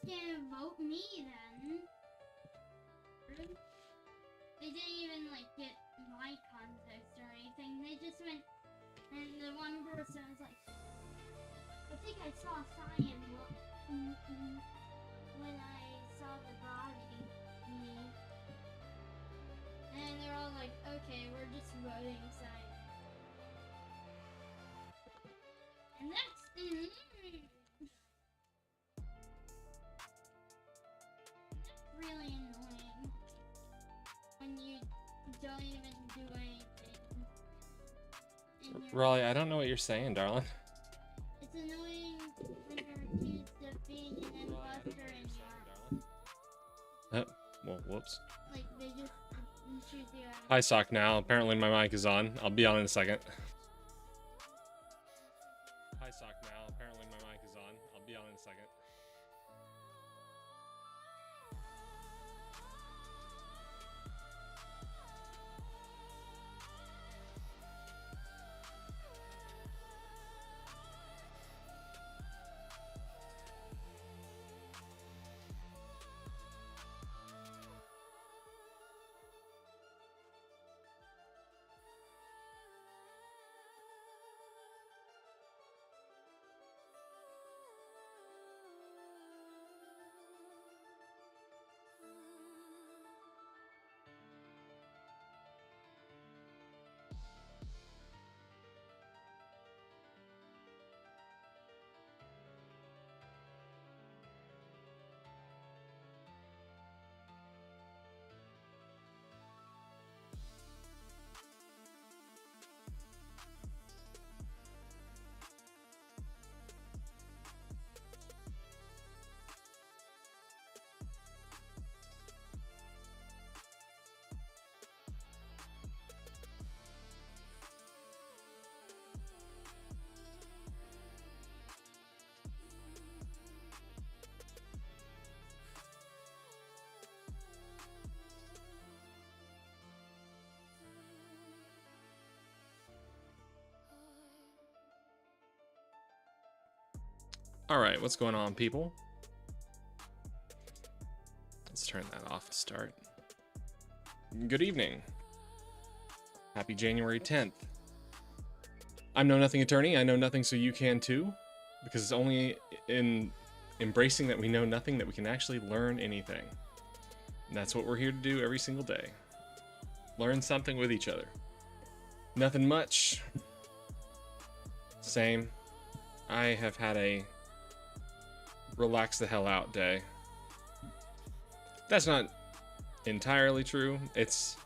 didn't vote me then. They didn't even like get my context or anything. They just went, and the one person was like, I think I saw Cyan when I saw the body. And they're all like, okay, we're just voting Cyan. And that's really annoying when you don't even do anything. Raleigh, I don't know what you're saying, darling. It's annoying when you're accused of being an imposter and Well, whoops. like they just shoot you out. Hi, Sock now. Apparently my mic is on. I'll be on in a second. Hi, Sock now. Apparently my mic is on. I'll be on in a second. All right, what's going on, people? Let's turn that off to start. Good evening. Happy January 10th. I'm Know Nothing Attorney. I know nothing, so you can too. Because it's only in embracing that we know nothing that we can actually learn anything. And that's what we're here to do every single day. Learn something with each other. Nothing much. Same. I have had a relax the hell out day. That's not entirely true. It's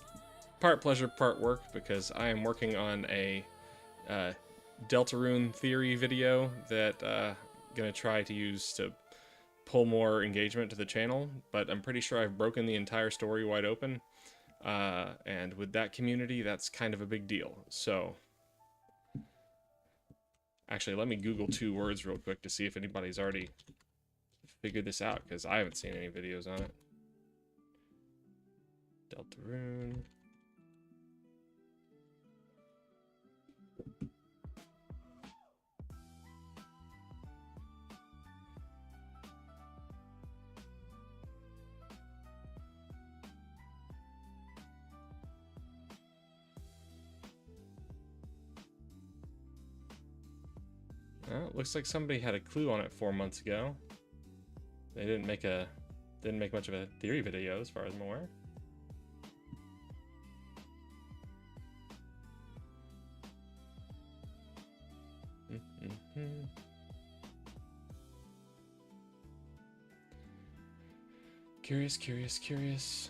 part pleasure, part work, because I am working on a Deltarune theory video that gonna try to use to pull more engagement to the channel, but I'm pretty sure I've broken the entire story wide open, and with that community, that's kind of a big deal. So actually, let me Google 2 words real quick to see if anybody's already figured this out, because I haven't seen any videos on it. Deltarune. Well, it looks like somebody had a clue on it 4 months ago. They didn't make much of a theory video, as far as I'm aware. Curious, curious, curious.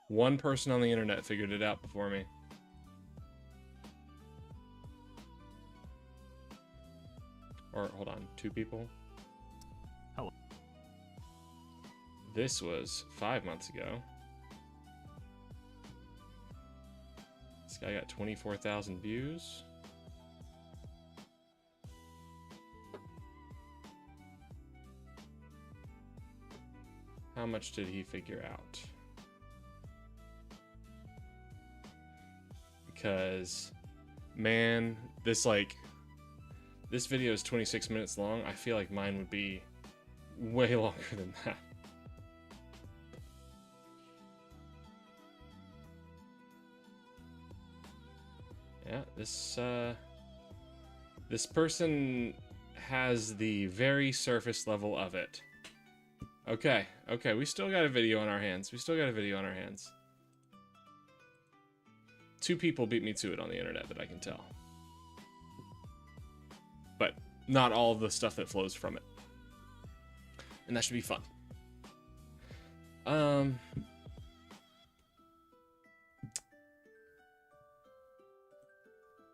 One person on the internet figured it out before me. Or, hold on, 2 people? Hello. This was 5 months ago. This guy got 24,000 views. How much did he figure out? Because, man, this, like, This video is 26 minutes long. I feel like mine would be way longer than that. Yeah, this person has the very surface level of it. Okay, we still got a video on our hands. Two people beat me to it on the internet that I can tell. But not all of the stuff that flows from it. And that should be fun.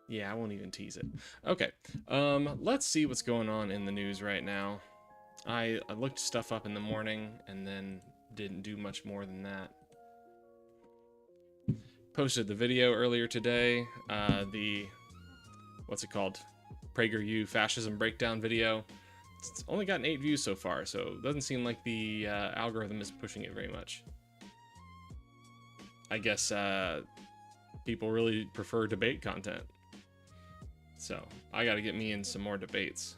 Yeah, I won't even tease it. Okay, let's see what's going on in the news right now. I looked stuff up in the morning and then didn't do much more than that. Posted the video earlier today, what's it called? PragerU Fascism Breakdown video. It's only gotten 8 views so far, so it doesn't seem like the algorithm is pushing it very much. I guess people really prefer debate content. So, I gotta get me in some more debates.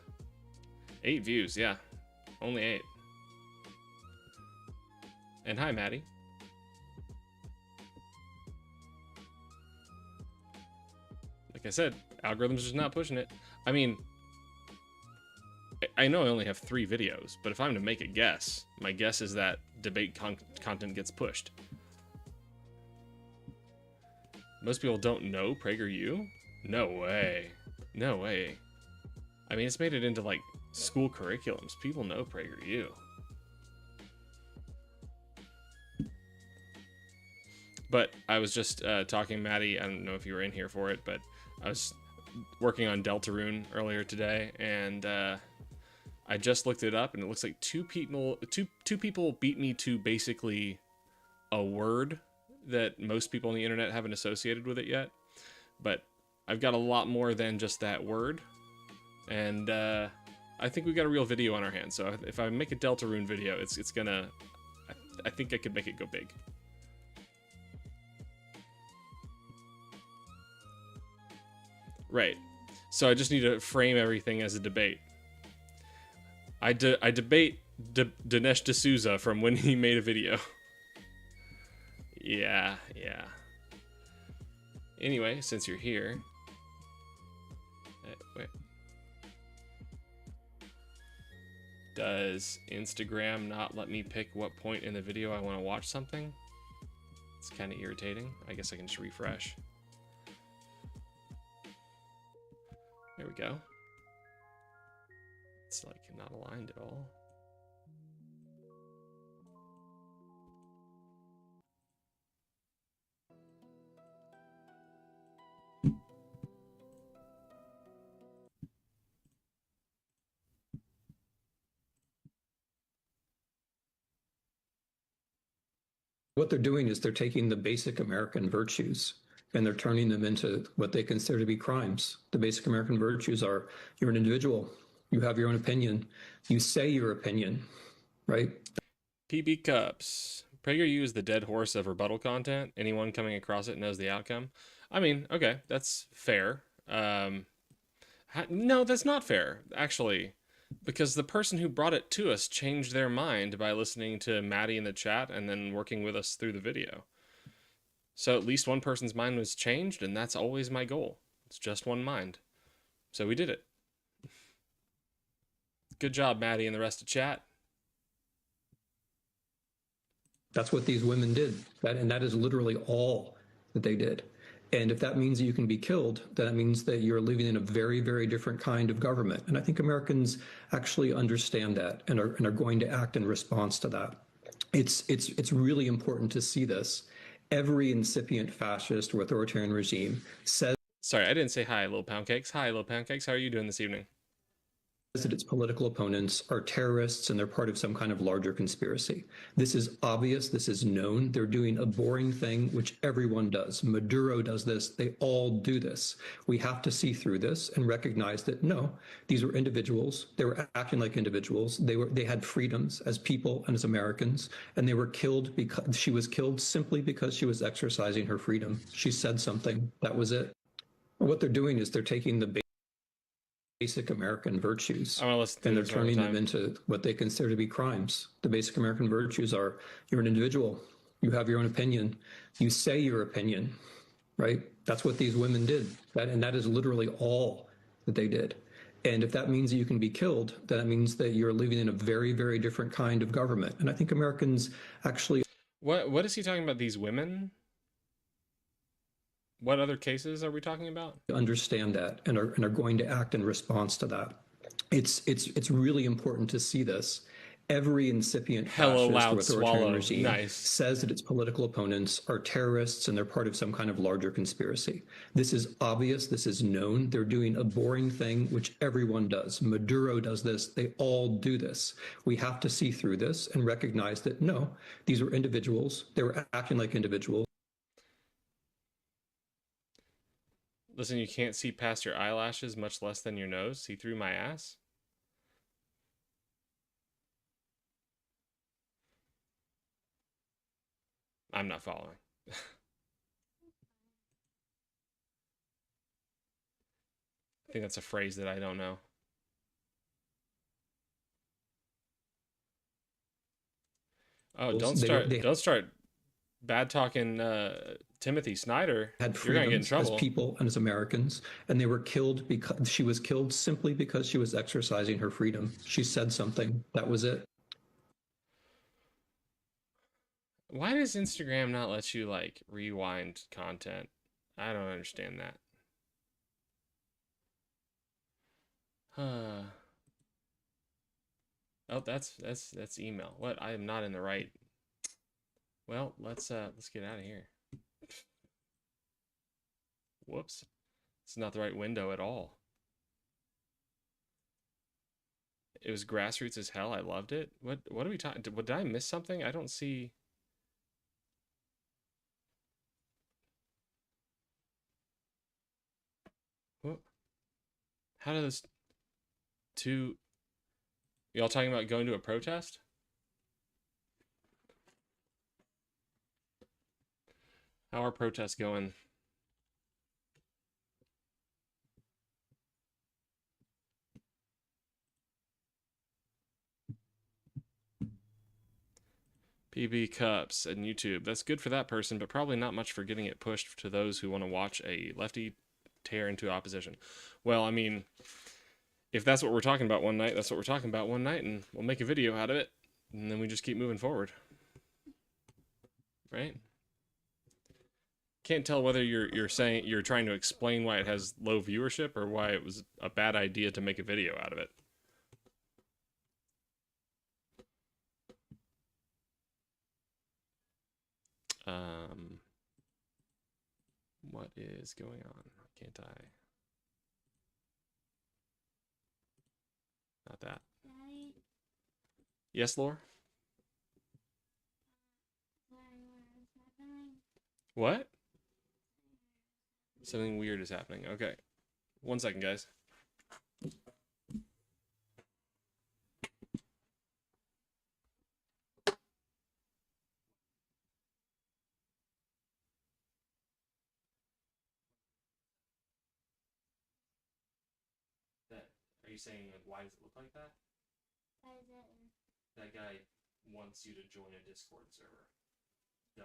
8 views, yeah. Only 8. And hi, Maddie. Like I said, algorithm's just not pushing it. I mean, I know I only have 3 videos, but if I'm to make a guess, my guess is that debate content gets pushed. Most people don't know PragerU? No way. No way. I mean, it's made it into, like, school curriculums. People know PragerU. But I was just talking, Maddie, I don't know if you were in here for it, but I was working on Deltarune earlier today, and I just looked it up, and it looks like two people beat me to basically a word that most people on the internet haven't associated with it yet. But I've got a lot more than just that word, and I think we've got a real video on our hands. So if I make a Deltarune video, it's gonna, I think I could make it go big. Right. So I just need to frame everything as a debate. I debate Dinesh D'Souza from when he made a video. Yeah. Anyway, since you're here... Wait. Does Instagram not let me pick what point in the video I want to watch something? It's kind of irritating. I guess I can just refresh. There we go. It's like not aligned at all. What they're doing is they're taking the basic American virtues and they're turning them into what they consider to be crimes. The basic American virtues are you're an individual, you have your own opinion, you say your opinion, right? PB Cups. PragerU is the dead horse of rebuttal content. Anyone coming across it knows the outcome. I mean, okay, that's fair. No, that's not fair, actually. Because the person who brought it to us changed their mind by listening to Maddie in the chat and then working with us through the video. So at least one person's mind was changed, and that's always my goal. It's just one mind. So we did it. Good job, Maddie and the rest of chat. That's what these women did. And that is literally all that they did. And if that means that you can be killed, then that means that you're living in a very, very different kind of government. And I think Americans actually understand that and are going to act in response to that. It's really important to see this. Every incipient fascist or authoritarian regime says... Sorry, I didn't say hi, Little Pound Cakes. Hi, Little Pound Cakes. How are you doing this evening? ...that its political opponents are terrorists and they're part of some kind of larger conspiracy. This is obvious. This is known. They're doing a boring thing, which everyone does. Maduro does this. They all do this. We have to see through this and recognize that, no, these were individuals. They were acting like individuals. They had freedoms as people and as Americans, and they were killed because she was killed simply because she was exercising her freedom. She said something. That was it. What they're doing is they're taking the basic American virtues, I want to listen to and they're this one more turning them time. into what they consider to be crimes. The basic American virtues are: you're an individual, you have your own opinion, you say your opinion, right? That's what these women did. And that is literally all that they did. And if that means that you can be killed, then that means that you're living in a very, very different kind of government. And I think Americans actually What is he talking about? These women? What other cases are we talking about? understand that and are going to act in response to that. It's really important to see this. Every incipient Hella fascist loud or authoritarian swallow. regime Nice. says that its political opponents are terrorists and they're part of some kind of larger conspiracy. This is obvious. This is known. They're doing a boring thing, which everyone does. Maduro does this. They all do this. We have to see through this and recognize that, no, these were individuals. They were acting like individuals. Listen, you can't see past your eyelashes, much less than your nose. See through my ass? I'm not following. I think that's a phrase that I don't know. Oh, don't start bad talking Timothy Snyder. Had You're gonna get in freedoms trouble. as people and as Americans, and they were killed because she was killed simply because she was exercising her freedom. She said something. That was it. Why does Instagram not let you like rewind content? I don't understand that. Oh, that's email. What? I am not in the right. Well, let's get out of here. Whoops. It's not the right window at all. It was grassroots as hell. I loved it. What are we talking? Did I miss something? I don't see. What? How does two? Y'all talking about going to a protest? How are protests going? PB Cups and YouTube. That's good for that person, but probably not much for getting it pushed to those who want to watch a lefty tear into opposition. Well, I mean, if that's what we're talking about one night, that's what we're talking about one night, and we'll make a video out of it, and then we just keep moving forward. Right? Can't tell whether you're saying you're trying to explain why it has low viewership or why it was a bad idea to make a video out of it. What is going on? Can't I? Not that. Daddy, Yes, Lore? What? Something weird is happening. Okay. 1 second, guys. Are you saying, like, why does it look like that? That guy wants you to join a Discord server. No.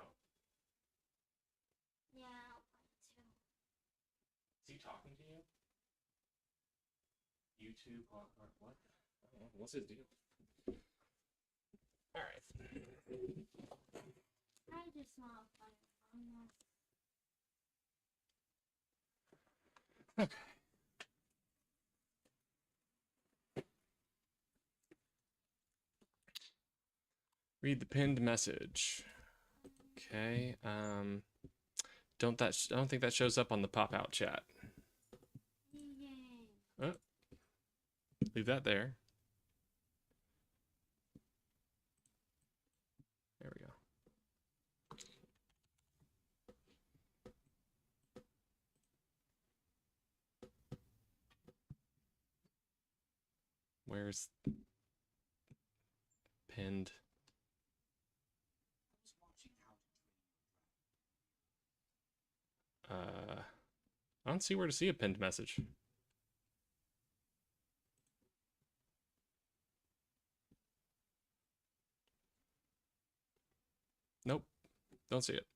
Yeah, I'll play too. Is he talking to you? YouTube on what? I don't know. What's his deal? Alright. I just want to play on this. Okay. Read the pinned message. Okay. I don't think that shows up on the pop-out chat. Oh. Leave that there. There we go. Where's pinned? I don't see where to see a pinned message. Don't see it.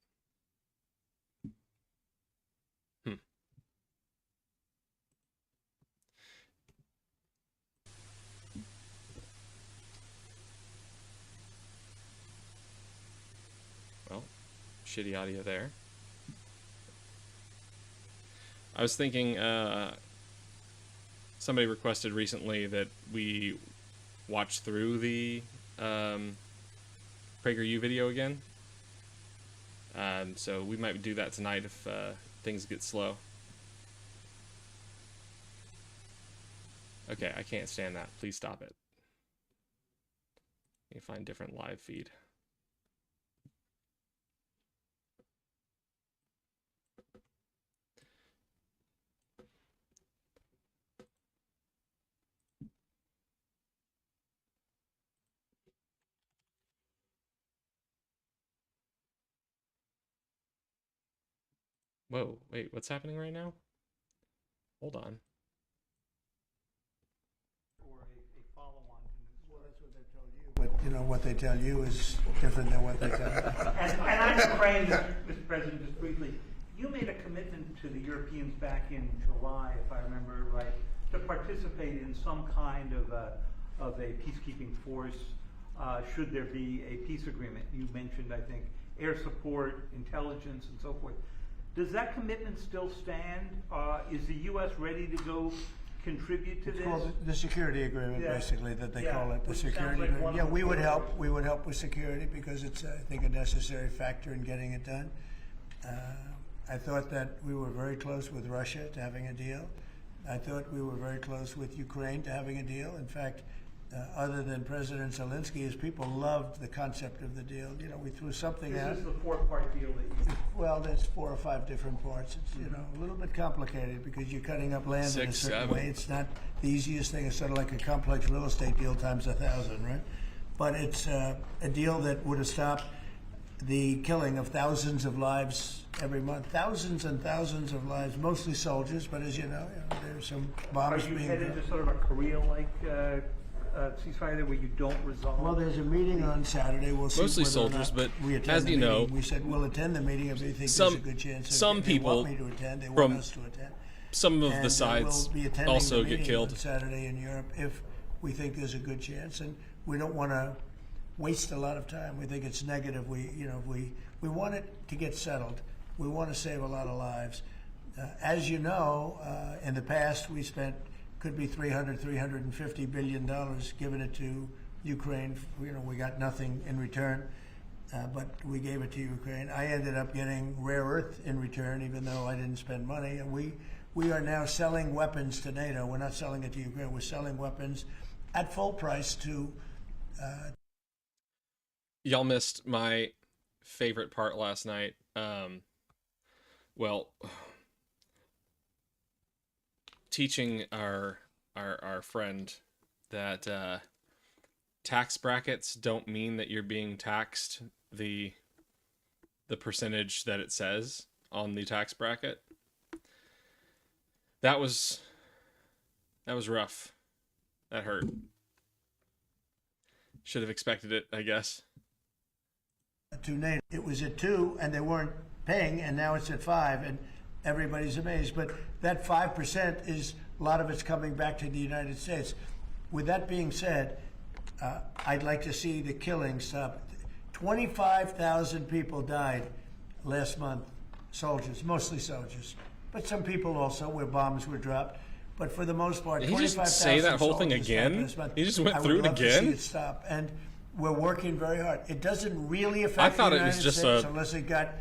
Well, shitty audio there. I was thinking, somebody requested recently that we watch through the PragerU video again. So we might do that tonight if things get slow. Okay, I can't stand that. Please stop it. Let me find different live feed. Whoa, wait, what's happening right now? Hold on. Or a follow-on. Well, that's what they told you. But, you know, what they tell you is different than what they tell you. And I'm afraid, Mr. President, just briefly, you made a commitment to the Europeans back in July, if I remember right, to participate in some kind of a peacekeeping force should there be a peace agreement. You mentioned, I think, air support, intelligence, and so forth. Does that commitment still stand? Is the U.S. ready to go contribute to It's this? called the security agreement, Yeah. basically, that they Yeah, call it, the which sounds security like agreement. one Yeah, of we the would help. priorities. We would help with security because it's, I think, a necessary factor in getting it done. I thought that we were very close with Russia to having a deal. I thought we were very close with Ukraine to having a deal. In fact, other than President Zelensky, his people loved the concept of the deal. You know, we threw something out. This is the four-part deal that you... Well, there's 4 or 5 different parts. It's, you know, a little bit complicated because you're cutting up land in a 6, certain 7. way. It's not the easiest thing. It's sort of like a complex real estate deal times 1,000, right? But it's a deal that would have stopped the killing of thousands of lives every month. Thousands and thousands of lives, mostly soldiers, but as you know there's some Are bombs you being headed dropped. to sort of a Korea-like ceasefire there where you don't resolve? Well, there's a meeting on Saturday. We'll see Mostly whether or soldiers, not but we attend as the you know, meeting. We said we'll attend the meeting if we think some- there's a good chance. some They want people me to attend. They from want us to attend. Some of And, the sides we'll be attending also the get meeting killed. on Saturday in Europe if we think there's a good chance, and we don't want to waste a lot of time. We think it's negative. We want it to get settled. We want to save a lot of lives. As you know, in the past we spent could be $350 billion giving it to Ukraine. You know, we got nothing in return. But we gave it to Ukraine. I ended up getting rare earth in return, even though I didn't spend money. And we are now selling weapons to NATO. We're not selling it to Ukraine. We're selling weapons at full price to... Y'all missed my favorite part last night. Well, teaching our friend that tax brackets don't mean that you're being taxed the percentage that it says on the tax bracket. That was rough. That hurt. Should have expected it, I guess. to NATO. It was at 2 and they weren't paying, and now it's at 5 and everybody's amazed. But that 5% is, a lot of it's coming back to the United States. With that being said, I'd like to see the killing stop. 25,000 people died last month, soldiers, mostly soldiers, but some people also where bombs were dropped. But for the most part, Did he just 25,000 say that whole thing soldiers again? died last month. He just went I would through it love to see again? it stop, and we're working very hard. It doesn't really affect I thought the it was United just States a unless it got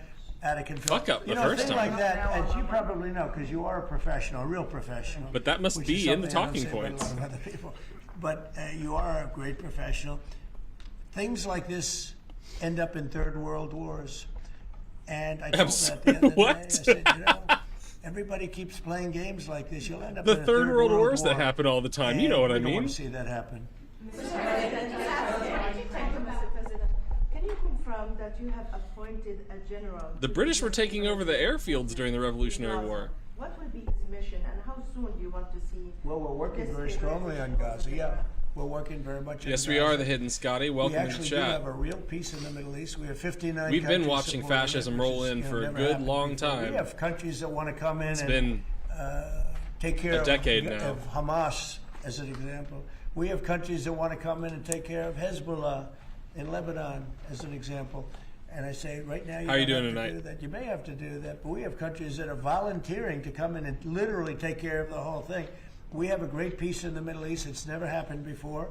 out of control. fuck up the you know, first a thing time. like that, as you probably know, because you are a professional, a real professional. But that must which be is in the something I don't talking say about points. a lot of other people. But you are a great professional. Things like this end up in third world wars. And I told that the other What? day. I said, you know, everybody keeps playing games like this. You'll end up The in a third world wars war. that happen all the time. You And know what I we don't mean. want to see that happen. Mr. President, can you confirm that you have appointed a general? The British were taking over the airfields during the Revolutionary War. What will be its mission, and how soon do you want to see? Well, we're working this very strongly on revolution Gaza, yeah. We're working very much. Yes, in we are Gaza. the Hidden Scotty. We Welcome to the actually do chat. have a real peace in the Middle East. We have 59 We've been countries watching supporting fascism it, roll which is, in you know, for a never good happened long before. time. We have countries that want to come in It's and been take care a decade of, now. of Hamas, as an example. We have countries that want to come in and take care of Hezbollah in Lebanon, as an example. And I say, right now, How are you don't doing have to tonight? do that. You may have to do that, but we have countries that are volunteering to come in and literally take care of the whole thing. We have a great peace in the Middle East. It's never happened before.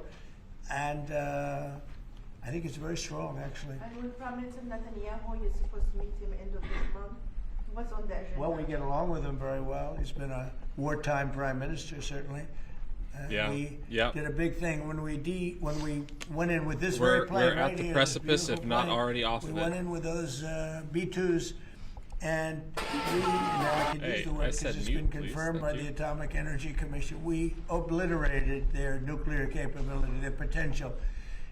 And I think it's very strong, actually. And with Prime Minister Netanyahu, you're supposed to meet him end of this month. What's on the agenda? Well, we get along with him very well. He's been a wartime prime minister, certainly. Yeah. We Yep. did a big thing when we went in with this We're- very plane we're at right the here, precipice, this if not beautiful already off we of went it. in with those B-2s, and we, now I can Hey, use the I word said because it's mute, been please. confirmed by Thank the you. Atomic Energy Commission. We obliterated their nuclear capability, their potential.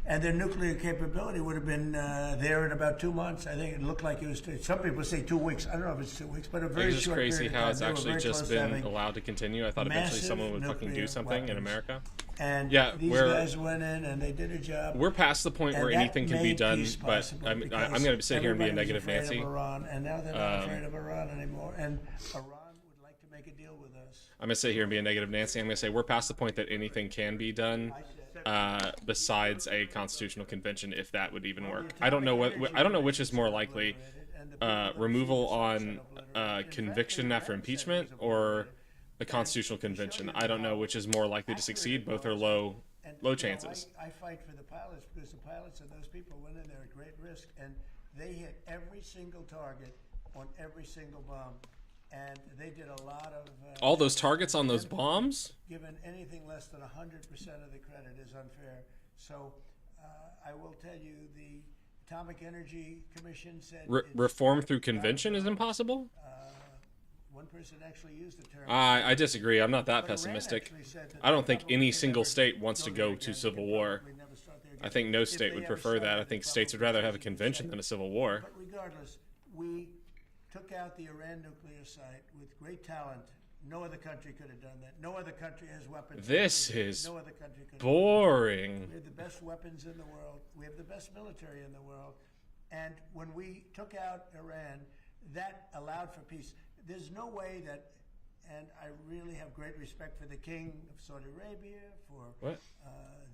And their nuclear capability would have been there in about 2 months. I think it looked like it was. Some people say 2 weeks. I don't know if it's 2 weeks, but a very It's just short crazy period of how time. it's They were actually very just close to been having allowed to continue. I thought eventually massive someone would fucking do nuclear something in weapons. America. And Yeah, these we're- guys went in and they did a job. We're past the point And where that anything can be made done, peace but possible I'm because going to sit here and be a everybody was negative afraid Nancy. of Iran, and now they're not afraid of Iran anymore. And Iran would like to make a deal with us. I'm going to sit here and be a negative Nancy. I'm going to say we're past the point that anything can be done besides a constitutional convention, if that would even work. I don't know which is more likely, removal on conviction after impeachment or the constitutional convention. I don't know which is more likely to succeed. Both are low chances. I fight for the pilots because the pilots and those people went in there at great risk, and they hit every single target on every single bomb. And they did a lot of... All those targets on those bombs? Given anything less than 100% of the credit is unfair. So I will tell you, the Atomic Energy Commission said... Reform through convention is impossible? One person actually used the term... I disagree. I'm not that But Iran pessimistic. actually said that I don't think probably any never single state go wants to there go again. to civil They war. probably never start there I again. think no If state they would ever prefer that. started, I think they states would probably rather have a would convention say. than a civil war. But regardless, we took out the Iran nuclear site with great talent. No other country could have done that. No other country has weapons. This is no other country could. boring. We have the best weapons in the world. We have the best military in the world. And when we took out Iran, that allowed for peace. There's no way that, and I really have great respect for the King of Saudi Arabia, for What?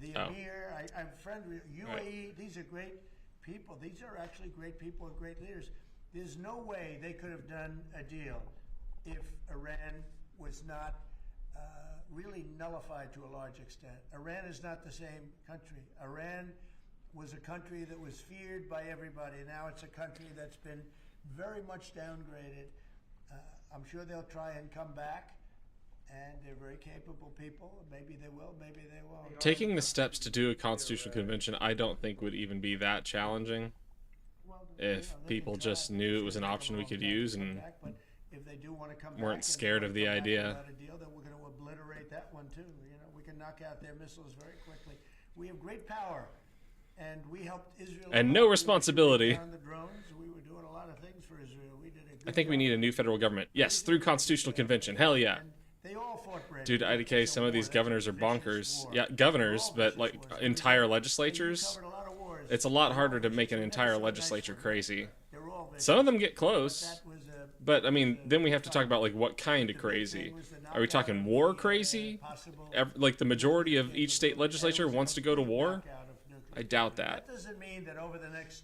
the Oh. Emir. I'm friendly with UAE. These are great people. These are actually great people and great leaders. There's no way they could have done a deal if Iran was not really nullified to a large extent. Iran is not the same country. Iran was a country that was feared by everybody. Now it's a country that's been very much downgraded. I'm sure they'll try and come back, and they're very capable people. Maybe they will, maybe they won't. Taking the steps to do a constitutional convention, I don't think would even be that challenging Well, if they people can just try. knew it was an option we could use and But if they do want to come weren't back scared and of the come back idea. without a deal, then we're going to obliterate that one too. You know, we can knock out their missiles very quickly. We have great power, and we helped Israel. And a no lot. We were responsibility. shooting down the drones. We were doing a lot of things for Israel. We did a good I think we job. need a new federal government. Yes, through constitutional convention. Hell yeah. And they all fought bravely. Dude, IDK, some of these governors are bonkers. Yeah, governors, but like entire legislatures. Covered a lot of wars. It's a lot harder to make an entire legislature crazy. They're all Some of them get close, That was a but I mean, then we have to talk about like what kind of crazy. Are we talking war crazy? possible Like the majority of each state legislature wants to go to war? knockout of nuclear. I doubt that. That doesn't mean that over the next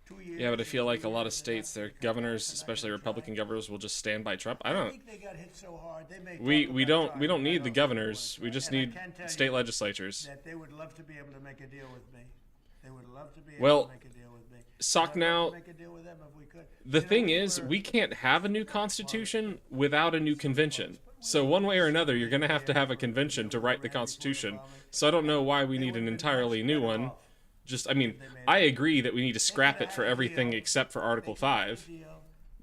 2 years. Yeah, but I feel like a lot of states, their governors, especially Republican governors, will just stand by Trump. I I don't. think they got hit so hard. They may We talk we about don't trying, we don't but I need the think governors. they We would. just And I need can tell state you legislatures. that they would love to be able to make a deal with me. They would love to be able Well, to make a deal with me. Sock I'd love now. to make a deal with them if we could. The You know, thing we is, were- we can't have a new constitution without a new convention. So one way or another, you're going to have a convention to write the constitution. So I don't know why we need an entirely new one. Just, I mean, I agree that we need to scrap it for everything except for Article 5.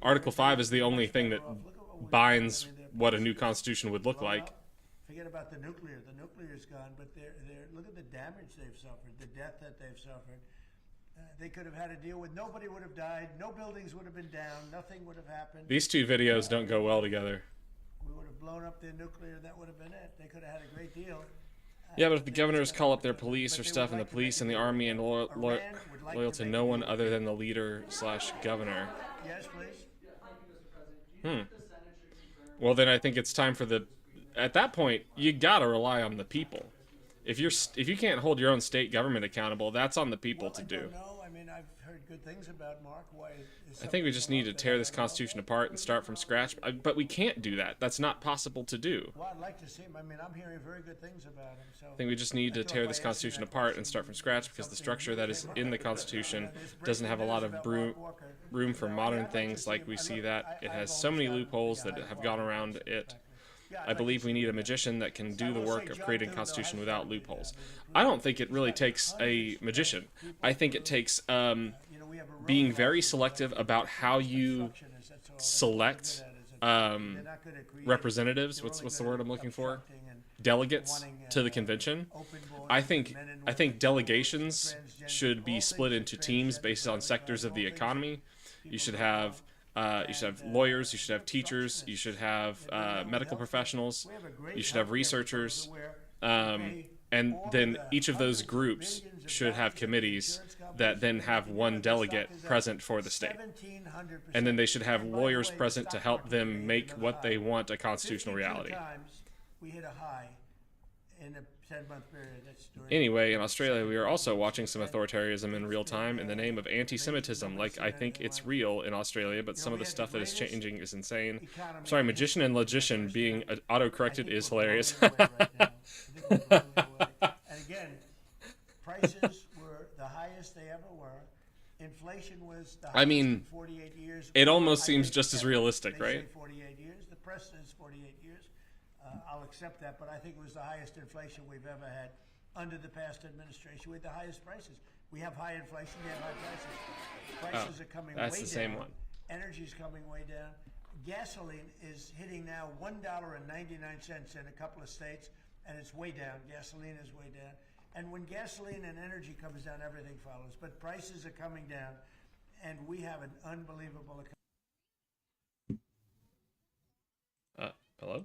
Article 5 is the only thing that binds what a new constitution would look like. Forget about the nuclear. The nuclear's gone, but look at the damage they've suffered, the death that they've suffered. They could have had a deal with nobody would have died, no buildings would have been down, nothing would have happened. These two videos don't go well together. We would have blown up their nuclear, that would have been it. They could have had a great deal. Yeah, but if the governors call up their police or stuff, and the police and the army and loyal to no one other than the leader slash governor. Yes, please. Well, then I think it's time for at that point, you gotta rely on the people. If you can't hold your own state government accountable, that's on the people to do. No, I mean, I've heard good things about Mark. Why? I think we just need to tear this Constitution apart and start from scratch. But we can't do that. That's not possible to do. Well, I'd like to see him. I mean, I'm hearing very good things about him. So I think we just need to tear this Constitution apart and start from scratch, because the structure that is in the Constitution doesn't have a lot of room for modern things like we see that. It has so many loopholes that have gone around it. I believe we need a magician that can do the work of creating a constitution without loopholes. I don't think it really takes a magician. I think it takes being very selective about how you select representatives. What's the word I'm looking for? Delegates to the convention. I think delegations should be split into teams based on sectors of the economy. You should have lawyers, you should have teachers, you should have medical professionals, you should have researchers, and then each of those groups should have committees that then have one delegate present for the state. And then they should have lawyers present to help them make what they want a constitutional reality. We hit a high in a 10-month period. Anyway, in Australia, we are also watching some authoritarianism in real time in the name of anti-Semitism. Like, I think it's real in Australia, but some of the stuff that is changing is insane. I'm sorry, magician and logician being auto-corrected is hilarious. And again, prices were the highest they ever were. Inflation was the highest in 48 years. It almost seems just as realistic, right? They say 48 years. The press says 48 years. I'll accept that, but I think it was the highest inflation we've ever had under the past administration. We had the highest prices. We have high inflation, we have high prices. Prices are coming way down. That's the same one. Energy's coming way down. Gasoline is hitting now $1.99 in a couple of states, and it's way down. Gasoline is way down. And when gasoline and energy comes down, everything follows. But prices are coming down, and we have an unbelievable economy. Hello?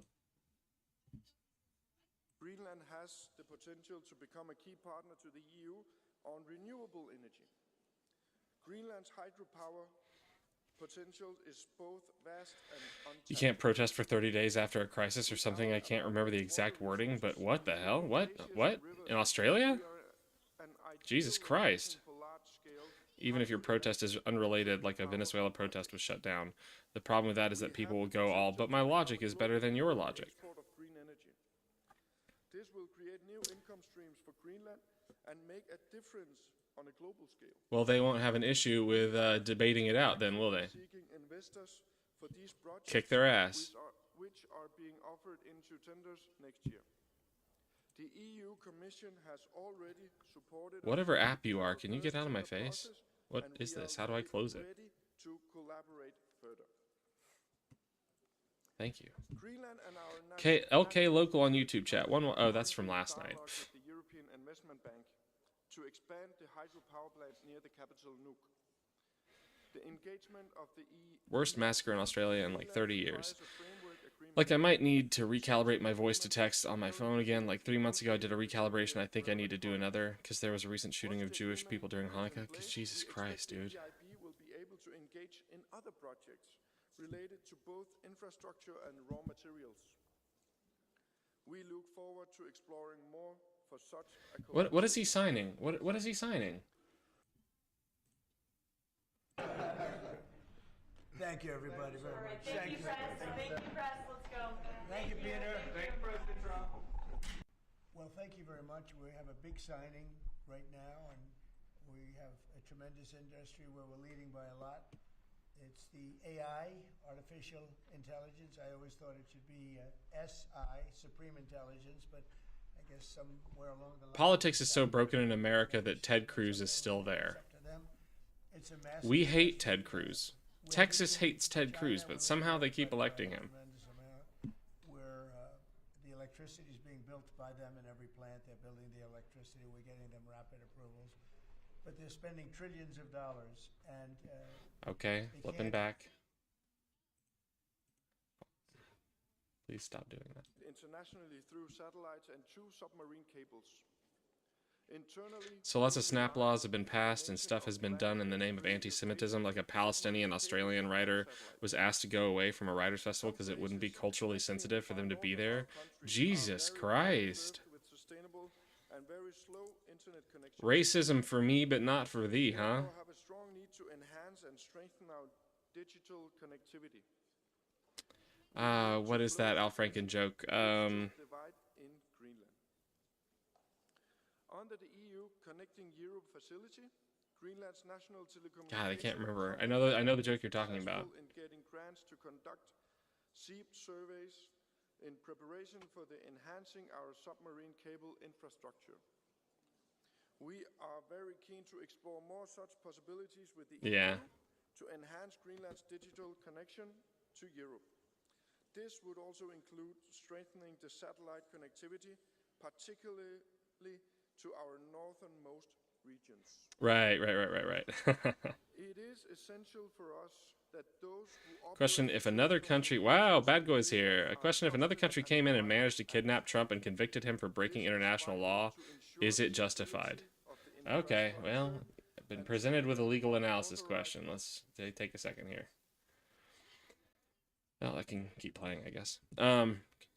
Greenland has the potential to become a key partner to the EU on renewable energy. Greenland's hydropower potential is both vast and untapped. You can't protest for 30 days after a crisis or something. I can't remember the exact wording, but what the hell? What? In Australia? Jesus Christ. Even if your protest is unrelated, like a Venezuela protest was shut down. The problem with that is that people will go all, but my logic is better than your logic. This will create new income streams for Greenland and make a difference on a global scale. Well, they won't have an issue with debating it out then, will they? Seeking investors for these projects, Kick their ass. which are being offered into tenders next year. The EU Commission has already supported... Whatever app you are, can you get out of my face? What is this? How do I close it? Ready to collaborate further. Thank you. Greenland and our LK Local on YouTube chat. Oh, that's from last night. The European Investment Bank to expand the hydropower plant near the capital Nuuk. The engagement of the Worst massacre in Australia in like 30 years. Like, I might need to recalibrate my voice to text on my phone again. Like 3 months ago I did a recalibration. I think I need to do another because there was a recent shooting of Jewish people during Hanukkah. Because Jesus Christ, dude. will be able to engage in other projects related to both infrastructure and raw materials. We look forward to exploring more for such a... What is he signing? What is he signing? Thank you, everybody, very much. Thank you, press. Thank you, press. Let's go. Thank you, Peter. Thank you, President Trump. Well, thank you very much. We have a big signing right now, and we have a tremendous industry where we're leading by a lot. It's the AI, artificial intelligence. I always thought it should be SI, supreme intelligence, but I guess somewhere along the line... Politics is so broken in America that Ted Cruz is still there. We hate Ted Cruz. Texas hates Ted Cruz, but somehow they keep electing him. Where the electricity is being built by them in every plant. They're building the electricity. We're getting them rapid approvals. But they're spending trillions of dollars. And okay, flipping back. Please stop doing that. Internationally through satellites and 2 submarine cables. Internally, So lots of snap laws have been passed and stuff has been done in the name of anti-Semitism. Like a Palestinian Australian writer was asked to go away from a writers' festival because it wouldn't be culturally sensitive for them to be there. Jesus Christ. with sustainable and very slow internet connections. Racism for me, but not for thee, huh? We have a strong need to enhance and strengthen our digital connectivity. What is that Al Franken joke? Divide in Greenland. Under the EU Connecting Europe facility, Greenland's national telecommunications. God, I can't remember. I know the joke you're talking about. In getting grants to conduct SEEP surveys in preparation for the enhancing our submarine cable infrastructure. We are very keen to explore more such possibilities with the EU to enhance Greenland's digital connection to Europe. This would also include strengthening the satellite connectivity, particularly to our northernmost regions. Right. It is essential for us that those who Question, if another country... Wow, Bad Boy's here. A question, if another country came in and managed to kidnap Trump and convicted him for breaking international law, is it justified? Okay, well, I've been presented with a legal analysis question. Let's take a second here. Well, I can keep playing, I guess.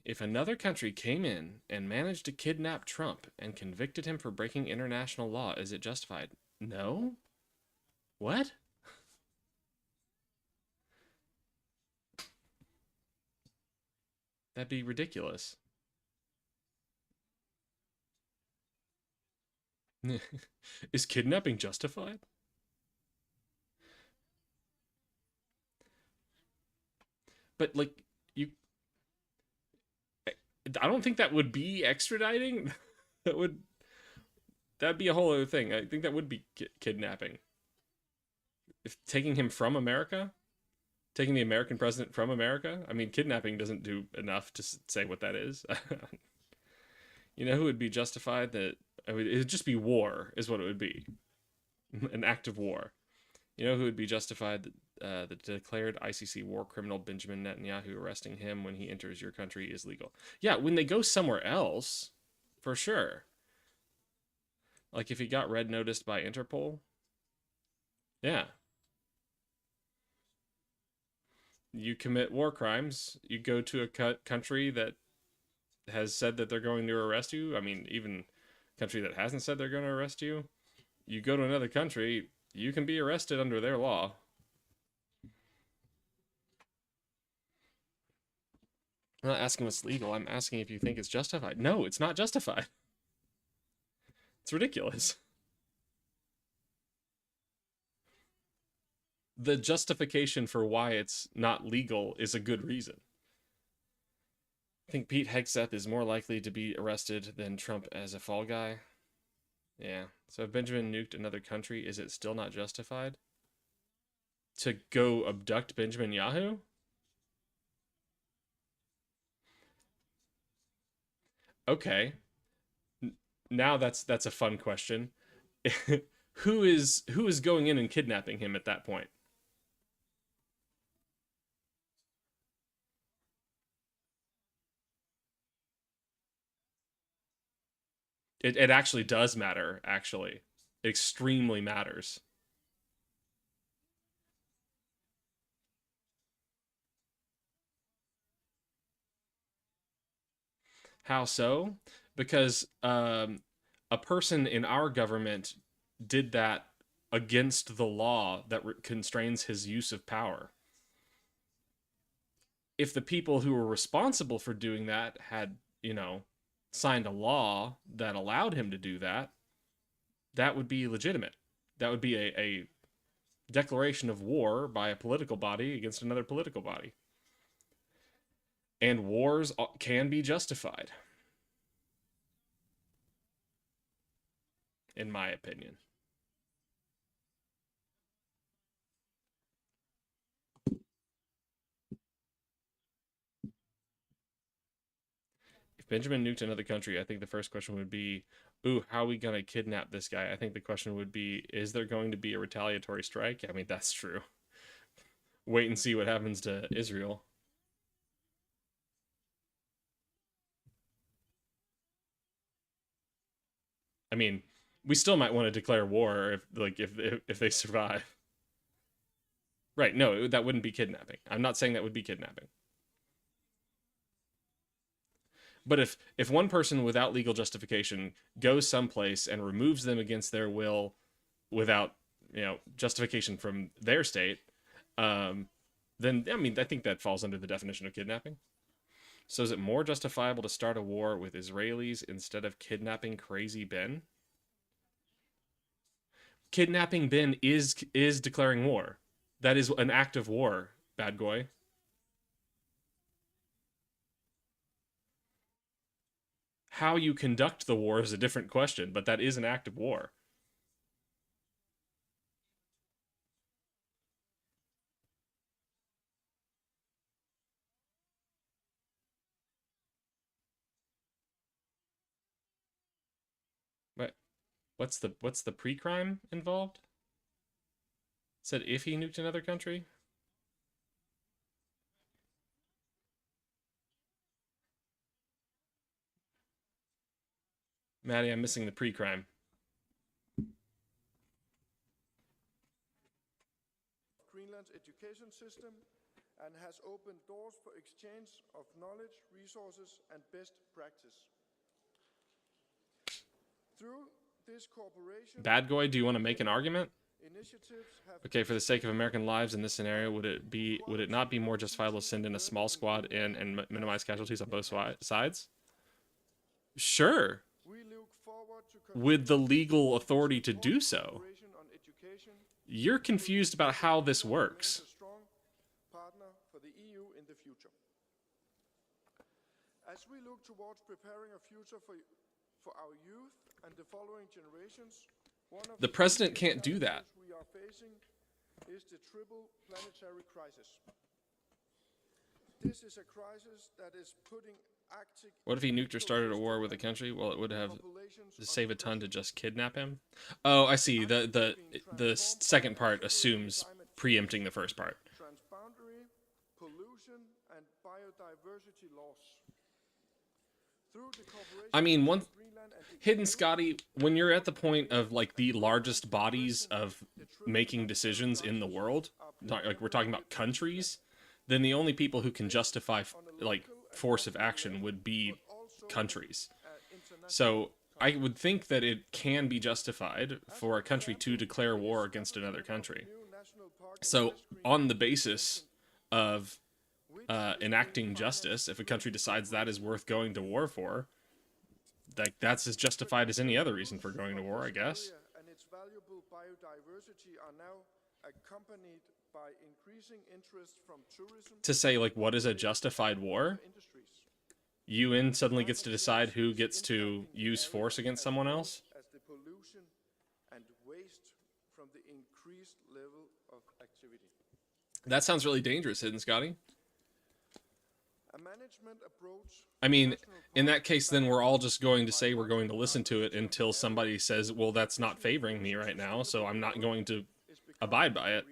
If another country came in and managed to kidnap Trump and convicted him for breaking international law, is it justified? No? What? That'd be ridiculous. Is kidnapping justified? But, like, I don't think that would be extraditing. That'd be a whole other thing. I think that would be kidnapping. If taking him from America, taking the American president from America. I mean, kidnapping doesn't do enough to say what that is. You know who would be justified? That it would just be war, is what it would be. An act of war. You know who would be justified? The declared ICC war criminal Benjamin Netanyahu. Arresting him when he enters your country is legal. Yeah, when they go somewhere else, for sure. Like if he got red noticed by Interpol. Yeah. You commit war crimes. You go to a country that has said that they're going to arrest you. I mean, even a country that hasn't said they're going to arrest you. You go to another country, you can be arrested under their law. I'm not asking what's legal. I'm asking if you think it's justified. No, it's not justified. It's ridiculous. The justification for why it's not legal is a good reason. I think Pete Hegseth is more likely to be arrested than Trump as a fall guy. Yeah. So if Benjamin nuked another country, is it still not justified? To go abduct Benjamin Yahoo? Okay. Now that's a fun question. Who is going in and kidnapping him at that point? It actually does matter, actually. It extremely matters. How so? Because a person in our government did that against the law that constrains his use of power. If the people who were responsible for doing that had, signed a law that allowed him to do that, that would be legitimate. That would be a declaration of war by a political body against another political body. And wars can be justified, in my opinion. If Benjamin nuked another country, I think the first question would be, ooh, how are we going to kidnap this guy? I think the question would be, is there going to be a retaliatory strike? I mean, that's true. Wait and see what happens to Israel. I mean, we still might want to declare war if they survive. Right, no, that wouldn't be kidnapping. I'm not saying that would be kidnapping. But if one person without legal justification goes someplace and removes them against their will without, justification from their state, then, I mean, I think that falls under the definition of kidnapping. So is it more justifiable to start a war with Israelis instead of kidnapping Crazy Ben? Kidnapping Ben is declaring war. That is an act of war, bad boy. How you conduct the war is a different question, but that is an act of war. What? What's the pre-crime involved? It said if he nuked another country? Maddie, I'm missing the pre-crime. Greenland's education system and has opened doors for exchange of knowledge, resources, and best practice. Through this cooperation, Bad guy, do you want to make an argument? Okay, for the sake of American lives in this scenario, would it not be more justifiable to send in a small squad in and minimize casualties on both sides? Sure. With the legal authority to do so. You're confused about how this works. As we look towards preparing a future for our youth and the following generations, the president can't do that. We are facing is the triple planetary crisis. This is a crisis that is putting Arctic. What if he nuked or started a war with a country? Well, it would have to save a ton to just kidnap him. Oh, I see. The second part assumes preempting the first part. Transboundary, pollution, and biodiversity loss. I mean, Hidden Scotty, when you're at the point of like the largest bodies of making decisions in the world, like we're talking about countries, then the only people who can justify like force of action would be countries. So I would think that it can be justified for a country to declare war against another country. So on the basis of enacting justice, if a country decides that is worth going to war for, that's as justified as any other reason for going to war, I guess. And its valuable biodiversity are now accompanied by increasing interest from tourism. To say, like, what is a justified war? UN suddenly gets to decide who gets to use force against someone else? As the pollution and waste from the increased level of activity. That sounds really dangerous, Hidden Scotty. A management approach. I mean, in that case, then we're all just going to say we're going to listen to it until somebody says, well, that's not favoring me right now, so I'm not going to abide by it.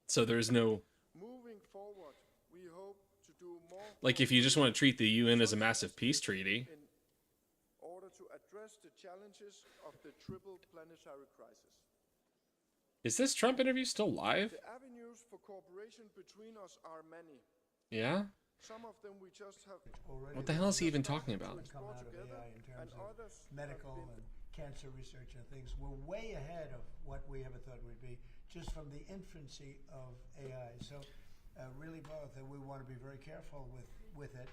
So there's no... Moving forward, we hope to do more... Like, if you just want to treat the UN as a massive peace treaty... In order to address the challenges of the triple planetary crisis. Is this Trump interview still live? The avenues for cooperation between us are many. Yeah? Some of them we just have. What the hell is he even talking about? Come out of AI in terms of medical and cancer research and things. We're way ahead of what we ever thought we'd be, just from the infancy of AI. So, really, both, and we want to be very careful with it.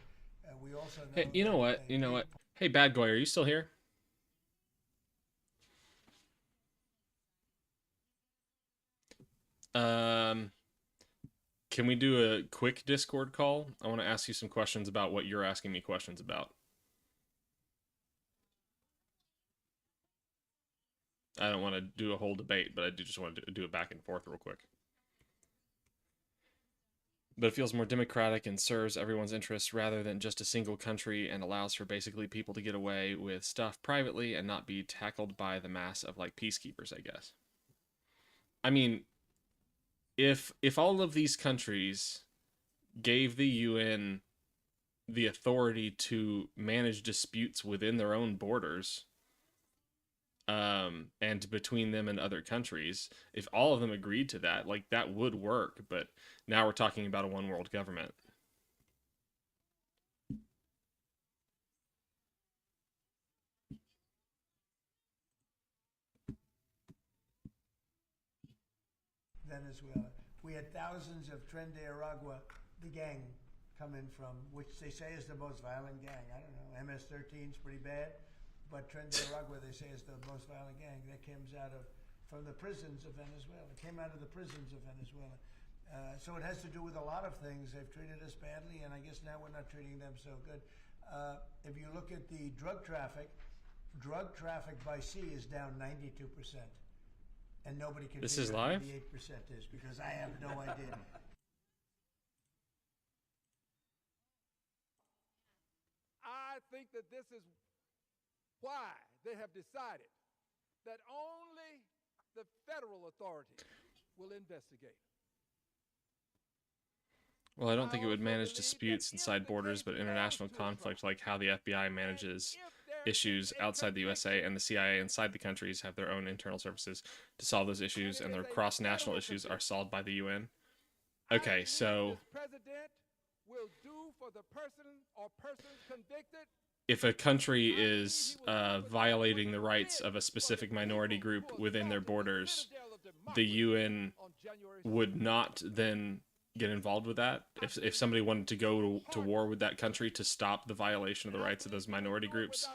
We also know. Hey, you know what? You know what? Hey, bad guy, are you still here? Can we do a quick Discord call? I want to ask you some questions about what you're asking me questions about. I don't want to do a whole debate, but I do just want to do it back and forth real quick. But it feels more democratic and serves everyone's interests rather than just a single country, and allows for basically people to get away with stuff privately and not be tackled by the mass of like peacekeepers, I guess. I mean, if all of these countries gave the UN the authority to manage disputes within their own borders, and between them and other countries. If all of them agreed to that, like, that would work. But now we're talking about a one world government. Venezuela. We had thousands of Tren de Aragua, the gang, come in from, which they say is the most violent gang. I don't know, MS-13 is pretty bad, but Tren de Aragua, they say, is the most violent gang that comes out of, from the prisons of Venezuela. It came out of the prisons of Venezuela. So it has to do with a lot of things. They've treated us badly, and I guess now we're not treating them so good. If you look at the drug traffic by sea is down 92%. And nobody can This figure is out live? what the 8% is, because I have no idea. I think that this is why they have decided that only the federal authority will investigate. Well, I don't think it would manage disputes inside borders, but international conflict, like how the FBI manages issues outside the USA, and the CIA inside the countries have their own internal services to solve those issues, and their cross-national issues are solved by the UN. Okay, so if a country is violating the rights of a specific minority group within their borders, the UN would not then get involved with that. If somebody wanted to go to war with that country to stop the violation of the rights of those minority groups,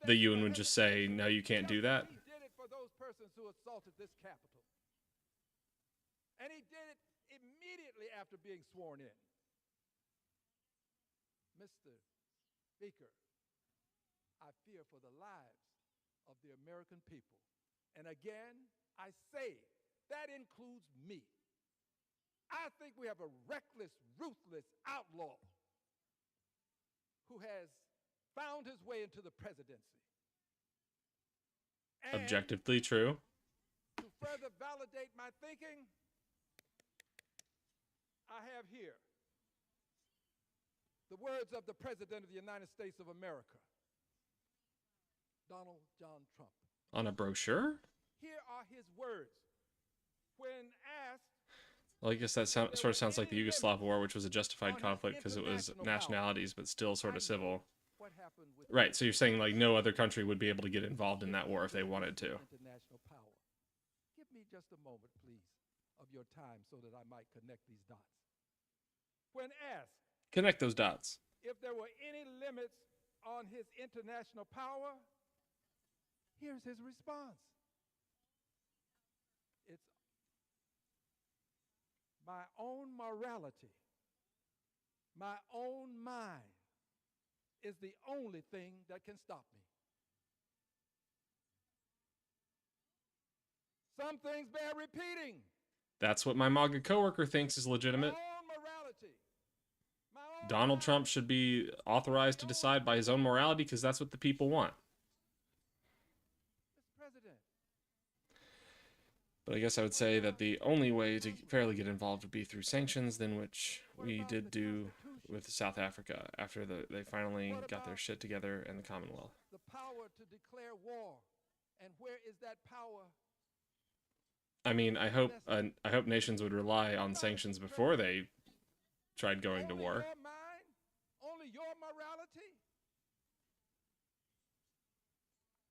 the UN would just say, no, you can't do that. He did it for those persons who assaulted this capital. And he did it immediately after being sworn in. Mr. Speaker, I fear for the lives of the American people. And again, I say that includes me. I think we have a reckless, ruthless outlaw who has found his way into the presidency. And Objectively true. to further validate my thinking, I have here the words of the President of the United States of America, Donald John Trump. On a brochure? Here are his words. When asked, Well, I guess that sort of sounds like the Yugoslav War, which was a justified conflict because it was nationalities, but still sort of civil. what happened with Right, so you're saying, like, no other country would be able to get involved in that war if they wanted to. international power. Give me just a moment, please, of your time so that I might connect these dots. When asked Connect those dots. if there were any limits on his international power, here's his response. It's my own morality, my own mind is the only thing that can stop me. Some things bear repeating. That's what my MAGA coworker thinks is legitimate. My own morality. My own Donald Trump should be authorized to decide by his own morality because that's what the people want. Mr. President. But I guess I would say that the only way to fairly get involved would be through sanctions, than which we did do with South Africa after they finally got their shit together in the Commonwealth. The power to declare war. And where is that power? I mean, I hope nations would rely on sanctions before they tried going to Only war. your mind? Only your morality?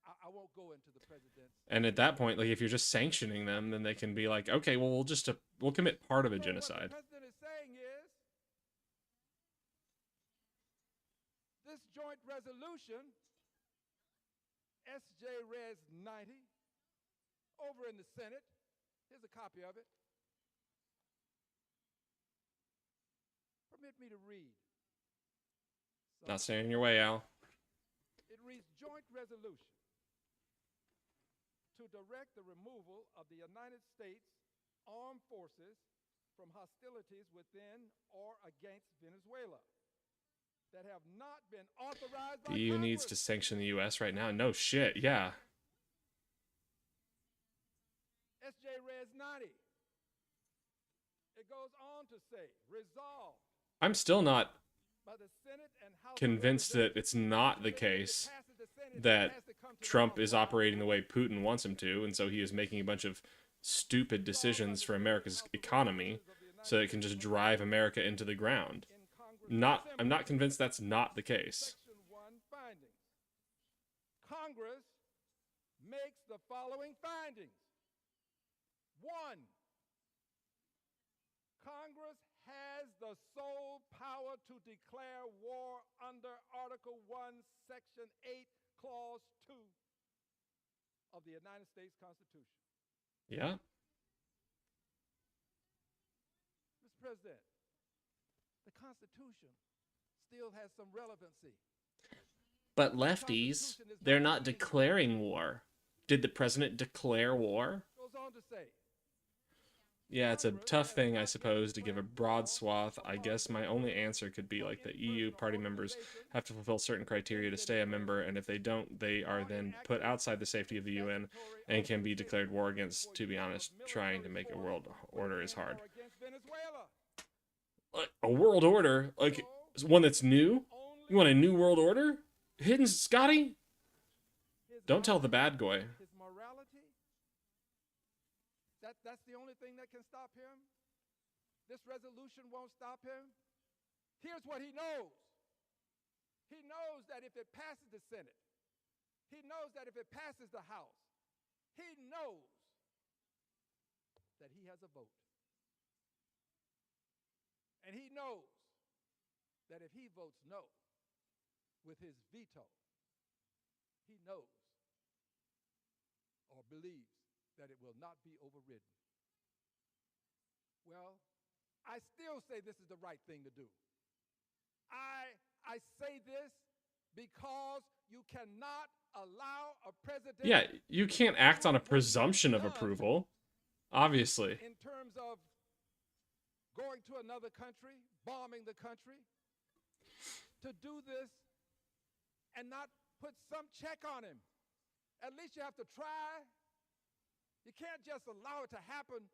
I won't go into the president's. And at that point, like, if you're just sanctioning them, then they can be like, okay, well, we'll commit part of a genocide. What the president is saying is, this joint resolution, SJ Res 90, over in the Senate, here's a copy of it. Permit me to read. Not standing in your way, Al. It reads, joint resolution to direct the removal of the United States armed forces from hostilities within or against Venezuela that have not been authorized by The EU needs to Congress. sanction the US right now. No shit, yeah. SJ Res 90. It goes on to say, resolve. I'm still not convinced that it's not the case that Trump is operating the way Putin wants him to, and so he is making a bunch of stupid decisions for America's economy so it can just drive America into the ground. I'm not convinced that's not the case. Congress makes the following findings. 1, Congress has the sole power to declare war under Article 1, Section 8, Clause 2 of the United States Constitution. Yeah. Mr. President, the Constitution still has some relevancy. But lefties, they're not declaring war. Did the president declare war? Goes on to say, Yeah, it's a tough thing, I suppose, to give a broad swath. I guess my only answer could be like the EU party members have to fulfill certain criteria to stay a member, and if they don't, they are then put outside the safety of the UN and can be declared war against. To be honest, trying to make a world order is hard. Like, a world order? Like, one that's new? You want a new world order? Hidden Scotty? Don't tell the bad boy. His morality? That's the only thing that can stop him? This resolution won't stop him? Here's what he knows. He knows that if it passes the Senate, he knows that if it passes the House, he knows that he has a vote. And he knows that if he votes no with his veto, he knows or believes that it will not be overridden. Well, I still say this is the right thing to do. I say this because you cannot allow a president... Yeah, you can't act on a presumption of approval, obviously. In terms of going to another country, bombing the country, to do this and not put some check on him. At least you have to try. You can't just allow it to happen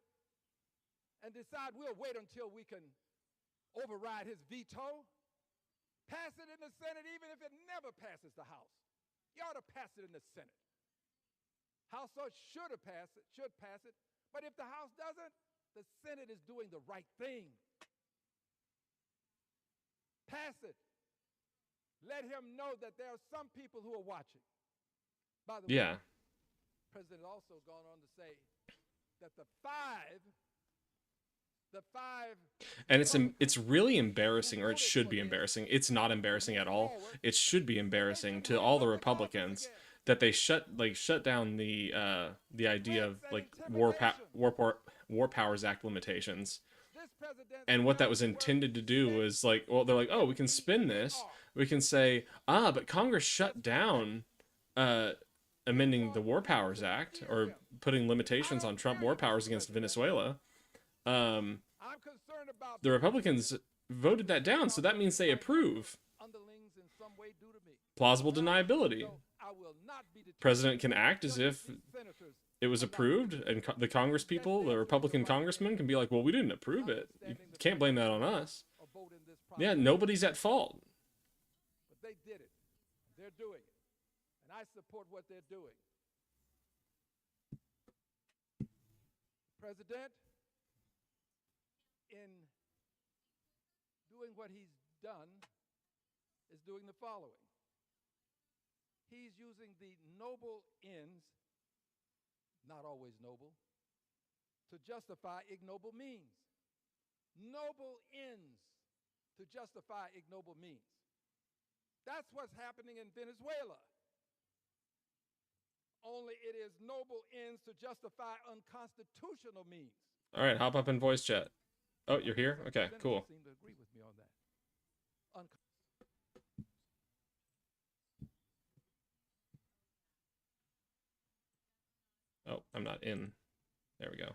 and decide we'll wait until we can override his veto. Pass it in the Senate even if it never passes the House. You ought to pass it in the Senate. House should pass it. But if the House doesn't, the Senate is doing the right thing. Pass it. Let him know that there are some people who are watching. By the way, the president also gone on to say that the five and it's really embarrassing, or it should be embarrassing. It's not embarrassing at all. It should be embarrassing to all the Republicans that they shut down the idea of like War Powers Act limitations. And what that was intended to do was like, well, they're like, oh, we can spin this. We can say, but Congress shut down amending the War Powers Act, or putting limitations on Trump war powers against Venezuela. The Republicans voted that down, so that means they approve. Plausible deniability. President can act as if it was approved, and the Congress people, the Republican congressmen, can be like, well, we didn't approve it. You can't blame that on us. Yeah, nobody's at fault. But they did it. They're doing it. And I support what they're doing. President, in doing what he's done, is doing the following. He's using the noble ends, not always noble, to justify ignoble means. Noble ends to justify ignoble means. That's what's happening in Venezuela. Only it is noble ends to justify unconstitutional means. All right, hop up in voice chat. Oh, you're here? Okay, cool. Seem to agree with me on that. Oh, I'm not in. There we go.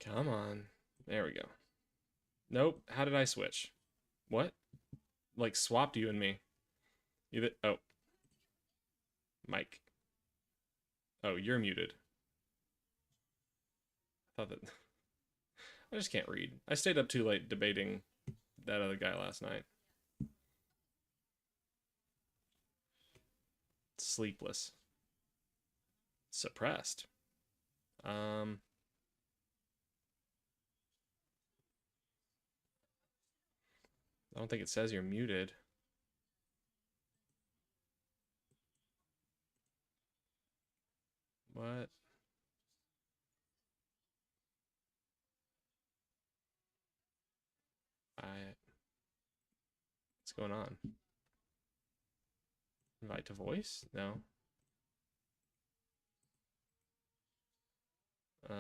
Come on. There we go. Nope. How did I switch? What? Like, swapped you and me. Oh. Mike. Oh, you're muted. I thought that... I just can't read. I stayed up too late debating that other guy last night. Sleepless. Suppressed. I don't think it says you're muted. What? What's going on? Invite to voice? No. I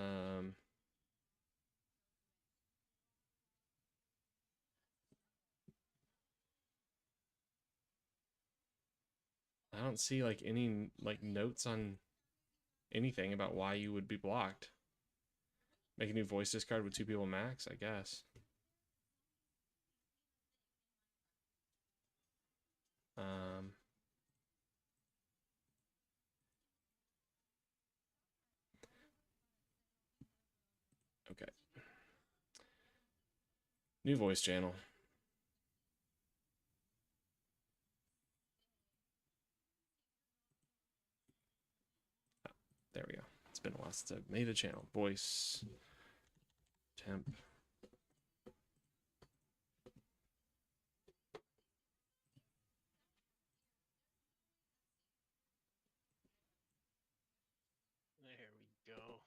don't see like any like notes on anything about why you would be blocked. Make a new voice discard with 2 people max, I guess. Okay. New voice channel. Oh, there we go. It's been a while since I've made a channel. Voice. Temp. There we go.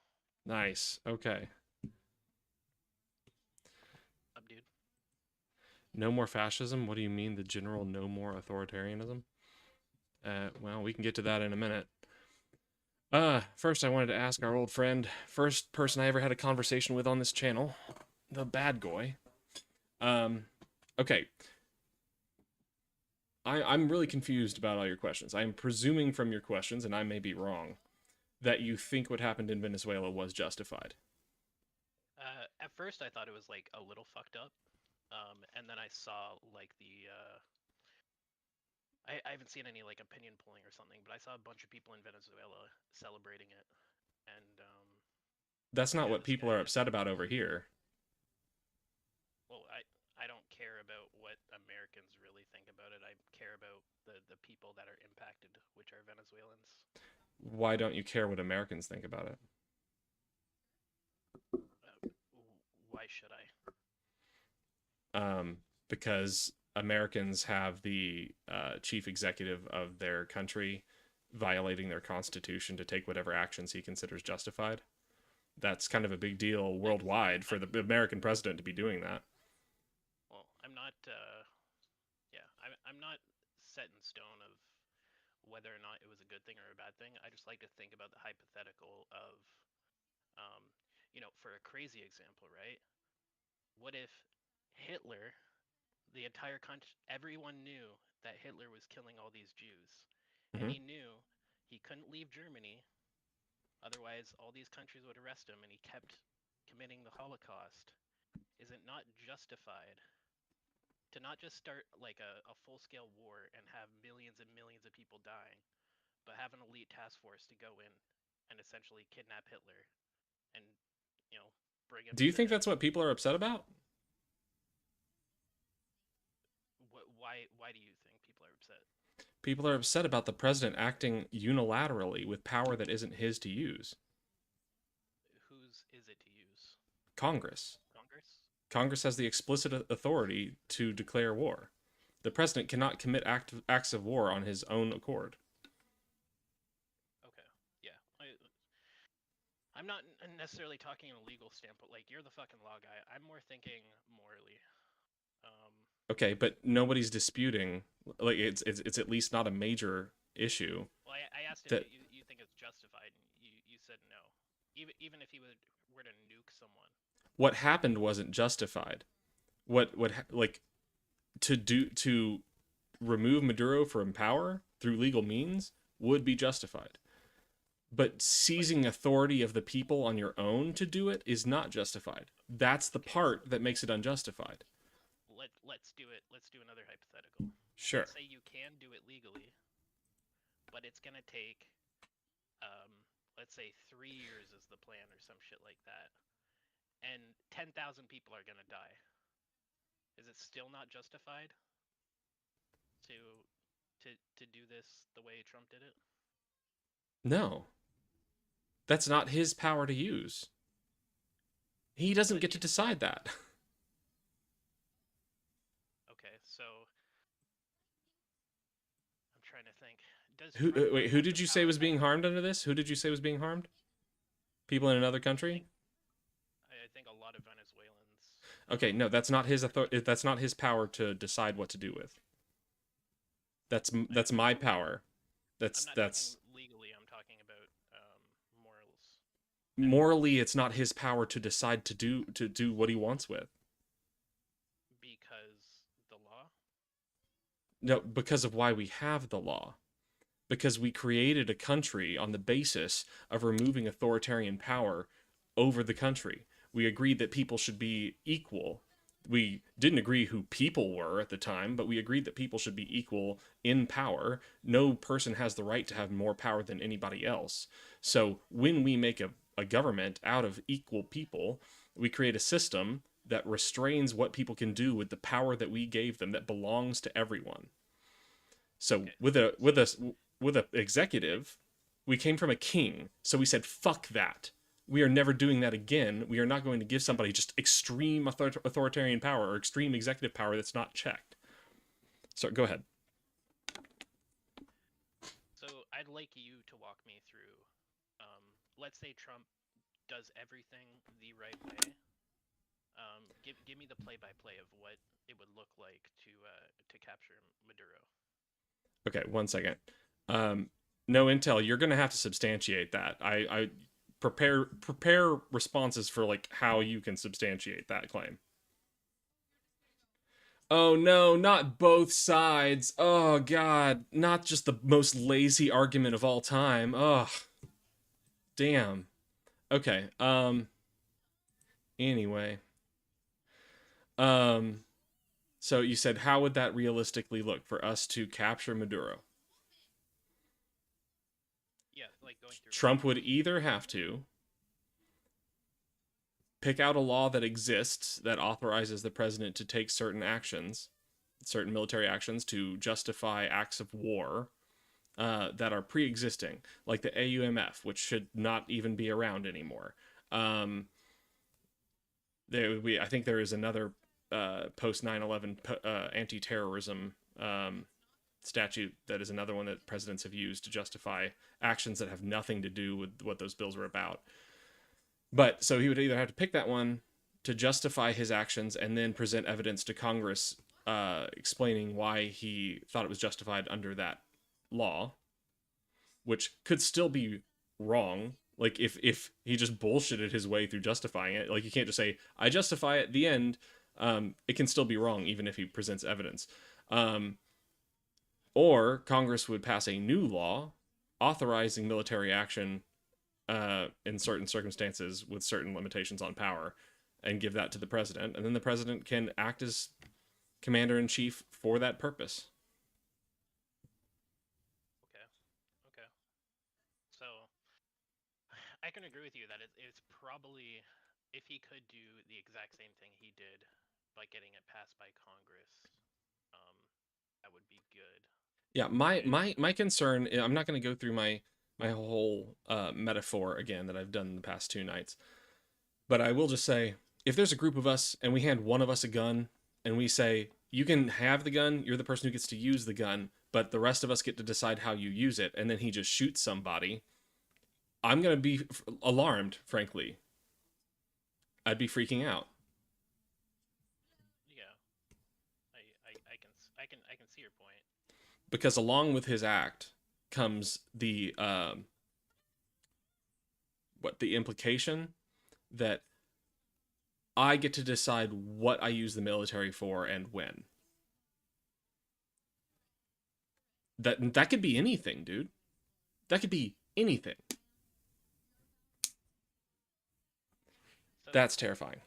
Nice. Okay. Up, dude. No more fascism? What do you mean, the general no more authoritarianism? Well, we can get to that in a minute. First I wanted to ask our old friend, first person I ever had a conversation with on this channel, the bad guy. Okay. I'm really confused about all your questions. I'm presuming from your questions, and I may be wrong, that you think what happened in Venezuela was justified. At first I thought it was like a little fucked up. And then I saw like the I haven't seen any like opinion polling or something, but I saw a bunch of people in Venezuela celebrating it, and that's not yeah, what people are upset about over here. Well, I don't care about what Americans really think about it. I care about the people that are impacted, which are Venezuelans. Why don't you care what Americans think about it? Why should I? Because Americans have the chief executive of their country violating their constitution to take whatever actions he considers justified. That's kind of a big deal worldwide for the American president to be doing that. Well, I'm not. Yeah, I'm not set in stone of whether or not it was a good thing or a bad thing. I just like to think about the hypothetical of, for a crazy example, right? What if Hitler, the entire country, everyone knew that Hitler was killing all these Jews, and he knew he couldn't leave Germany, otherwise all these countries would arrest him, and he kept committing the Holocaust. Is it not justified to not just start like a full-scale war and have millions and millions of people dying, but have an elite task force to go in and essentially kidnap Hitler and, bring him. Do you think that's what people are upset about? Why do you think people are upset? People are upset about the president acting unilaterally with power that isn't his to use. Whose is it to use? Congress. Congress? Congress has the explicit authority to declare war. The president cannot commit acts of war on his own accord. Okay, yeah. I'm not necessarily talking in a legal standpoint. Like, you're the fucking law guy. I'm more thinking morally. Okay, but nobody's disputing. Like, it's at least not a major issue. Well, I asked if you think it's justified, and you said no. Even if he were to nuke someone. What happened wasn't justified. To remove Maduro from power through legal means would be justified. But seizing authority of the people on your own to do it is not justified. That's the part that makes it unjustified. Let's do it. Let's do another hypothetical. Sure. Let's say you can do it legally, but it's gonna take, let's say 3 years is the plan or some shit like that, and 10,000 people are gonna die. Is it still not justified to to do this the way Trump did it? No. That's not his power to use. He doesn't get to decide that. Okay, so I'm trying to think. Does Wait, who did you say was being harmed under this? Who did you say was being harmed? People in another country? I think a lot of Venezuelans. Okay, no, that's not his that's not his power to decide what to do with. That's my power. That's Legally. I'm talking about morals. Morally, it's not his power to decide to do what he wants with. Because the law? No, because of why we have the law. Because we created a country on the basis of removing authoritarian power over the country. We agreed that people should be equal. We didn't agree who people were at the time, but we agreed that people should be equal in power. No person has the right to have more power than anybody else. So when we make a government out of equal people, we create a system that restrains what people can do with the power that we gave them that belongs to everyone. So with a executive, we came from a king. So we said, fuck that. We are never doing that again. We are not going to give somebody just extreme authoritarian power or extreme executive power that's not checked. So go ahead. So I'd like you to walk me through, let's say Trump does everything the right way. Give me the play-by-play of what it would look like to capture Maduro. Okay, 1 second. No, Intel, you're gonna have to substantiate that. I prepare responses for like how you can substantiate that claim. Oh no, not both sides. Oh god, not just the most lazy argument of all time. Oh, damn. Okay. Anyway. So you said, how would that realistically look for us to capture Maduro? Yeah, like going through. Trump would either have to pick out a law that exists that authorizes the president to take certain actions, certain military actions to justify acts of war that are pre-existing, like the AUMF, which should not even be around anymore. I think there is another post 9/11 anti-terrorism statute that is another one that presidents have used to justify actions that have nothing to do with what those bills were about. But so he would either have to pick that one to justify his actions and then present evidence to Congress explaining why he thought it was justified under that law, which could still be wrong. Like if he just bullshitted his way through justifying it, like you can't just say, I justify it at the end. It can still be wrong even if he presents evidence. Or Congress would pass a new law authorizing military action in certain circumstances with certain limitations on power and give that to the president. And then the president can act as commander-in-chief for that purpose. Okay. So I can agree with you that it's probably, if he could do the exact same thing he did by getting it passed by Congress, that would be good. Yeah, my concern, I'm not going to go through my whole metaphor again that I've done in the past 2 nights, but I will just say, if there's a group of us and we hand one of us a gun and we say, you can have the gun, you're the person who gets to use the gun, but the rest of us get to decide how you use it, and then he just shoots somebody, I'm going to be alarmed, frankly. I'd be freaking out. Yeah, I can see your point. Because along with his act comes the implication that I get to decide what I use the military for and when. That could be anything, dude. That could be anything. So that's terrifying.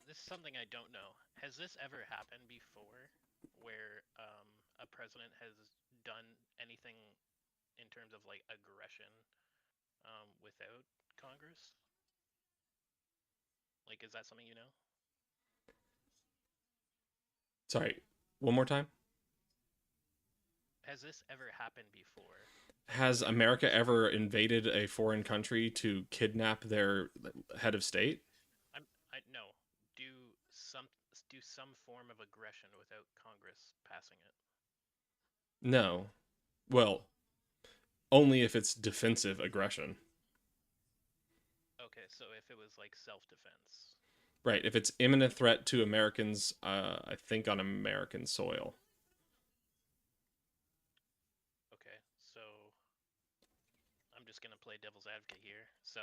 This is something I don't know. Has this ever happened before, where a president has done anything in terms of like aggression without Congress? Like, is that something you know? Sorry, one more time. Has this ever happened before? Has America ever invaded a foreign country to kidnap their head of state? I no. Do some do some form of aggression without Congress passing it. No. Well, only if it's defensive aggression. Okay, so if it was like self-defense. Right, if it's imminent threat to Americans, I think on American soil. Okay, so I'm just gonna play devil's advocate here. So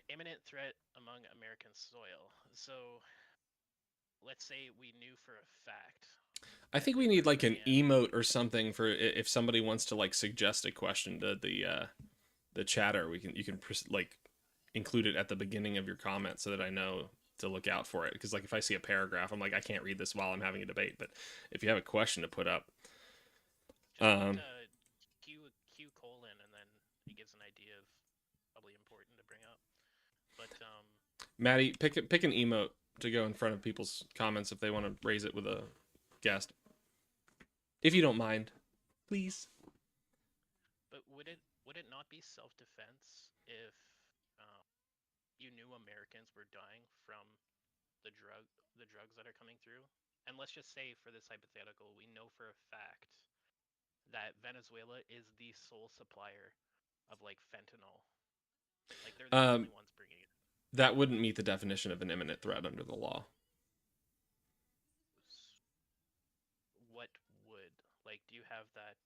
imminent threat among American soil. So let's say we knew for a fact. I think we need like an emote or something for if somebody wants to like suggest a question to the chatter. You can like include it at the beginning of your comment so that I know to look out for it. Because like if I see a paragraph, I'm like, I can't read this while I'm having a debate. But if you have a question to put up, just Q colon, and then it gives an idea of probably important to bring up. But Maddie, pick an emote to go in front of people's comments if they want to raise it with a guest, if you don't mind, please. But would it not be self-defense if you knew Americans were dying from the drugs that are coming through? And let's just say, for this hypothetical, we know for a fact that Venezuela is the sole supplier of like fentanyl. Like they're the only ones bringing it. That wouldn't meet the definition of an imminent threat under the law. What would? Like, do you have that?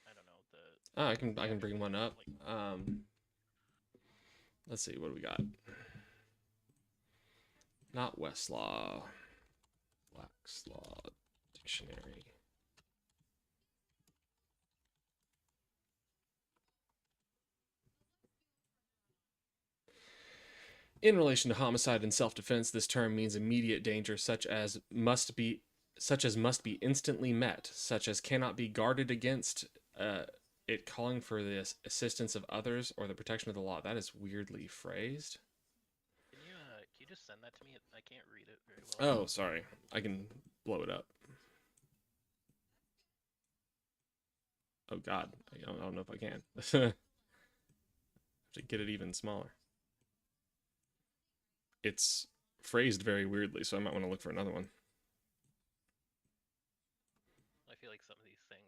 I don't know. I can bring one up. Let's see, what do we got? Not Westlaw. Black's Law Dictionary. In relation to homicide and self-defense, this term means immediate danger such as must be instantly met, such as cannot be guarded against, it calling for the assistance of others or the protection of the law. That is weirdly phrased. Can you just send that to me? I can't read it very well. Oh, sorry. I can blow it up. Oh God, I don't know if I can. Have to get it even smaller. It's phrased very weirdly, so I might want to look for another one. I feel like some of these things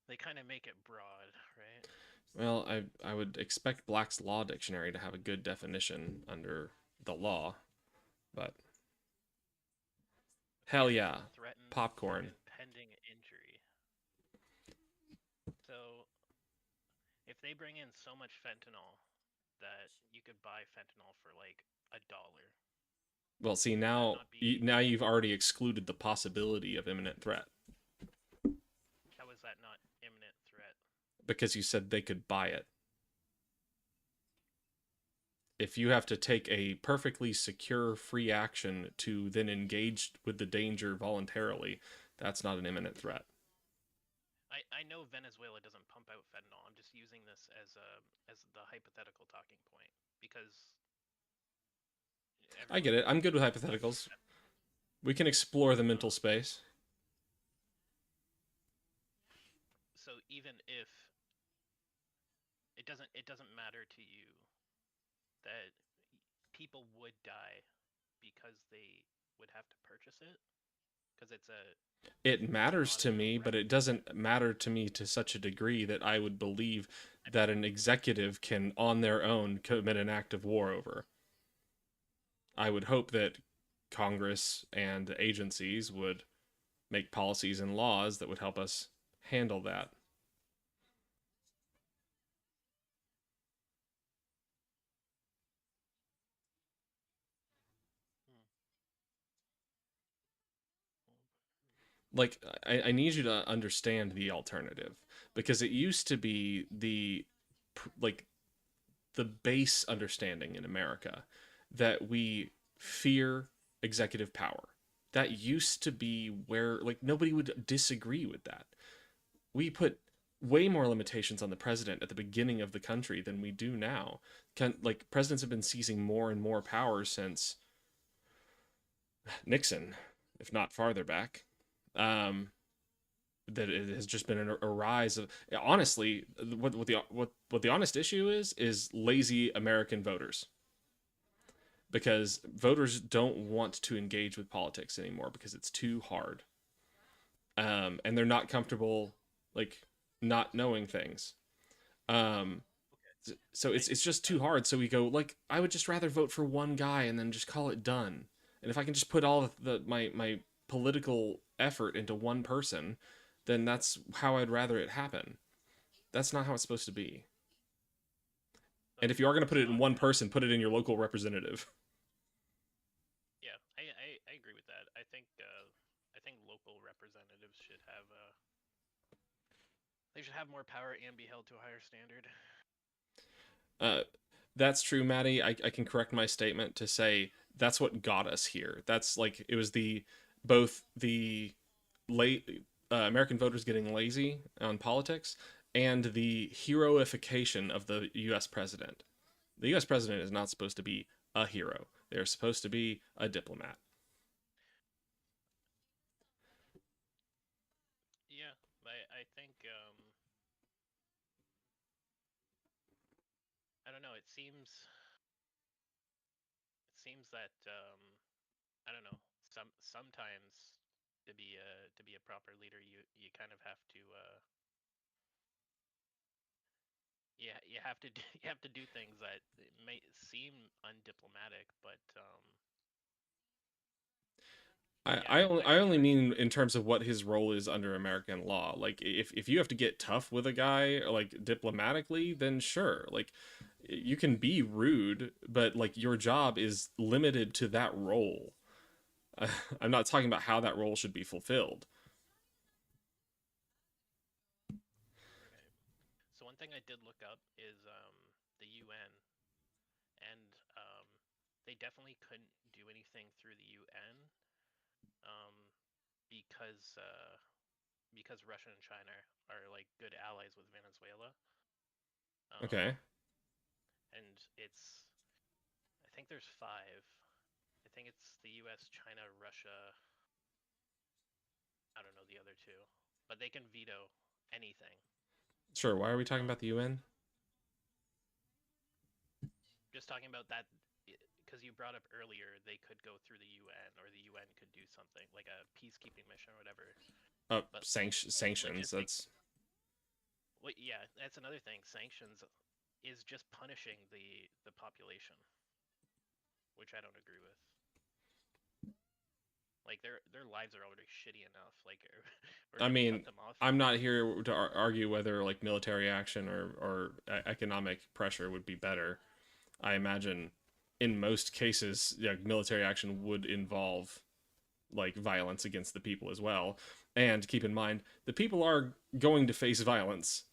they kind of make it broad, right? Well, I would expect Black's Law Dictionary to have a good definition under the law, but hell yeah, popcorn. Impending injury. So, if they bring in so much fentanyl that you could buy fentanyl for like $1. Well, see, now you've already excluded the possibility of imminent threat. How is that not imminent threat? Because you said they could buy it. If you have to take a perfectly secure, free action to then engage with the danger voluntarily, that's not an imminent threat. I know Venezuela doesn't pump out fentanyl. I'm just using this as the hypothetical talking point because I get it. I'm good with hypotheticals. We can explore the mental space. So even if it doesn't matter to you that people would die because they would have to purchase it because it matters to me, but it doesn't matter to me to such a degree that I would believe that an executive can on their own commit an act of war over. I would hope that Congress and the agencies would make policies and laws that would help us handle that. Like, I need you to understand the alternative, because it used to be the base understanding in America that we fear executive power. That used to be where, like, nobody would disagree with that. We way more limitations on the president at the beginning of the country than we do now. Like, presidents have been seizing more and more power since Nixon, if not farther back. That it has just been a rise of, honestly, what the honest issue is lazy American voters, because voters don't want to engage with politics anymore because it's too hard, and they're not comfortable, like, not knowing things. So it's just too hard. So we go, like, I would just rather vote for one guy and then just call it done. And if I can just put all of my political effort into one person, then that's how I'd rather it happen. That's not how it's supposed to be. And if you are going to put it in one person, put it in your local representative. Yeah, I agree with that. I think local representatives should have they should have more power and be held to a higher standard. That's true, Maddie. I can correct my statement to say that's what got us here. That's like, it was both the late American voters getting lazy on politics and the heroification of the U.S. president. The U.S. president is not supposed to be a hero. They're supposed to be a diplomat. Yeah, I think I don't know. It seems that I don't know. Sometimes to be a proper leader, you kind of have to you have to you have to do things that may seem undiplomatic, but I only mean in terms of what his role is under American law. Like, if you have to get tough with a guy, like, diplomatically, then sure. Like, you can be rude, but, like, your job is limited to that role. I'm not talking about how that role should be fulfilled. so one thing I did look up is the UN, and they definitely couldn't do anything through the UN um, because Russia and China are like good allies with Venezuela. Okay. And I think there's five. I think it's the U.S., China, Russia. I don't know the other two, but they can veto anything. Sure. Why are we talking about the UN? Just talking about that because you brought up earlier, they could go through the UN, or the UN could do something like a peacekeeping mission or whatever. Sanctions. That's. Well, yeah, that's another thing. Sanctions is just punishing the population, which I don't agree with. Like, their lives are already shitty enough. Like, I mean, I'm not here to argue whether, like, military action or economic pressure would be better. I imagine in most cases, yeah, military action would involve, like, violence against the people as well. And keep in mind, the people are going to face violence.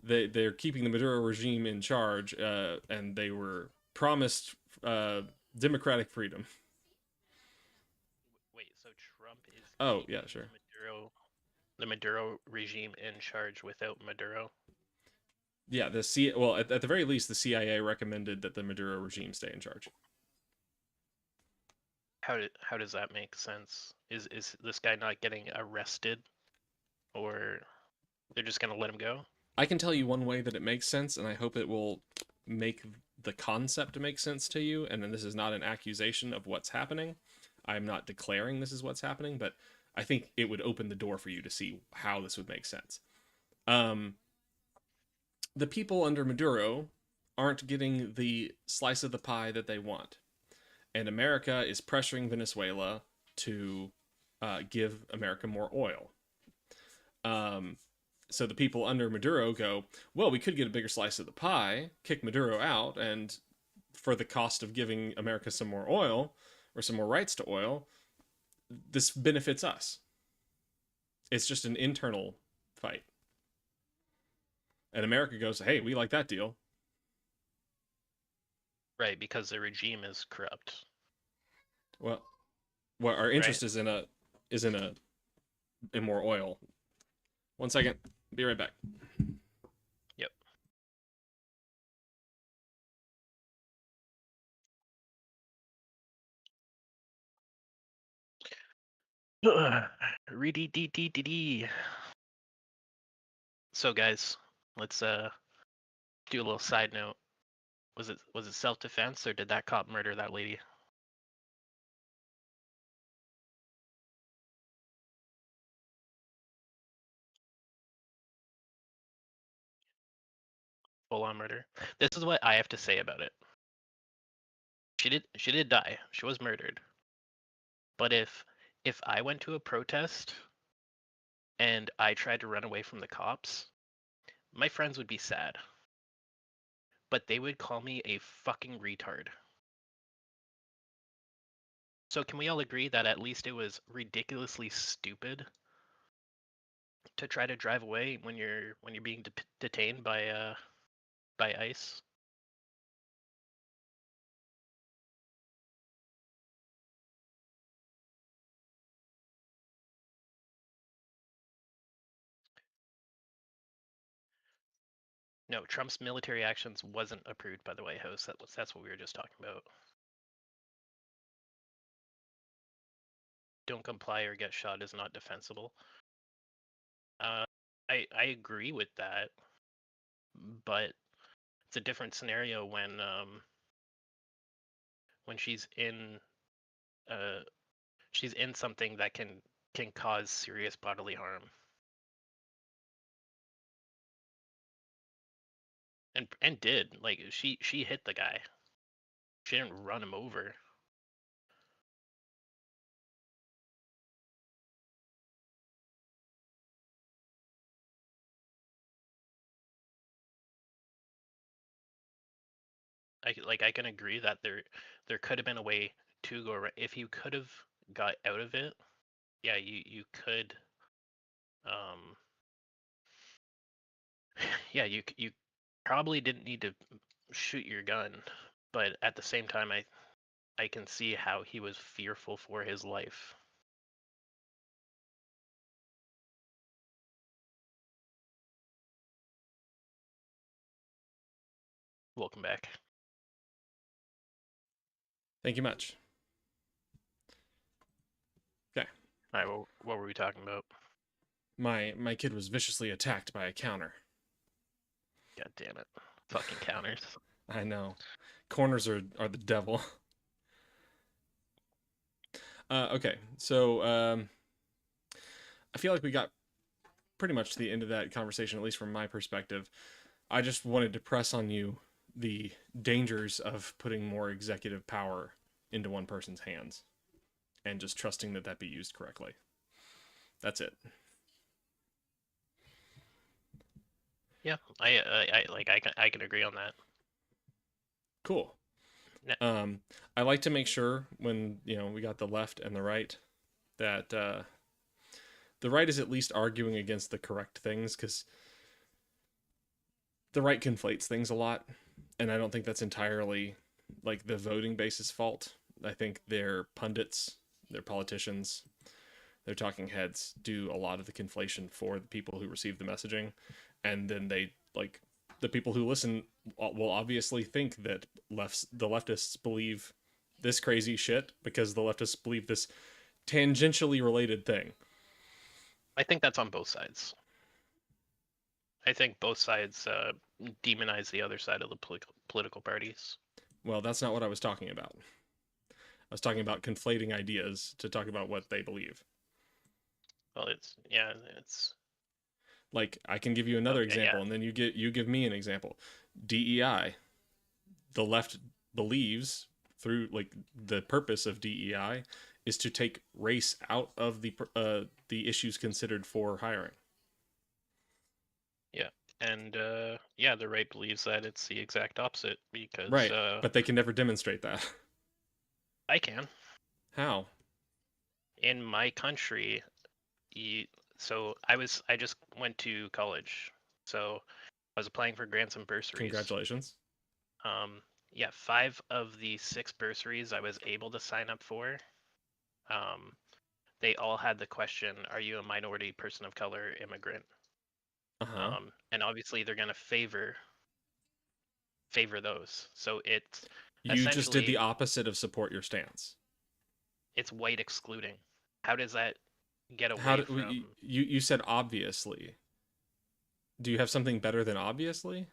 They're keeping the Maduro regime in charge, and they were promised democratic freedom. Wait, so Trump is yeah, sure. the Maduro regime in charge without Maduro? Yeah, well, at the very least, the CIA recommended that the Maduro regime stay in charge. How does that make sense? Is this guy not getting arrested, or they're just gonna let him go? I can tell you one way that it makes sense, and I hope it will make the concept make sense to you. And then this is not an accusation of what's happening. I'm not declaring this is what's happening, but I think it would open the door for you to see how this would make sense. The people under Maduro aren't getting the slice of the pie that they want. And America is pressuring Venezuela to give America more oil. So the people under Maduro go, well, we could get a bigger slice of the pie, kick Maduro out, and for the cost of giving America some more oil, or some more rights to oil, this benefits us. It's just an internal fight. And America goes, hey, we like that deal. Right, because the regime is corrupt. Well, our interest is in more oil. 1 second. Be right back. Yep. Reedy dee dee dee dee. So guys, let's do a little side note. Was it self-defense or did that cop murder that lady? Full-on murder. This is what I have to say about it. She did die. She was murdered. But if I went to a protest and I tried to run away from the cops, my friends would be sad. But they would call me a fucking retard. So can we all agree that at least it was ridiculously stupid to try to drive away when you're being detained by ICE? No, Trump's military actions wasn't approved by the White House. That's what we were just talking about. Don't comply or get shot is not defensible. I agree with that, but it's a different scenario when she's in something that can cause serious bodily harm. And did, like, she hit the guy. She didn't run him over. I can agree that there could have been a way to go around. If you could have got out of it, yeah, you could. Yeah, you probably didn't need to shoot your gun, but at the same time, I can see how he was fearful for his life. Welcome back. Thank you much. Okay. All right, well, what were we talking about? My kid was viciously attacked by a counter. God damn it. Fucking counters. I know. Corners are the devil. Okay, so I feel like we got pretty much to the end of that conversation, at least from my perspective. I just wanted to press on you the dangers of putting more executive power into one person's hands and just trusting that be used correctly. That's it. Yeah, I can agree on that. Cool. I like to make sure when, we got the left and the right that the right is at least arguing against the correct things, because the right conflates things a lot, and I don't think that's entirely like the voting base's fault. I think their pundits, their politicians, their talking heads do a lot of the conflation for the people who receive the messaging, and then they, like, the people who listen will obviously think that the leftists believe this crazy shit because the leftists believe this tangentially related thing. I think that's on both sides. I think both sides demonize the other side of the political parties. Well, that's not what I was talking about. I was talking about conflating ideas to talk about what they believe. Well, it's like, I can give you another example, and then you give me an example. DEI. The left believes, through, like, the purpose of DEI is to take race out of the issues considered for hiring. Yeah, and the right believes that it's the exact opposite because right, but they can never demonstrate that. I can. How? In my country, so I just went to college, so I was applying for grants and bursaries. Congratulations. 5 of the 6 bursaries I was able to sign up for, they all had the question, are you a minority, person of color, immigrant? And obviously they're going to favor those. So it's You just did the essentially opposite of support your stance. it's white excluding. How does that get How away do, from? you said obviously. Do you have something better than obviously?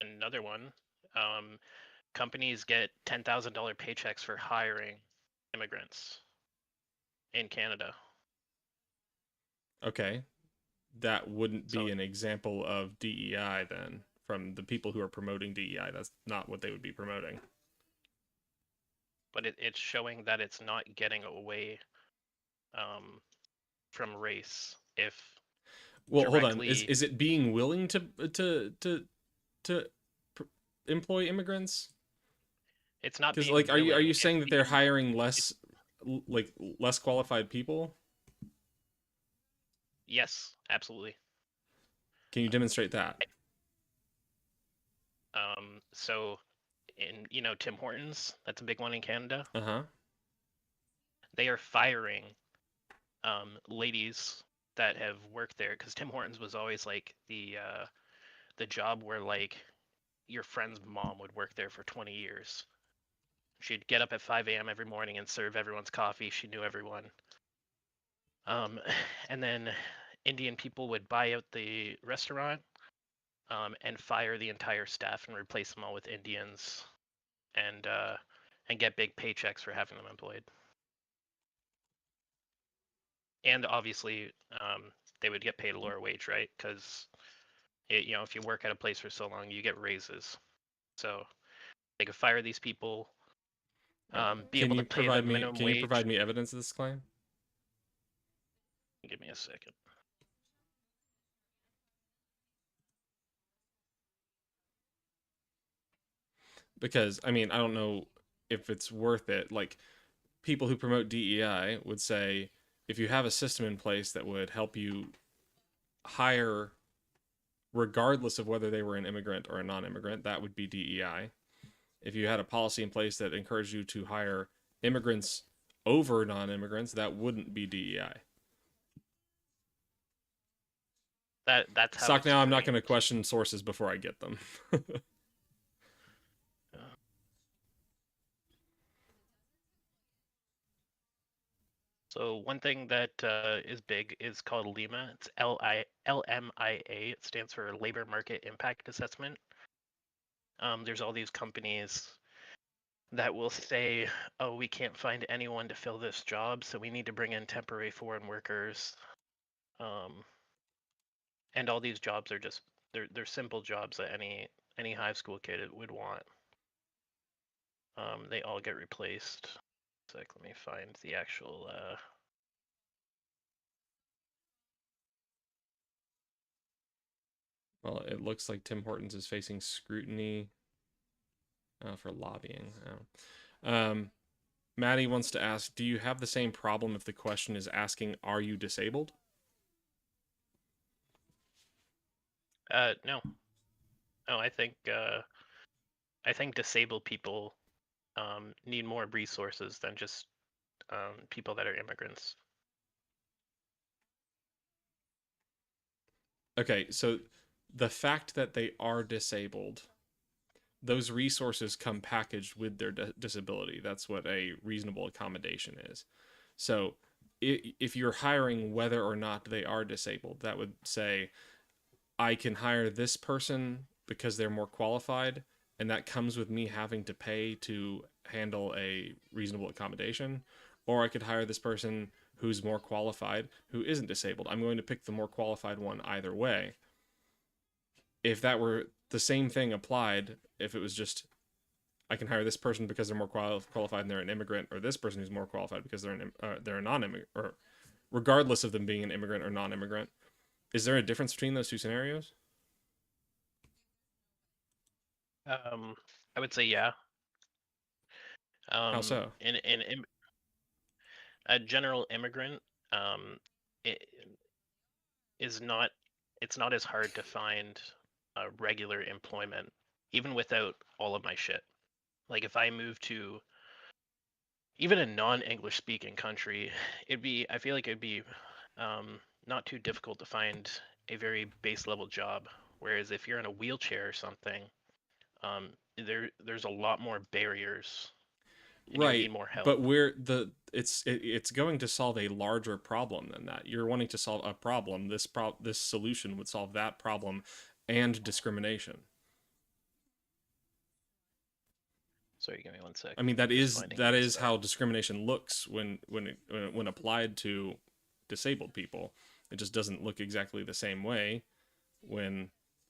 Another one. Companies get $10,000 paychecks for hiring immigrants in Canada. Okay. That wouldn't So, be an example of DEI then, from the people who are promoting DEI. That's not what they would be promoting. but it's showing that it's not getting away from race. If Well, hold on. directly, Is it being willing to employ immigrants? it's not Because being like, are willing, you it's saying that they're being- hiring less qualified people? Yes, absolutely. Can you demonstrate that? So in Tim Hortons, that's a big one in Canada. Uh-huh. They are firing ladies that have worked there, because Tim Hortons was always like the job where like your friend's mom would work there for 20 years. She'd get up at 5 a.m. every morning and serve everyone's coffee. She knew everyone. And then Indian people would buy out the restaurant and fire the entire staff and replace them all with Indians, and get big paychecks for having them employed. And obviously, they would get paid a lower wage, right? Because if you work at a place for so long, you get raises. So they could fire these people, be able to pay them minimum wage. Can you provide me evidence of this claim? Give me a second. Because I mean, I don't know if it's worth it. Like, people who promote DEI would say, if you have a system in place that would help you hire regardless of whether they were an immigrant or a non-immigrant, that would be DEI. If you had a policy in place that encouraged you to hire immigrants over non-immigrants, that wouldn't be DEI. That's how. Sock, now I'm not going to question sources before I get them. So one thing that is big is called LIMA. It's LMIA. It stands for Labor Market Impact Assessment. There's all these companies that will say, oh, we can't find anyone to fill this job, so we need to bring in temporary foreign workers. And all these jobs are just they're simple jobs that any high school kid would want. They all get replaced. So let me find the actual Well, it looks like Tim Hortons is facing scrutiny for lobbying. Maddie wants to ask, do you have the same problem if the question is asking, are you disabled? No. No, I think disabled people need more resources than just people that are immigrants. Okay, so the fact that they are disabled, those resources come packaged with their disability. That's what a reasonable accommodation is. So if you're hiring whether or not they are disabled, that would say, I can hire this person because they're more qualified, and that comes with me having to pay to handle a reasonable accommodation. Or I could hire this person who's more qualified, who isn't disabled. I'm going to pick the more qualified one either way. If that were the same thing applied, if it was just, I can hire this person because they're more qualified and they're an immigrant, or this person who's more qualified because they're a non-immigrant, or regardless of them being an immigrant or non-immigrant, is there a difference between those two scenarios? I would say yeah. How so? In a general immigrant, it's not as hard to find regular employment, even without all of my shit. Like if I move to even a non-English speaking country, I feel like it'd be not too difficult to find a very base level job. Whereas if you're in a wheelchair or something, there's a lot more barriers, and you Right, need more help. but it's going to solve a larger problem than that. You're wanting to solve a problem. This solution would solve that problem and discrimination. Sorry, give me 1 sec. I mean, that Just is finding that this, is how discrimination looks when applied to disabled people. It just doesn't look exactly the same way when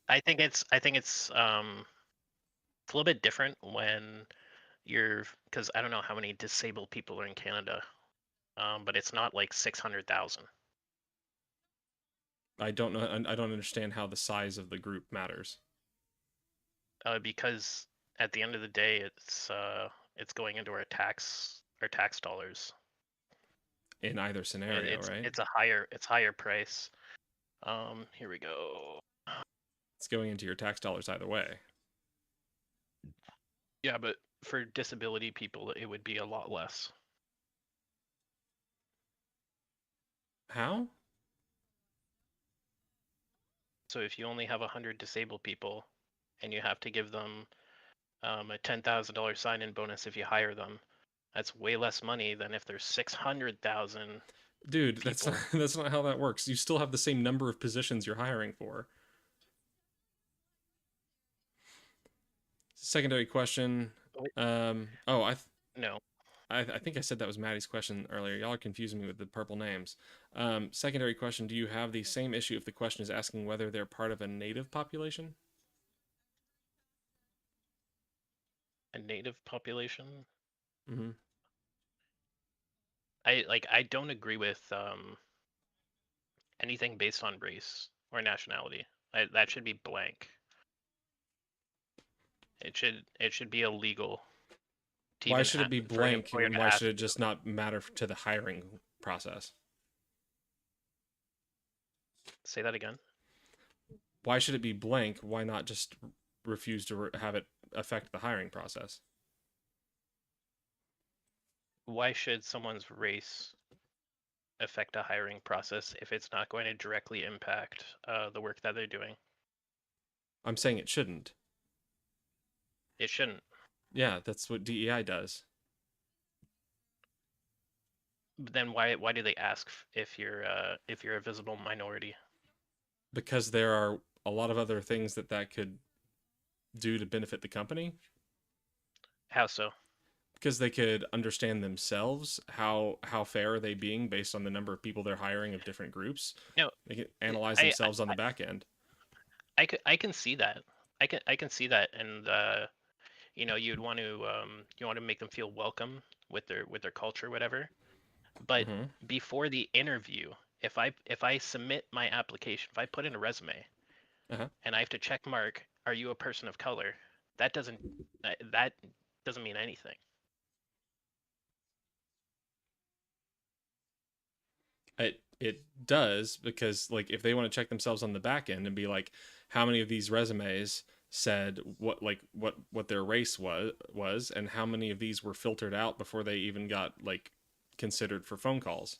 I think it's a little bit different when you're, because I don't know how many disabled people are in Canada, but it's not like 600,000. I don't know. I don't understand how the size of the group matters. Because at the end of the day, it's going into our tax dollars. In either scenario, right? It's higher price. Here we go. It's going into your tax dollars either way. Yeah, but for disability people, it would be a lot less. How? So if you only have 100 disabled people, and you have to give them a $10,000 sign-in bonus if you hire them, that's way less money than if there's 600,000. Dude, that's not how that works. You still have the same number of positions you're hiring for. Secondary question. No. I think I said that was Maddie's question earlier. Y'all are confusing me with the purple names. Secondary question. Do you have the same issue if the question is asking whether they're part of a native population? A native population? Mm-hmm. I don't agree with anything based on race or nationality. That should be blank. It should be illegal. Why should it be blank, and why should it just not matter to the hiring process? Say that again. Why should it be blank? Why not just refuse to have it affect the hiring process? Why should someone's race affect a hiring process if it's not going to directly impact the work that they're doing? I'm saying it shouldn't. It shouldn't. Yeah, that's what DEI does. But then why do they ask if you're a visible minority? Because there are a lot of other things that could do to benefit the company. How so? Because they could understand themselves how fair are they being based on the number of people they're hiring of different groups. No, they can analyze themselves on the back end. I can see that. I can see that, and you'd want to make them feel welcome with their culture, whatever. But before the interview, if I submit my application, if I put in a resume, and I have to check mark, are you a person of color? That doesn't mean anything. It does, because like if they want to check themselves on the back end and be like, how many of these resumes said what their race was, and how many of these were filtered out before they even got like considered for phone calls.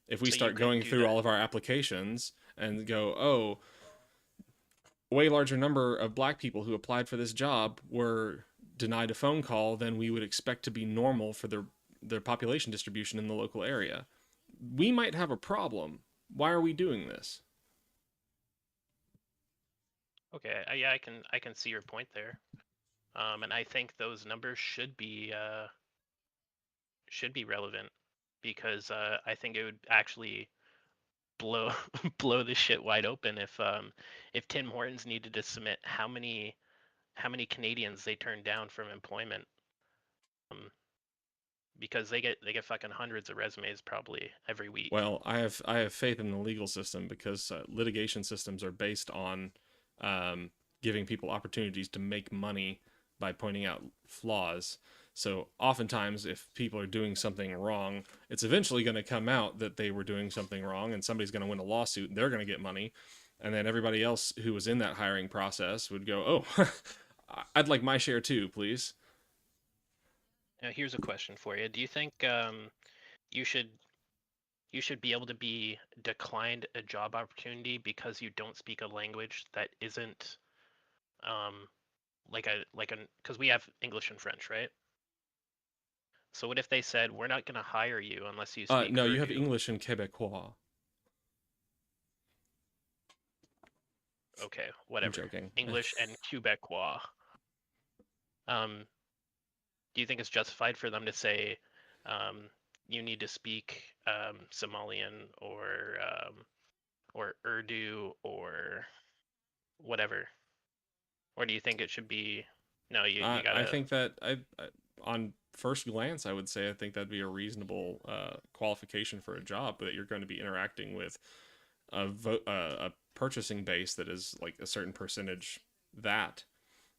If we start going through all of our applications and go, oh, way larger number of black people who applied for this job were denied a phone call than we would expect to be normal for their population distribution in the local area, we might have a problem. Why are we doing this? Okay, yeah, I can see your point there, and I think those numbers should be relevant, because I think it would actually blow the shit wide open if Tim Hortons needed to submit how many Canadians they turned down from employment, because they get fucking hundreds of resumes probably every week. Well, I have faith in the legal system, because litigation systems are based on giving people opportunities to make money by pointing out flaws. So oftentimes, if people are doing something wrong, it's eventually going to come out that they were doing something wrong, and somebody's going to win a lawsuit, and they're going to get money. And then everybody else who was in that hiring process would go, oh, I'd like my share too, please. Now, here's a question for you. Do you think you should you should be able to be declined a job opportunity because you don't speak a language that isn't because we have English and French, right? So what if they said we're not going to hire you unless you speak No, you have Urdu? English and Quebecois. Okay, I'm whatever. joking. English and Quebecois. Do you think it's justified for them to say you need to speak Somalian or Urdu or whatever? Or do you think it should be no? You I gotta think that on first glance, I would say I think that'd be a reasonable qualification for a job, that you're going to be interacting with a purchasing base that is like a certain percentage that,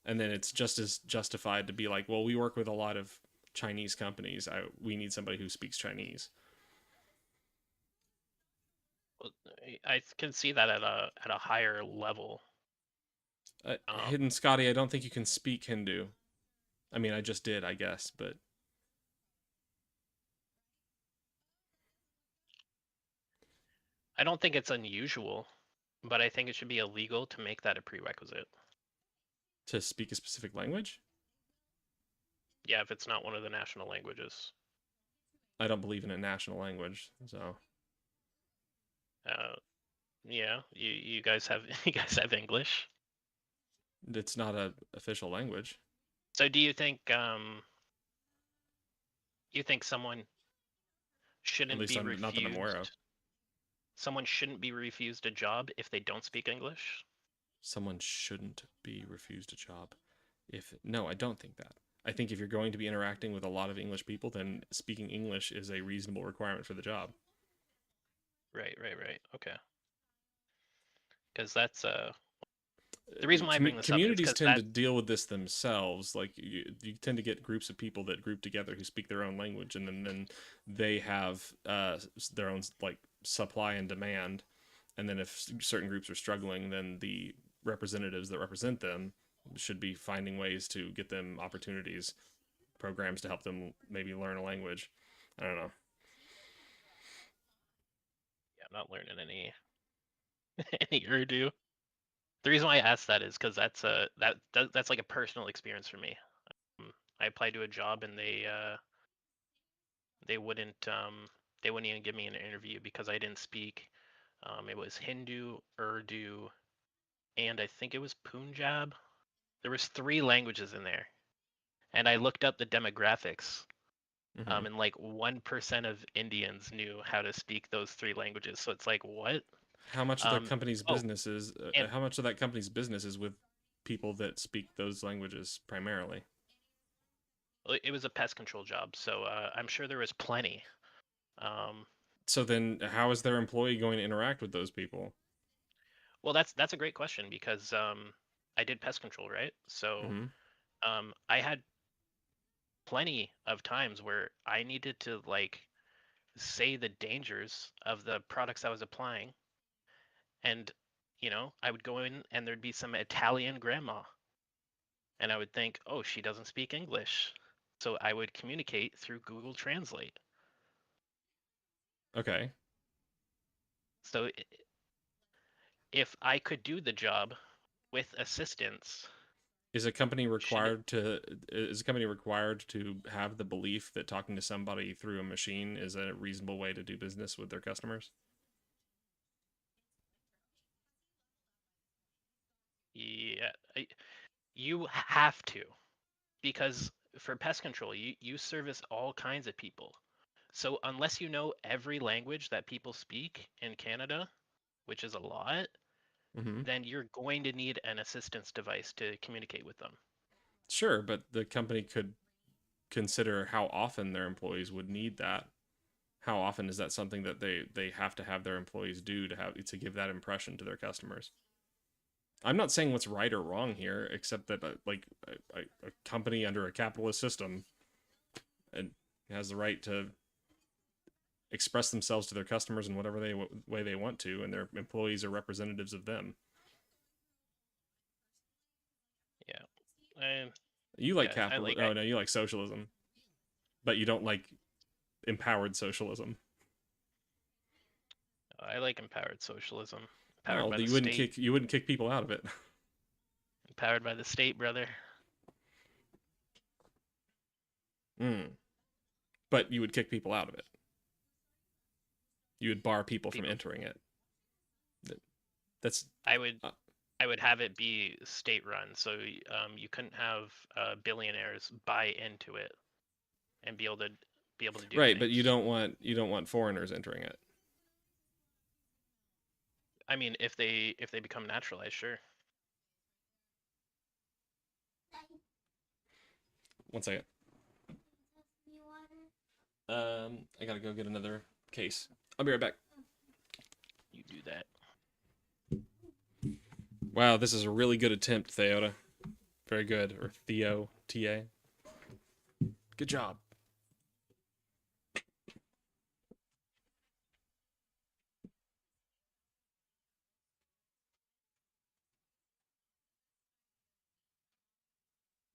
and then it's just as justified to be like, well, we work with a lot of Chinese companies. We need somebody who speaks Chinese. I can see that at a higher level. Hidden Scotty, I don't think you can speak Hindu. I mean, I just did, I guess, but I don't think it's unusual, but I think it should be illegal to make that a prerequisite. to speak a specific language? Yeah, if it's not one of the national languages. I don't believe in a national language, so. Yeah, you guys have you guys have English. It's not a official language. So do you think someone shouldn't be refused? Not that I'm aware of. Someone shouldn't be refused a job if they don't speak English? Someone shouldn't be refused a job no, I don't think that. I think if you're going to be interacting with a lot of English people, then speaking English is a reasonable requirement for the job. Right. Okay. Because that's the reason why I bring this up is communities tend to deal with this themselves. Like you tend to get groups of people that group together who speak their own language, and then they have their own like supply and demand. And then if certain groups are struggling, then the representatives that represent them should be finding ways to get them opportunities, programs to help them maybe learn a language. I don't know. Yeah, I'm not learning any Urdu. The reason why I asked that is because that's like a personal experience for me. I applied to a job and they wouldn't even give me an interview because I didn't speak. It was Hindu, Urdu, and I think it was Punjab. There was 3 languages in there, and I looked up the demographics. Mm-hmm. And like 1% of Indians knew how to speak those 3 languages. So it's like, what? How much of their company's business is? How much of that company's business is with people that speak those languages primarily? It was a pest control job, so I'm sure there was plenty. So then, how is their employee going to interact with those people? Well, that's a great question because I did pest control, right? So mm-hmm. I had plenty of times where I needed to like say the dangers of the products I was applying, and I would go in and there'd be some Italian grandma, and I would think, oh, she doesn't speak English, so I would communicate through Google Translate. Okay. So if I could do the job with assistance, is a company required to have the belief that talking to somebody through a machine is a reasonable way to do business with their customers? Yeah, you have to, because for pest control, you service all kinds of people. So unless you know every language that people speak in Canada, which is a lot, mm-hmm. then you're going to need an assistance device to communicate with them. Sure, but the company could consider how often their employees would need that. How often is that something that they have to have their employees do to give that impression to their customers? I'm not saying what's right or wrong here, except that a company under a capitalist system and has the right to express themselves to their customers in whatever way they want to, and their employees are representatives of them. Yeah. You like capitalism. Oh no, you like socialism, but you don't like empowered socialism. I like empowered socialism. Empowered Well, by the you wouldn't state. kick people out of it. Empowered by the state, brother. But you would kick people out of it. You would bar people from entering it. That's. I would have it be state run, so you couldn't have billionaires buy into it and be able to do Right, things. but you don't want foreigners entering it. I mean, if they become naturalized, sure. One second. I gotta go get another case. I'll be right back. You do that. Wow, this is a really good attempt, Theota. Very good. Or Theo, T-A. Good job. I'm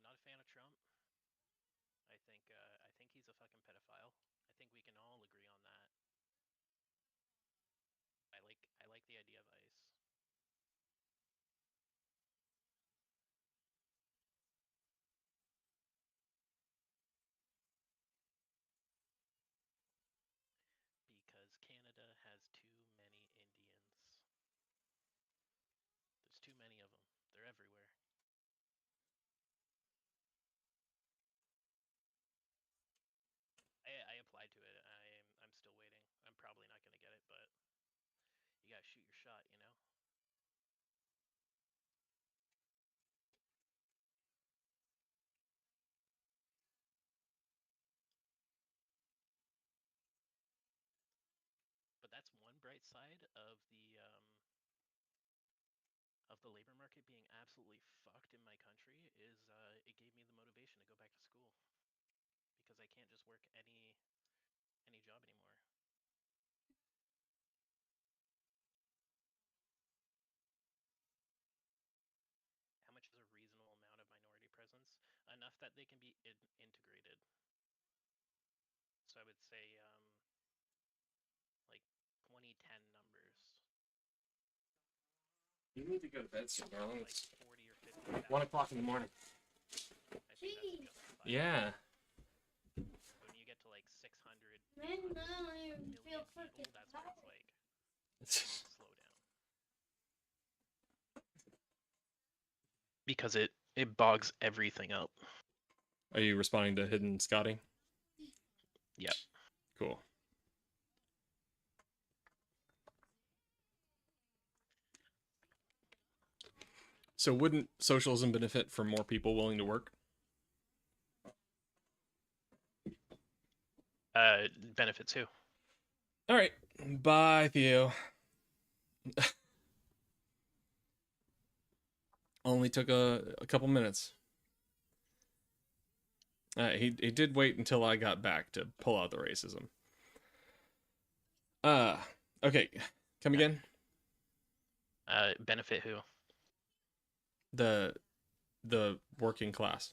not a fan of Trump. I think he's a fucking pedophile. I think we can all agree on that. I like the idea of ICE. Because Canada has too many Indians. There's too many of them. They're everywhere. I applied to it. I'm still waiting. I'm probably not gonna get it, but you gotta shoot your shot, you know? But that's one bright side of the labor market being absolutely fucked in my country is it gave me the motivation to go back to school because I can't just work any job anymore. How much is a reasonable amount of minority presence? Enough that they can be integrated. So I would say like 2010 numbers. You need to go to bed soon, darling. Like 40 or 50. 1 o'clock in the morning. I think that's justified. Yeah. When you get to like 600 million people, that's where it's like slow down. Because it bogs everything up. Are you responding to Hidden Scotty? Yep. Cool. So wouldn't socialism benefit from more people willing to work? Benefits who? All right. Bye, Theo. Only took a couple minutes. He did wait until I got back to pull out the racism. Okay. Come again? Benefit who? The working class.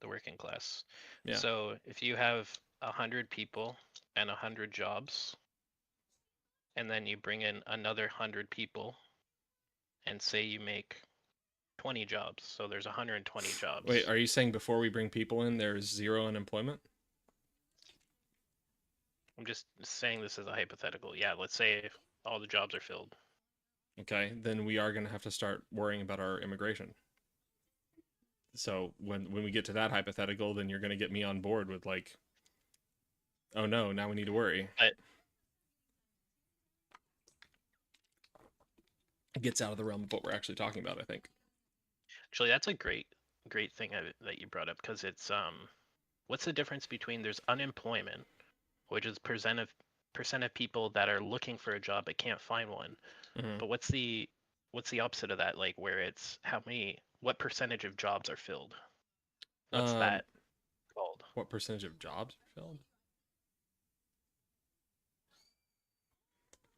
The working class. Yeah. So if you have 100 people and 100 jobs, and then you bring in another 100 people, and say you make 20 jobs, so there's 120 jobs. Wait, are you saying before we bring people in, there's zero unemployment? I'm just saying this as a hypothetical. Yeah, let's say all the jobs are filled. Okay, then we are going to have to start worrying about our immigration. So when we get to that hypothetical, then you're going to get me on board with like, oh no, now we need to worry. It gets out of the realm of what we're actually talking about, I think. Actually, that's a great thing that you brought up, because it's what's the difference between there's unemployment, which is percent of people that are looking for a job but can't find one. Mm-hmm. But what's the opposite of that? Like where it's what percentage of jobs are filled? What's that called? What percentage of jobs are filled?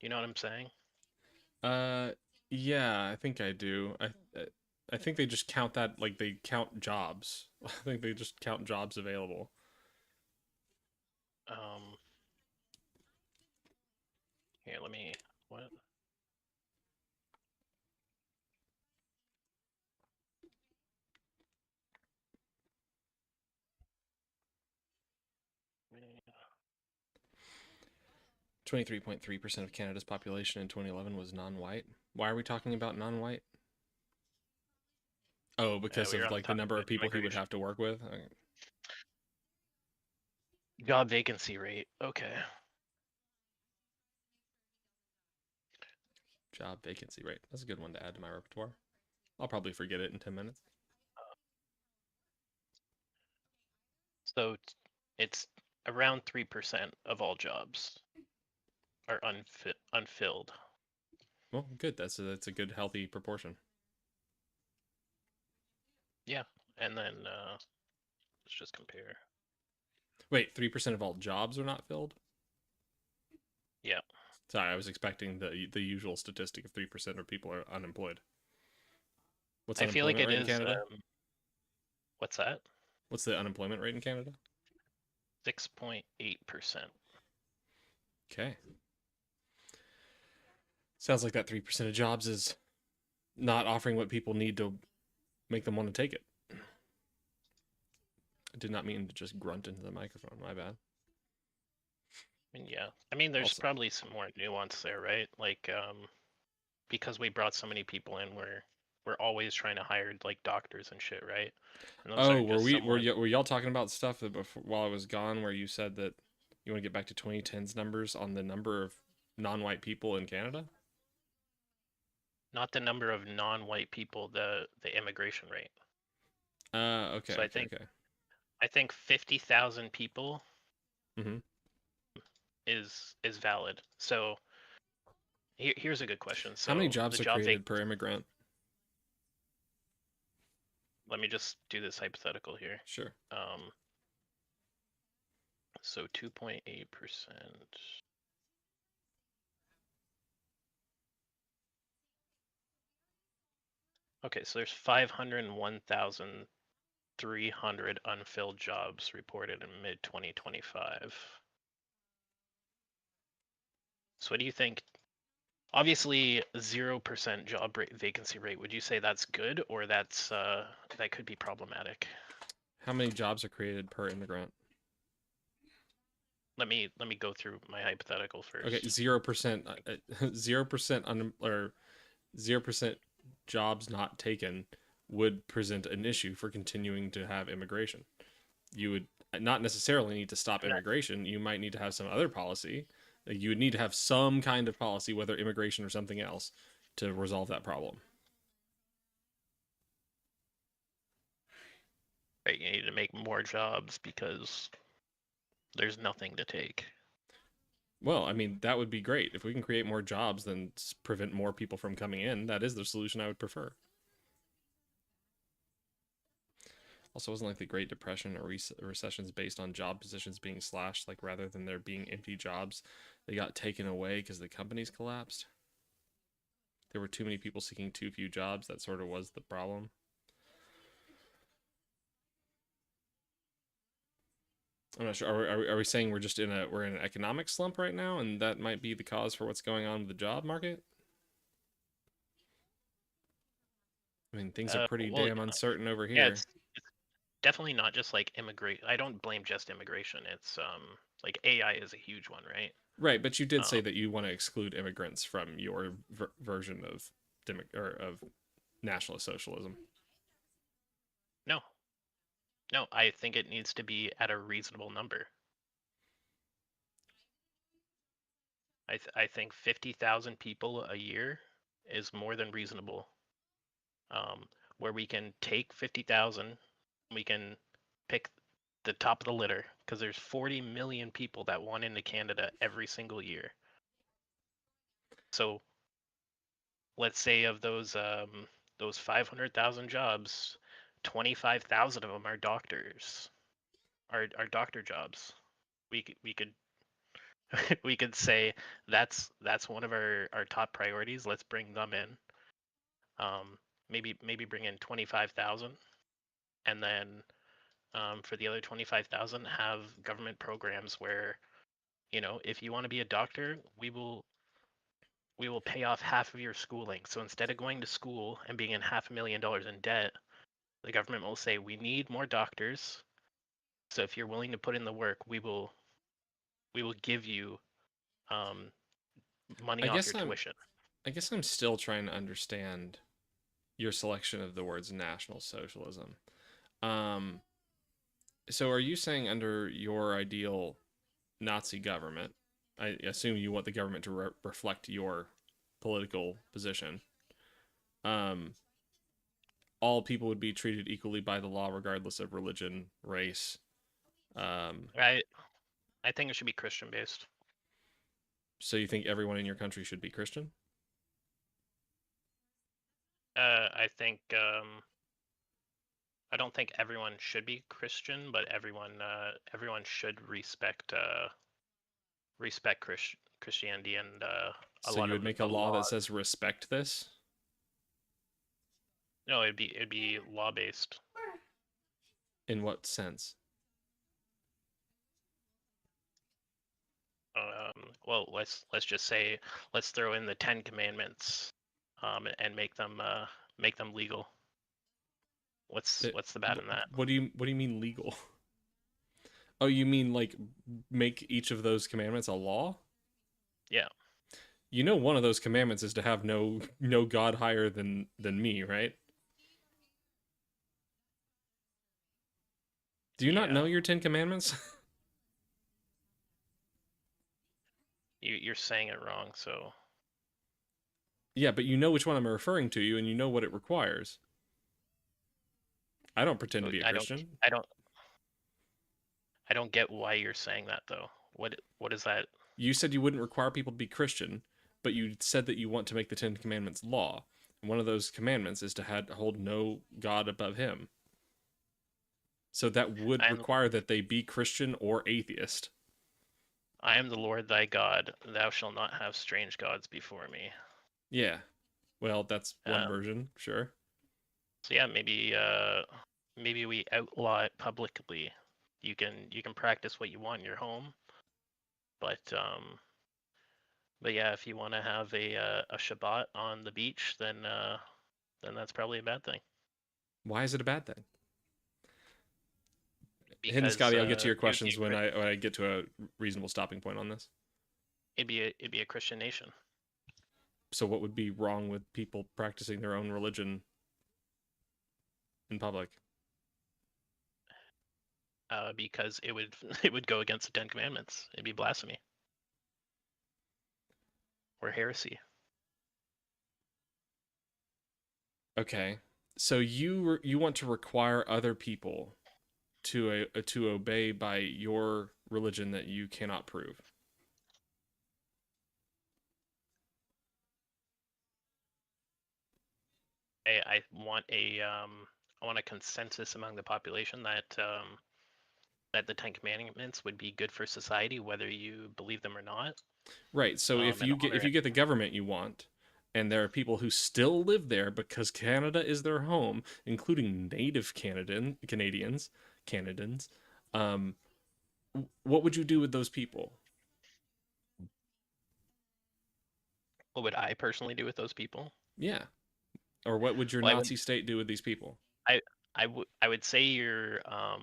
You know what I'm saying? Yeah, I think I do. I think they just count that, like they count jobs. I think they just count jobs available. Here, let me. What? Yeah. 23.3% of Canada's population in 2011 was non-white. Why are we talking about non-white? Oh, because we were of on like the top number of of people he would immigration. have to work with. Job vacancy rate. Okay. Job vacancy rate. That's a good one to add to my repertoire. I'll probably forget it in 10 minutes. So it's around 3% of all jobs are unfilled. Well, good. That's a good healthy proportion. Yeah, and then let's just compare. Wait, 3% of all jobs are not filled? Yeah. Sorry, I was expecting the usual statistic of 3% of people are unemployed. What's I feel like unemployment it rate in is. Canada? What's that? What's the unemployment rate in Canada? 6.8%. Okay. Sounds like that 3% of jobs is not offering what people need to make them want to take it. I did not mean to just grunt into the microphone. My bad. I mean, yeah. I mean, there's Also, probably some more nuance there, right? Like, because we brought so many people in, we're always trying to hire like doctors and shit, right? And those oh, aren't just someone. were y'all talking about stuff that before, while I was gone, where you said that you want to get back to 2010's numbers on the number of non-white people in Canada? Not the number of non-white people, the immigration rate. Okay, So I think 50,000 people Mm-hmm. is valid. So here's a good question. How many So the jobs are job created per immigrant? let me just do this hypothetical here. Sure. So 2.8%. Okay, so there's 501,300 unfilled jobs reported in mid 2025. So what do you think? Obviously, 0% job vacancy rate. Would you say that's good, or that's that could be problematic? How many jobs are created per immigrant? Let me go through my hypothetical first. Okay, 0%, 0% or 0% jobs not taken would present an issue for continuing to have immigration. You would not necessarily need to stop immigration. You might need to have some other policy. You would need to have some kind of policy, whether immigration or something else, to resolve that problem. Right, you need to make more jobs because there's nothing to take. Well, I mean, that would be great. If we can create more jobs, then prevent more people from coming in. That is the solution I would prefer. Also, wasn't like the Great Depression or recessions based on job positions being slashed, like rather than there being empty jobs, they got taken away because the companies collapsed? There were too many people seeking too few jobs. That sort of was the problem. I'm not sure. Are we saying we're in an economic slump right now, and that might be the cause for what's going on with the job market? I mean, things are pretty Well, damn uncertain over yeah, here. it's definitely not just like immigration. I don't blame just immigration. It's like AI is a huge one, right? Right, but you did say that you want to exclude immigrants from your version of of nationalist socialism. No, I think it needs to be at a reasonable number. I think 50,000 people a year is more than reasonable. Where we can take 50,000, we can pick the top of the litter because there's 40 million people that want into Canada every single year. So let's say of those 500,000 jobs, 25,000 of them are doctors, are doctor jobs. We could we could say that's one of our top priorities. Let's bring them in. Maybe bring in 25,000, and then for the other 25,000, have government programs where, if you want to be a doctor, we will we will pay off half of your schooling. So instead of going to school and being in $500,000 in debt, the government will say, we need more doctors. So if you're willing to put in the work, we will give you money I off guess your I'm tuition. I guess I'm still trying to understand your selection of the words National Socialism. Um, so are you saying under your ideal Nazi government, I assume you want the government to reflect your political position, um, all people would be treated equally by the law regardless of religion, race? I think it should be Christian based. So you think everyone in your country should be Christian? I think I don't think everyone should be Christian, but everyone should respect Christianity and a So lot you of would make a the law that laws. says respect this? No, it'd be law based. In what sense? Well, let's just say let's throw in the 10 Commandments, and make them legal. What's the bad in that? What do you mean legal? Oh, you mean like make each of those commandments a law? Yeah. You know, one of those commandments is to have no god higher than me, right? Do you not know your 10 commandments? You're saying it wrong, so. Yeah, but you know which one I'm referring to, and you know what it requires. I don't pretend to be a Christian. I don't get why you're saying that though. What is that? You said you wouldn't require people to be Christian, but you said that you want to make the 10 Commandments law. And one of those commandments is to hold no God above him. So that would require that they be Christian or atheist. I am the Lord thy God. Thou shalt not have strange gods before me. Yeah. Well, that's one version, sure. So yeah, maybe we outlaw it publicly. You can practice what you want in your home, but yeah, if you want to have a Shabbat on the beach, then that's probably a bad thing. Why is it a bad thing? Because, Hidden Scotty, I'll get to your questions when I get to a reasonable stopping point on this. It'd be a Christian nation. So what would be wrong with people practicing their own religion in public? Because it would go against the 10 Commandments. It'd be blasphemy or heresy. Okay, so you want to require other people to obey by your religion that you cannot prove. I want a consensus among the population that the 10 Commandments would be good for society, whether you believe them or not. Right. So if you get the government you want, and there are people who still live there because Canada is their home, including native Canadians, what would you do with those people? What would I personally do with those people? Yeah. Or what would your Nazi state do with these people? I would say you're I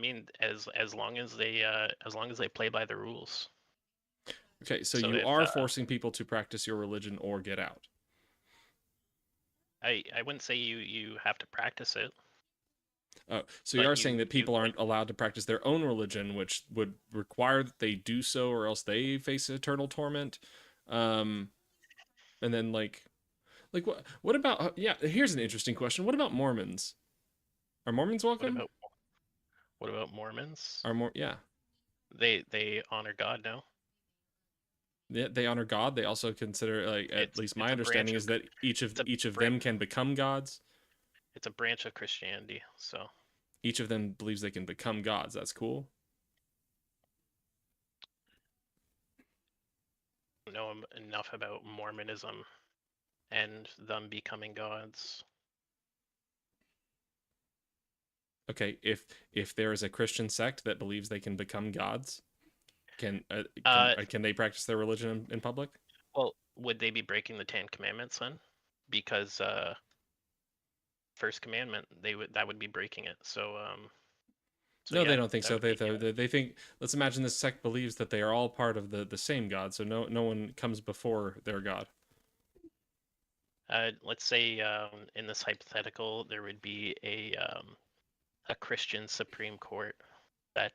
mean, as long as they play by the rules. Okay, so you are forcing people to practice your religion or get out. I wouldn't say you have to practice it. Oh, so you are saying that people aren't allowed to practice their own religion, which would require that they do so, or else they face eternal torment. And then like what about? Yeah, here's an interesting question. What about Mormons? Are Mormons welcome? What about Mormons? Yeah. They honor God now. They honor God. They also consider, like, at least my understanding is that each of them can become gods. It's a branch of Christianity, so each of them believes they can become gods. That's cool. I don't know enough about Mormonism and them becoming gods. Okay, if there is a Christian sect that believes they can become gods, Can they practice their religion in public? Well, would they be breaking the 10 Commandments then? Because first commandment, that would be breaking it. So no, yeah, they don't think that so. would be, They think. Let's imagine this sect believes that they are all part of the same God, so no one comes before their God. let's say in this hypothetical, there would be a Christian Supreme Court that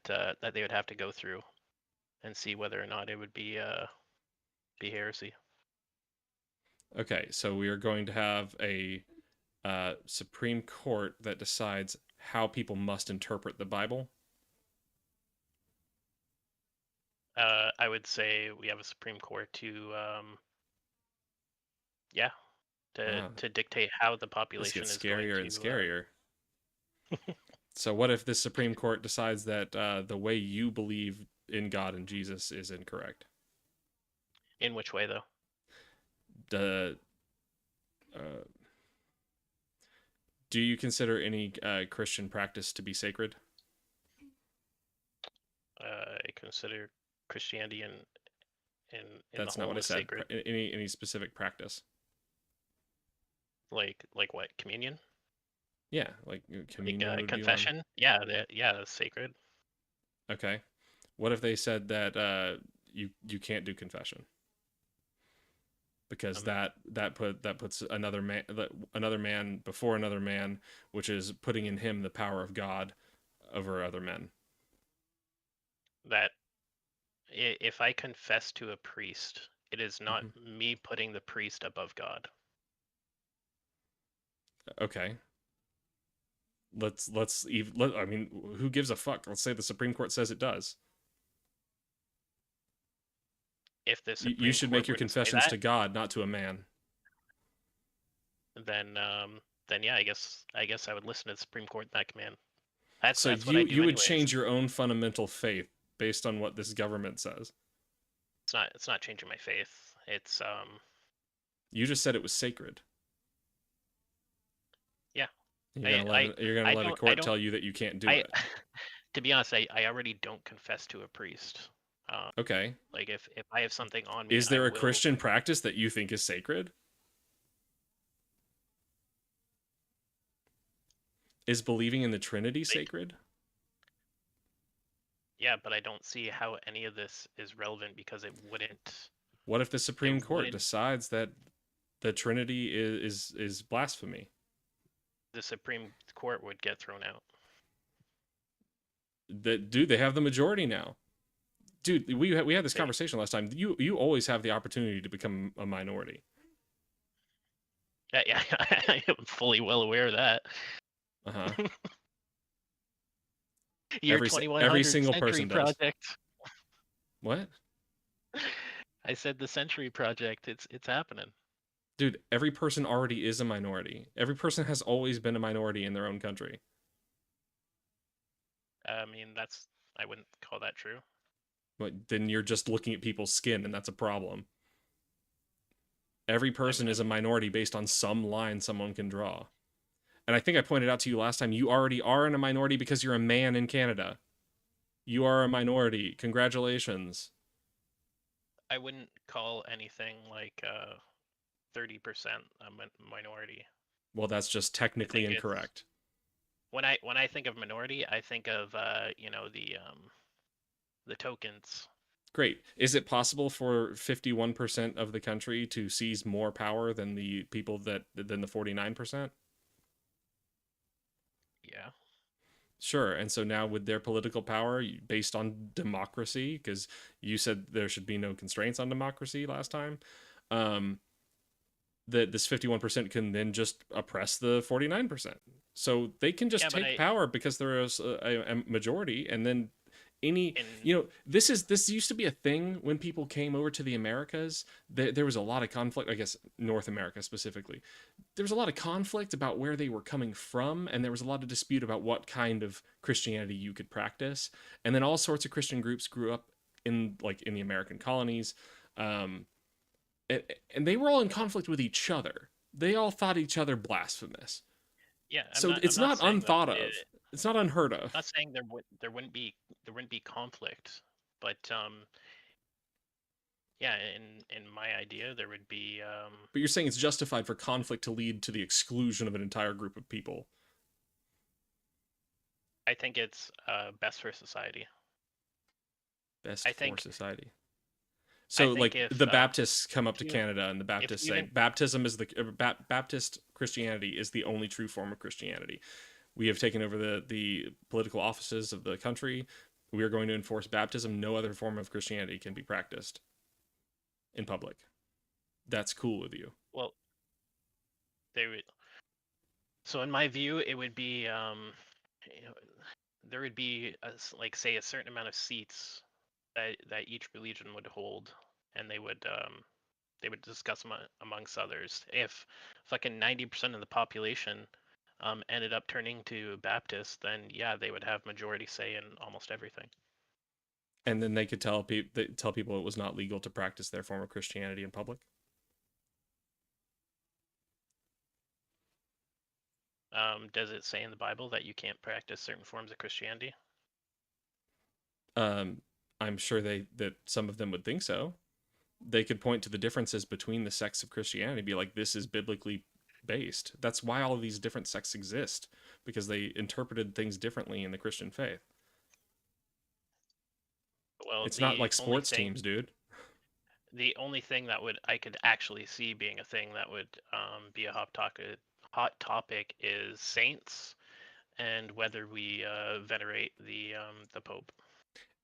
they would have to go through and see whether or not it would be heresy. Okay, so we are going to have a Supreme Court that decides how people must interpret the Bible. I would say we have a Supreme Court to to dictate how the population this gets is going scarier to, and scarier. So what if the Supreme Court decides that the way you believe in God and Jesus is incorrect? In which way, though? Do you consider any Christian practice to be sacred? I consider Christianity in That's the not whole what I as said. sacred. Any specific practice? Like what? Communion? Yeah, like communion would confession? Yeah, that's sacred. Okay. What if they said that you can't do confession? Because that puts another man before another man, which is putting in him the power of God over other men. That if I confess to a priest, it is not me putting the priest above God. Okay. I mean, who gives a fuck? Let's say the Supreme Court says it does. If the Supreme you should Court make your wouldn't say confessions that, to God, not to a man. Then yeah, I guess I would listen to the Supreme Court in that command. That's what I do you would anyways. change your own fundamental faith based on what this government says. It's not changing my faith. It's You just said it was sacred. Yeah. You're gonna let a court tell you that you can't do it. To be honest, I already don't confess to a priest. Okay. Like if I have something on me, Is there a Christian practice that you think is sacred? Is believing in the Trinity sacred? Yeah, but I don't see how any of this is relevant because it wouldn't. What if the Supreme Court decides that the Trinity is blasphemy? The Supreme Court would get thrown out. Dude, they have the majority now. Dude, we had this conversation last time. You always have the opportunity to become a minority. Yeah, I am fully well aware of that. Every single person does. Project. What? I said the Century Project. It's happening. Dude, every person already is a minority. Every person has always been a minority in their own country. I mean, I wouldn't call that true. But then you're just looking at people's skin, and that's a problem. Every person is a minority based on some line someone can draw. And I think I pointed out to you last time, you already are in a minority because you're a man in Canada. You are a minority. Congratulations. I wouldn't call anything like 30% a minority. Well, that's just technically incorrect. When I think of minority, I think of the tokens. Great. Is it possible for 51% of the country to seize more power than the people than the 49%? Yeah. Sure. And so now with their political power based on democracy, because you said there should be no constraints on democracy last time, that this 51% can then just oppress the 49%. So they can just take power because there is a majority, and then this used to be a thing when people came over to the Americas. There was a lot of conflict, I guess North America specifically. There was a lot of conflict about where they were coming from, and there was a lot of dispute about what kind of Christianity you could practice. And then all sorts of Christian groups grew up in the American colonies, and they were all in conflict with each other. They all thought each other blasphemous. Yeah, it's not unthought of. It's not unheard of. I'm not saying there wouldn't be conflict, But yeah, in my idea, there would be. But you're saying it's justified for conflict to lead to the exclusion of an entire group of people. I think it's best for society. Best for society. I So, think like, if, the Baptists come up to Canada and the if Baptists say even- baptism is Baptist Christianity is the only true form of Christianity. We have taken over the political offices of the country. We are going to enforce baptism. No other form of Christianity can be practiced in public. That's cool with you. Well, they would. So in my view, it would be there would be like, say, a certain amount of seats that each religion would hold, and they would discuss amongst others. If fucking 90% of the population ended up turning to Baptist, then yeah, they would have majority say in almost everything. And then they could tell people it was not legal to practice their form of Christianity in public. Does it say in the Bible that you can't practice certain forms of Christianity? I'm sure that some of them would think so. They could point to the differences between the sects of Christianity and be like, this is biblically based. That's why all of these different sects exist, because they interpreted things differently in the Christian faith. Well, it's not like sports teams, dude. The only thing that I could actually see being a thing that would be a hot topic is saints, and whether we venerate the Pope.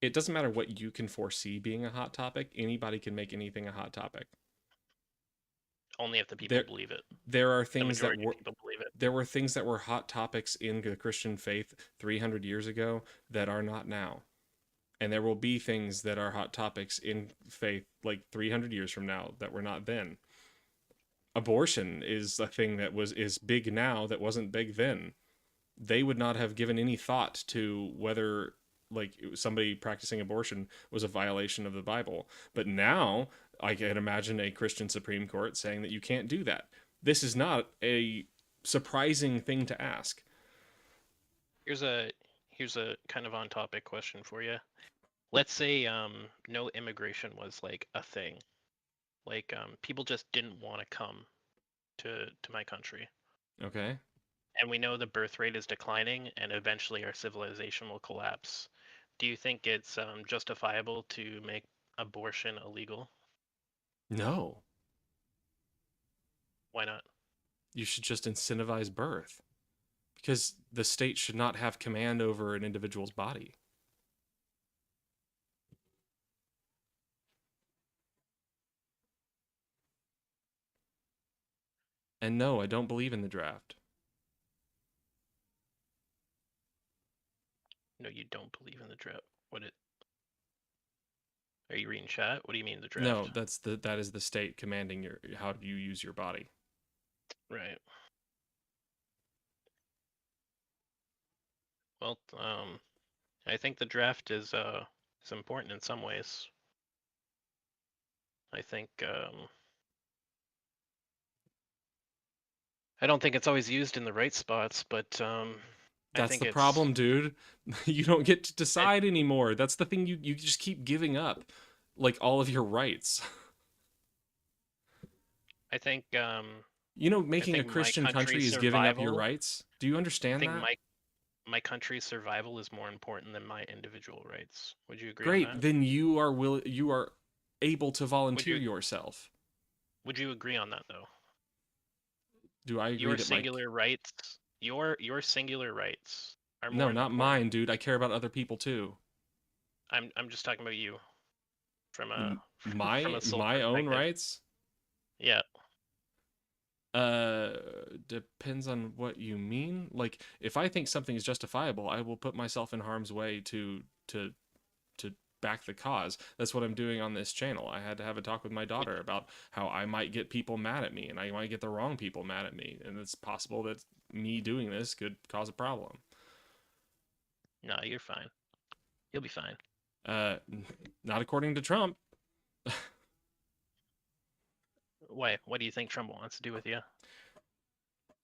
It doesn't matter what you can foresee being a hot topic. Anybody can make anything a hot topic. Only if the people believe it. There are things that were people believe it. There were things that were hot topics in the Christian faith 300 years ago that are not now. And there will be things that are hot topics in faith like 300 years from now that were not then. Abortion is a thing that is big now that wasn't big then. They would not have given any thought to whether like somebody practicing abortion was a violation of the Bible. But now I can imagine a Christian Supreme Court saying that you can't do that. This is not a surprising thing to ask. Here's a kind of on topic question for you. Let's say no immigration was like a thing. Like people just didn't want to come to my country. Okay. And we know the birth rate is declining and eventually our civilization will collapse. Do you think it's justifiable to make abortion illegal? No. Why not? You should just incentivize birth. Because the state should not have command over an individual's body. And no, I don't believe in the draft. No, you don't believe in the draft. Are you reading chat? What do you mean the draft? No, that is the state commanding how you use your body. Right. Well, I think the draft is important in some ways. I think I don't think it's always used in the right spots, but that's the problem, dude. You don't get to decide anymore. That's the thing. You just keep giving up, like, all of your rights. I think making a Christian country is giving up your rights. Do you understand that? My country's survival is more important than my individual rights. Would you agree? Great. On that? Then you are able to volunteer yourself. Would you agree on that, though? Do I agree your that singular rights? Your singular rights are more no, not important. mine, dude. I care about other people too. I'm just talking about you. From my own rights. Yeah. Depends on what you mean. Like, if I think something is justifiable, I will put myself in harm's way to back the cause. That's what I'm doing on this channel. I had to have a talk with my daughter about how I might get people mad at me, and I might get the wrong people mad at me, and it's possible that me doing this could cause a problem. No, you're fine. You'll be fine. Not according to Trump. Why? What do you think Trump wants to do with you?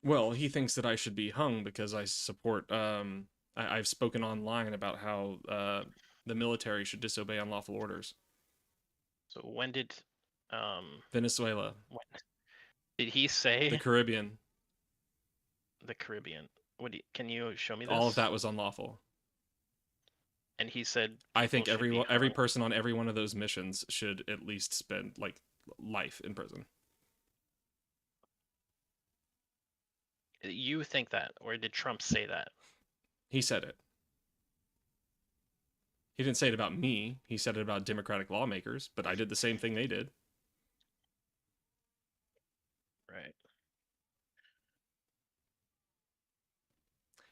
Well, he thinks that I should be hung because I support. I've spoken online about how The military should disobey unlawful orders. So when did Venezuela, when did he say the Caribbean, the Caribbean? Can you show me this? all of that was unlawful. And he said I think people should be every hung. person on every one of those missions should at least spend like life in prison. You think that, or did Trump say that? He said it. He didn't say it about me. He said it about Democratic lawmakers, but I did the same thing they did. Right.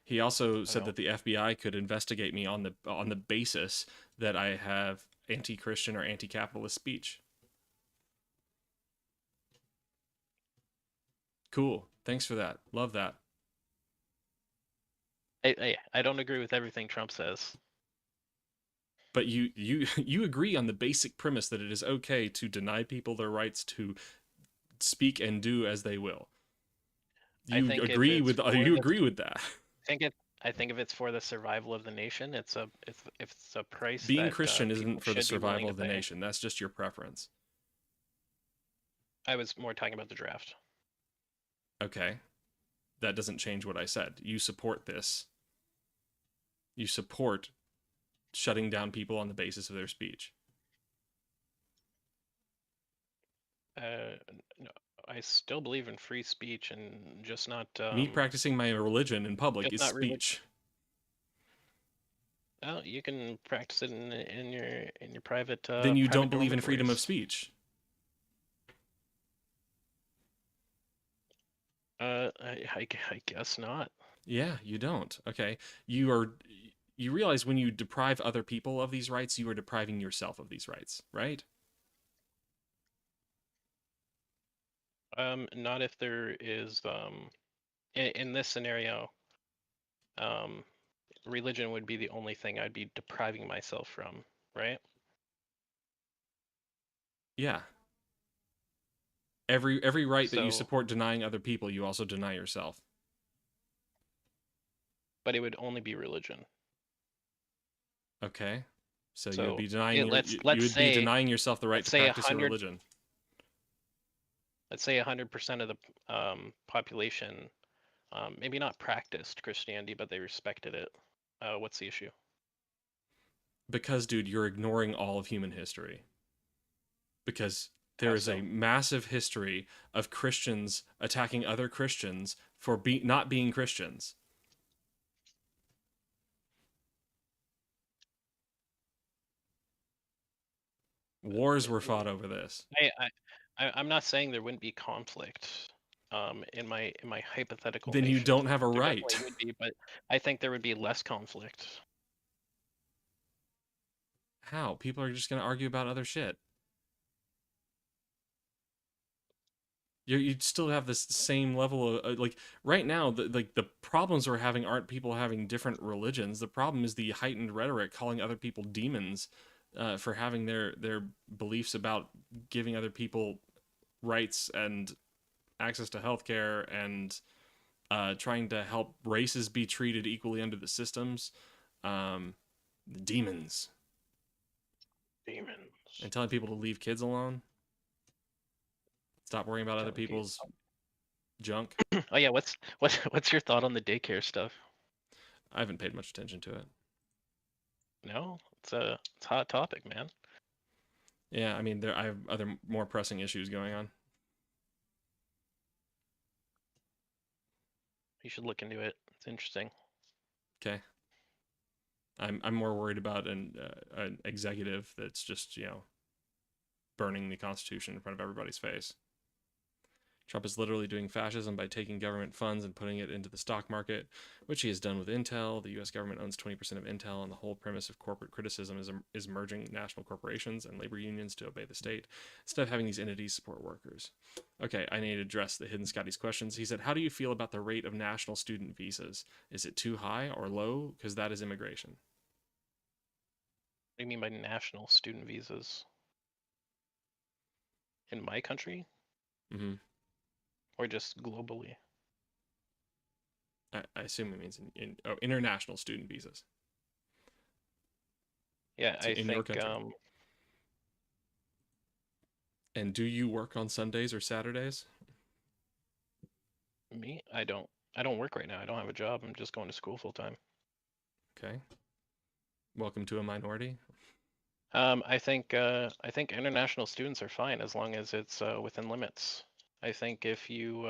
He also said that the FBI could investigate me on the basis that I have anti-Christian or anti-capitalist speech. Cool. Thanks for that. Love that. I don't agree with everything Trump says. But you agree on the basic premise that it is okay to deny people their rights to speak and do as they will. You agree with that? I think if it's for the survival of the nation, it's a price. Being that, Christian isn't for the survival of the pay. nation. That's just your preference. I was more talking about the draft. Okay. That doesn't change what I said. You support this. You support shutting down people on the basis of their speech. No, I still believe in free speech, and just not. Me practicing my religion in public is speech. Oh, you can practice it in your private. Then you don't believe in freedom of speech. I guess not. Yeah, you don't. Okay, you realize when you deprive other people of these rights, you are depriving yourself of these rights, right? Not if there is in this scenario, religion would be the only thing I'd be depriving myself from, right? Yeah. Every right that you support denying other people, you also deny yourself. But it would only be religion. Okay. So you would be denying denying yourself the right to practice your religion. Let's say 100% of the population, maybe not practiced Christianity, but they respected it. What's the issue? Because, dude, you're ignoring all of human history. Because there is a massive history of Christians attacking other Christians for not being Christians. Wars were fought over this. I'm not saying there wouldn't be conflict. In my hypothetical. Then you don't have a there right. Would be, but I think there would be less conflict. How? People are just going to argue about other shit. You'd still have this same level of like right now. The problems we're having aren't people having different religions. The problem is the heightened rhetoric calling other people demons for having their beliefs about giving other people rights and access to healthcare and trying to help races be treated equally under the systems. Demons. And telling people to leave kids alone. Stop worrying about other people's junk. Oh yeah, what's your thought on the daycare stuff? I haven't paid much attention to it. No, it's a hot topic, man. Yeah, I mean, I have other more pressing issues going on. You should look into it. It's interesting. Okay. I'm more worried about an executive that's just, burning the Constitution in front of everybody's face. Trump is literally doing fascism by taking government funds and putting it into the stock market, which he has done with Intel. The U.S. government owns 20% of Intel, and the whole premise of corporate criticism is merging national corporations and labor unions to obey the state, instead of having these entities support workers. Okay, I need to address the Hidden Scotty's questions. He said, how do you feel about the rate of national student visas? Is it too high or low? Because that is immigration. What do you mean by national student visas? In my country? Mm-hmm. Or just globally? I assume it means international student visas. Yeah, I in your think country. And do you work on Sundays or Saturdays? me, I don't work right now. I don't have a job. I'm just going to school full time. Okay. Welcome to a minority. I think international students are fine as long as it's within limits. I think if you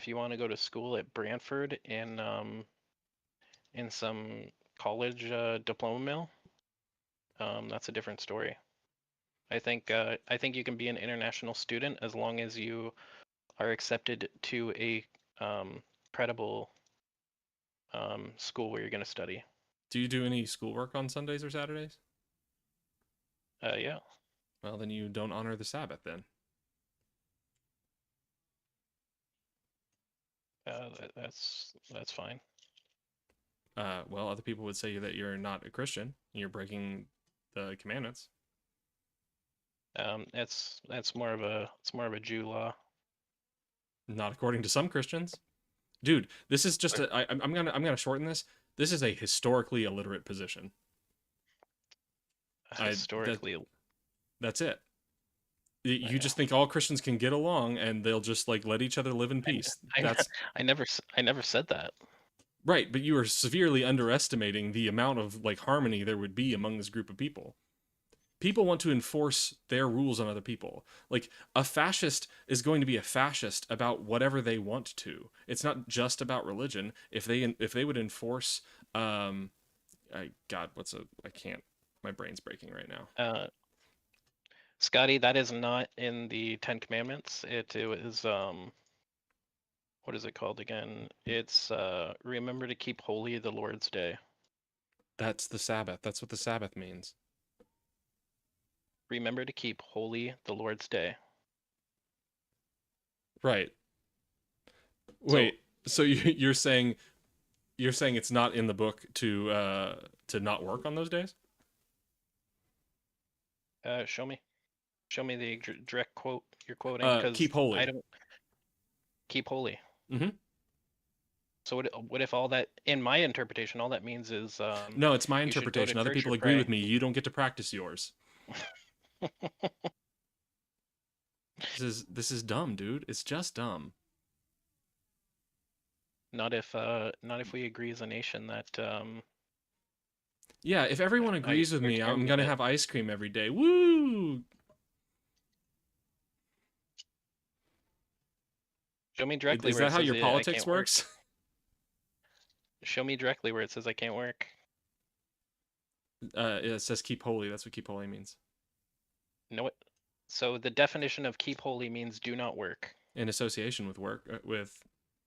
want to go to school at Brantford in some college diploma mill, that's a different story. I think you can be an international student as long as you are accepted to a credible school where you're going to study. Do you do any schoolwork on Sundays or Saturdays? Yeah. Well, then you don't honor the Sabbath then. That's fine. Well, other people would say that you're not a Christian and you're breaking the commandments. That's more of a Jew law. Not according to some Christians. Dude, this is just I'm gonna shorten this. This is a historically illiterate position. Historically, that's it. You just think all Christians can get along and they'll just like let each other live in peace. I never said that. Right, but you are severely underestimating the amount of like harmony there would be among this group of people. People want to enforce their rules on other people. Like a fascist is going to be a fascist about whatever they want to. It's not just about religion. If they would enforce, I can't. My brain's breaking right now. Scotty, that is not in the Ten Commandments. It is what is it called again? It's remember to keep holy the Lord's day. That's the Sabbath. That's what the Sabbath means. Remember to keep holy the Lord's day. Right. Wait. So you're saying it's not in the book to not work on those days? Show me the direct quote you're quoting. Because keep holy. I don't keep holy. Mm-hmm. So what if all that, in my interpretation, all that means is no, it's my interpretation. Other people agree with me. You don't get to practice yours. This is dumb, dude. It's just dumb. Not if we agree as a nation that yeah, if everyone agrees with me, I'm gonna have ice cream every day. Woo! Show me directly. Is that how your politics works? Show me directly where it says I can't work. It says keep holy. That's what keep holy means. No, so the definition of keep holy means do not work. In association with work, with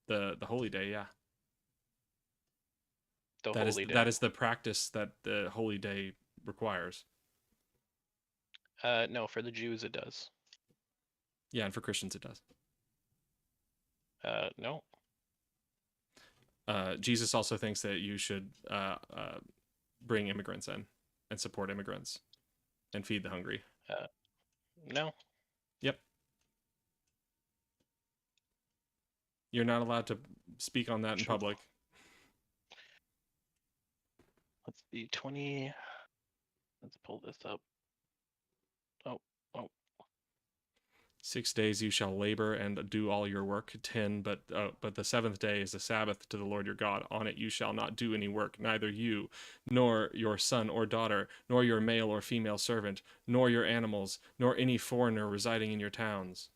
the holy day, yeah. That is the practice that the holy day requires. No, for the Jews it does. Yeah, and for Christians it does. No. Jesus also thinks that you should bring immigrants in and support immigrants and feed the hungry. No. Yep. You're not allowed to speak on that in public. Let's see, 20. Let's pull this up. Oh. 6 days you shall labor and do all your work. 10, but the seventh day is the Sabbath to the Lord your God. On it you shall not do any work, neither you, nor your son or daughter, nor your male or female servant, nor your animals, nor any foreigner residing in your towns.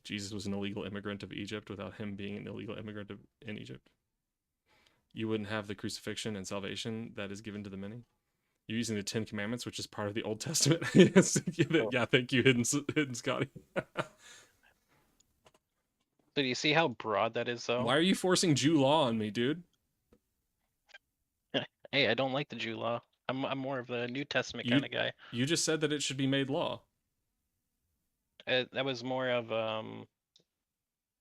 Jesus was an illegal immigrant of Egypt without him being an illegal immigrant in Egypt. You wouldn't have the crucifixion and salvation that is given to the many. You're using the Ten Commandments, which is part of the Old Testament. Yes. Yeah, thank you, Hidden Scotty. So do you see how broad that is, though? Why are you forcing Jew law on me, dude? Hey, I don't like the Jew law. I'm more of a New Testament kind of guy. You just said that it should be made law. That was more of a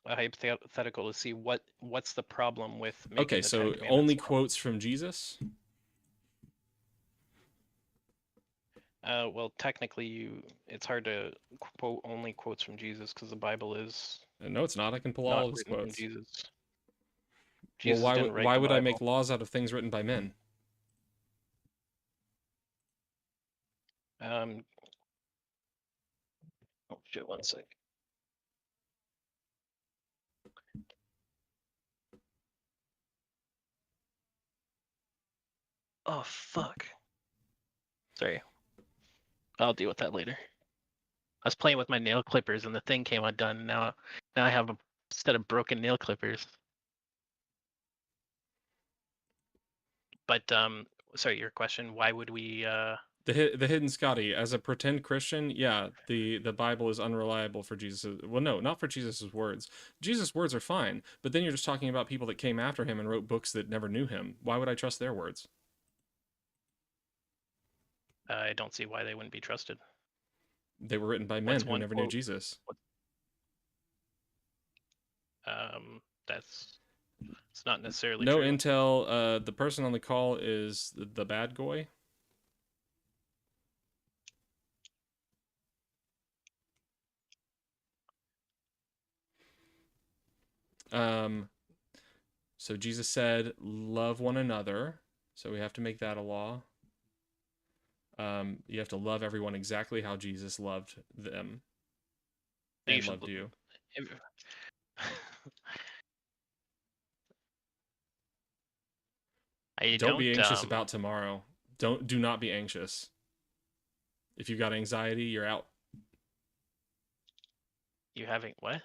hypothetical to see what's the problem with making okay, the so Ten Commandments only law. quotes from Jesus? Well, technically, it's hard to quote only quotes from Jesus because the Bible is. No, it's not. I can pull all of his quotes. Jesus. Well, why would I make laws out of things written by men? Oh shit! 1 sec. Oh fuck. Sorry. I'll deal with that later. I was playing with my nail clippers and the thing came undone. Now I have a set of broken nail clippers. But sorry, your question, why would we The hidden Scotty, as a pretend Christian, yeah, the Bible is unreliable for Jesus. Well, no, not for Jesus's words. Jesus' words are fine, but then you're just talking about people that came after him and wrote books that never knew him. Why would I trust their words? I don't see why they wouldn't be trusted. They were written by men who never knew Jesus. That's it's not necessarily no true. Intel. The person on the call is the bad guy. So Jesus said, love one another. So we have to make that a law. You have to love everyone exactly how Jesus loved them and loved you. Don't be anxious about tomorrow. Do not be anxious. If you got anxiety, you're out. You having what?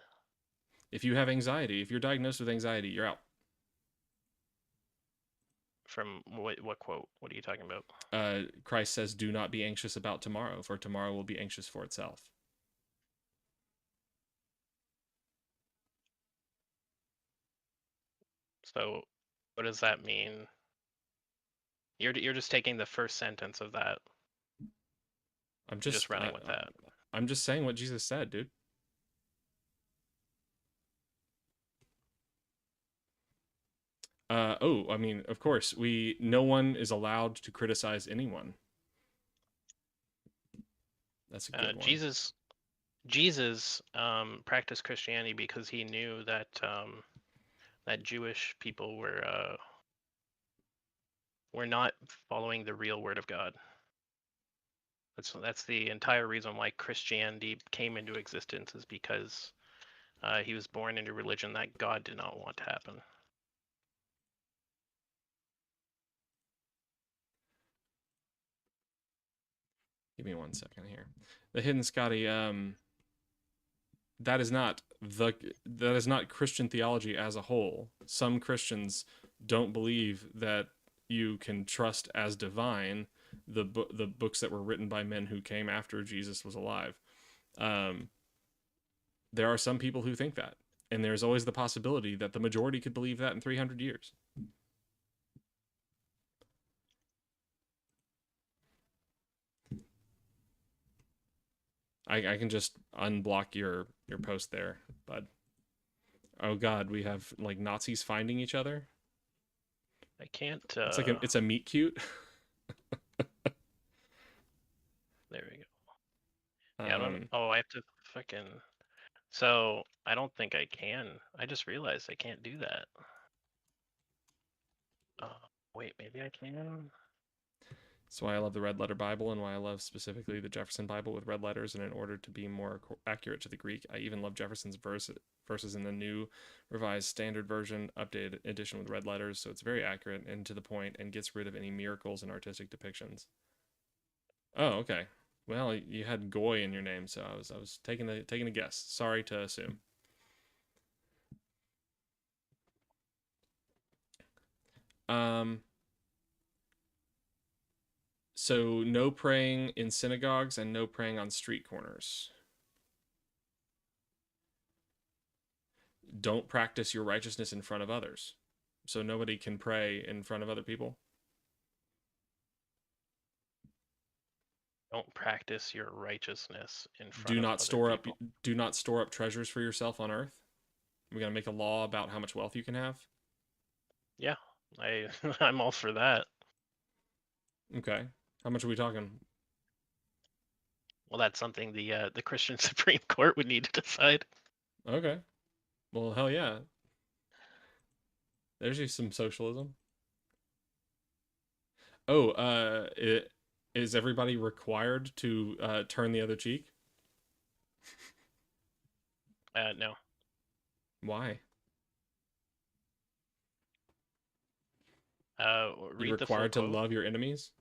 If you have anxiety, if you're diagnosed with anxiety, you're out. From what quote? What are you talking about? Christ says, do not be anxious about tomorrow, for tomorrow will be anxious for itself. So what does that mean? You're just taking the first sentence of that. I'm just running with that. I'm just saying what Jesus said, dude. I mean, of course, no one is allowed to criticize anyone. That's a good one. Jesus practiced Christianity because he knew that that Jewish people were not following the real word of God. That's the entire reason why Christianity came into existence, is because he was born into a religion that God did not want to happen. Give me 1 second here. The hidden Scotty, that is not Christian theology as a whole. Some Christians don't believe that you can trust as divine the books that were written by men who came after Jesus was alive. There are some people who think that, and there's always the possibility that the majority could believe that in 300 years. I can just unblock your post there, bud. Oh God, we have like Nazis finding each other. I can't. It's like it's a meet cute. There we go. Yeah, I have to fucking. So I don't think I can. I just realized I can't do that. Wait, maybe I can. That's why I love the Red Letter Bible, and why I love specifically the Jefferson Bible with red letters. And in order to be more accurate to the Greek, I even love Jefferson's verses in the New Revised Standard Version, updated edition with red letters. So it's very accurate and to the point, and gets rid of any miracles and artistic depictions. Oh, okay. Well, you had Goy in your name, so I was taking a guess. Sorry to assume. So no praying in synagogues and no praying on street corners. Don't practice your righteousness in front of others. So nobody can pray in front of other people. Don't practice your righteousness in front do of not other store people. up do not store up treasures for yourself on earth. We're gonna make a law about how much wealth you can have. Yeah, I'm all for that. Okay, how much are we talking? Well, that's something the Christian Supreme Court would need to decide. Okay, well, hell yeah. There's some socialism. Oh, Is everybody required to turn the other cheek? No. Why? Read You're the full required to quote. love your enemies?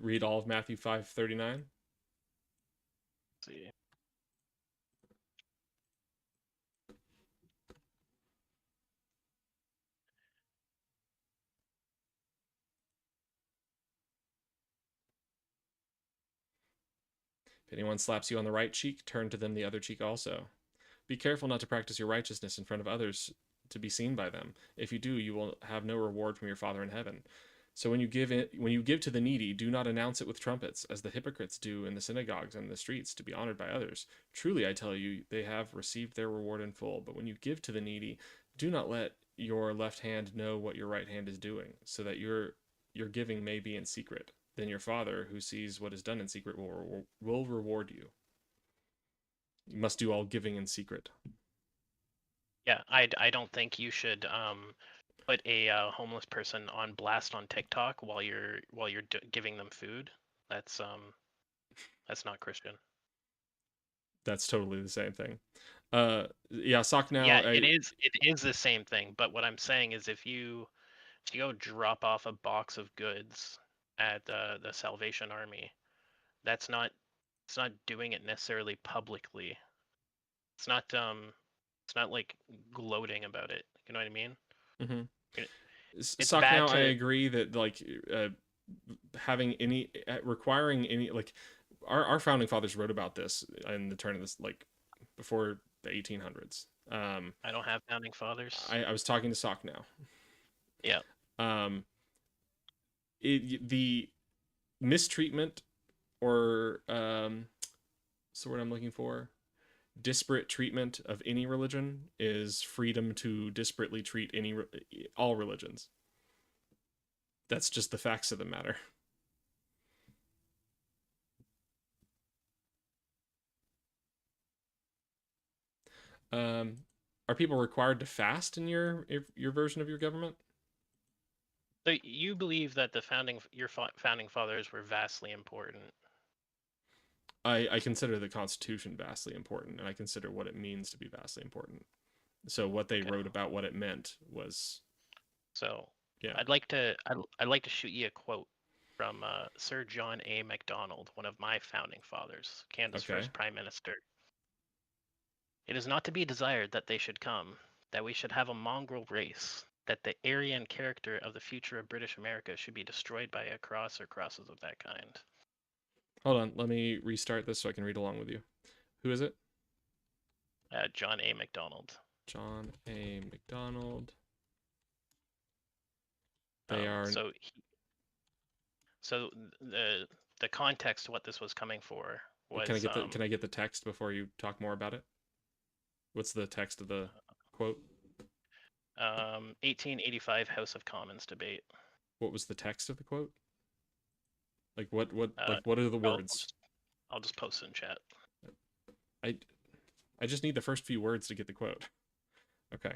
Read all of Matthew 5:39. See. If anyone slaps you on the right cheek, turn to them the other cheek also. Be careful not to practice your righteousness in front of others to be seen by them. If you do, you will have no reward from your Father in heaven. So when you give to the needy, do not announce it with trumpets, as the hypocrites do in the synagogues and the streets, to be honored by others. Truly, I tell you, they have received their reward in full. But when you give to the needy, do not let your left hand know what your right hand is doing, so that your giving may be in secret. Then your Father, who sees what is done in secret, will reward you. You must do all giving in secret. Yeah, I don't think you should put a homeless person on blast on TikTok while you're giving them food. That's not Christian. That's totally the same thing. Yeah, sock now. Yeah, it is the same thing. But what I'm saying is, if you go drop off a box of goods at the Salvation Army, it's not doing it necessarily publicly. It's not like gloating about it. You know what I mean? Mm-hmm. It's Sock bad now. to. I agree that like having any requiring any like our founding fathers wrote about this in the turn of this like before the 1800s. I don't have founding fathers. I was talking to Sock now. Yeah. The mistreatment or what's the word I'm looking for? Disparate treatment of any religion is freedom to disparately treat all religions. That's just the facts of the matter. Are people required to fast in your version of your government? So you believe that your founding fathers were vastly important? I consider the Constitution vastly important, and I consider what it means to be vastly important. So what they wrote about what it meant was. So yeah, I'd like to shoot you a quote from Sir John A. Macdonald, one of my founding fathers, Canada's first prime minister. It is not to be desired that they should come, that we should have a mongrel race, that the Aryan character of the future of British America should be destroyed by a cross or crosses of that kind. Hold on, let me restart this so I can read along with you. Who is it? John A. Macdonald. John A. Macdonald. They are. So the context of what this was coming for was. Can I get the text before you talk more about it? What's the text of the quote? 1885 House of Commons debate. What was the text of the quote? Like what are the words? I'll just post it in chat. I just need the first few words to get the quote. Okay.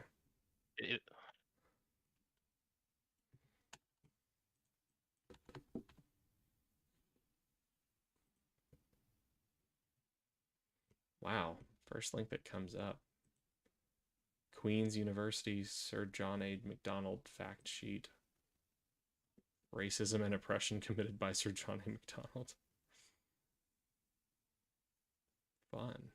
Wow, first link that comes up. Queen's University, Sir John A. Macdonald fact sheet. Racism and oppression committed by Sir John A. Macdonald. Fun.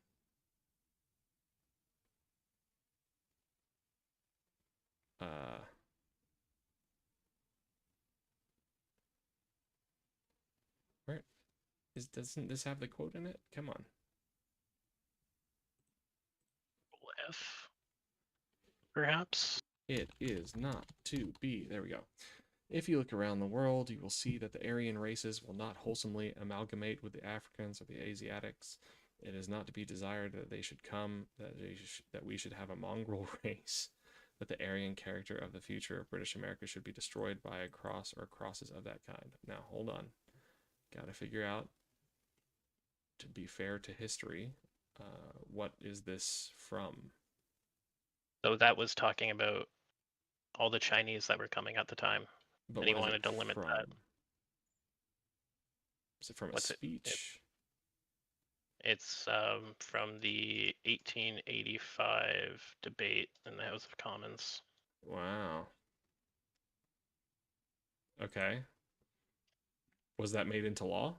Where doesn't this have the quote in it? Come on. F. Perhaps. It is not to be. There we go. If you look around the world, you will see that the Aryan races will not wholesomely amalgamate with the Africans or the Asiatics. It is not to be desired that they should come, that we should have a mongrel race, that the Aryan character of the future of British America should be destroyed by a cross or crosses of that kind. Now, hold on. Got to figure out, to be fair to history, what is this from? So that was talking about all the Chinese that were coming at the time. But and he what is wanted it to limit from? that. Is it from a What's it? speech? It's from the 1885 debate in the House of Commons. Wow. Okay. Was that made into law?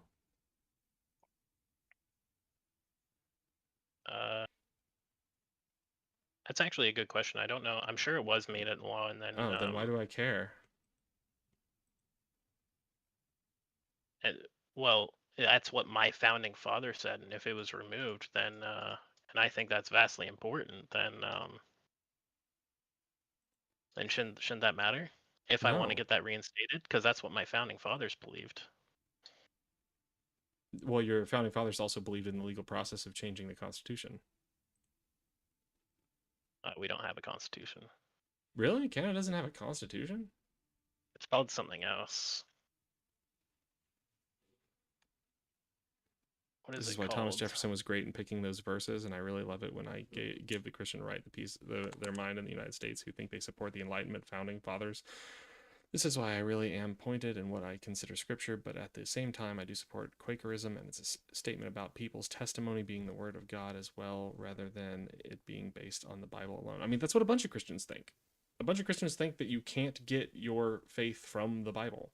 That's actually a good question. I don't know. I'm sure it was made into law, and then Oh, then why do I care? well, that's what my founding father said, and if it was removed, then and I think that's vastly important, then shouldn't that matter? If I want to No. get that reinstated, because that's what my founding fathers believed. Well, your founding fathers also believed in the legal process of changing the Constitution. We don't have a constitution. Really? Canada doesn't have a constitution? It's called something else. What is This it is why called? Thomas Jefferson was great in picking those verses, and I really love it when I give the Christian right their mind in the United States who think they support the Enlightenment founding fathers. This is why I really am pointed in what I consider scripture, but at the same time, I do support Quakerism, and it's a statement about people's testimony being the word of God as well, rather than it being based on the Bible alone. I mean, that's what a bunch of Christians think. A bunch of Christians think that you can't get your faith from the Bible.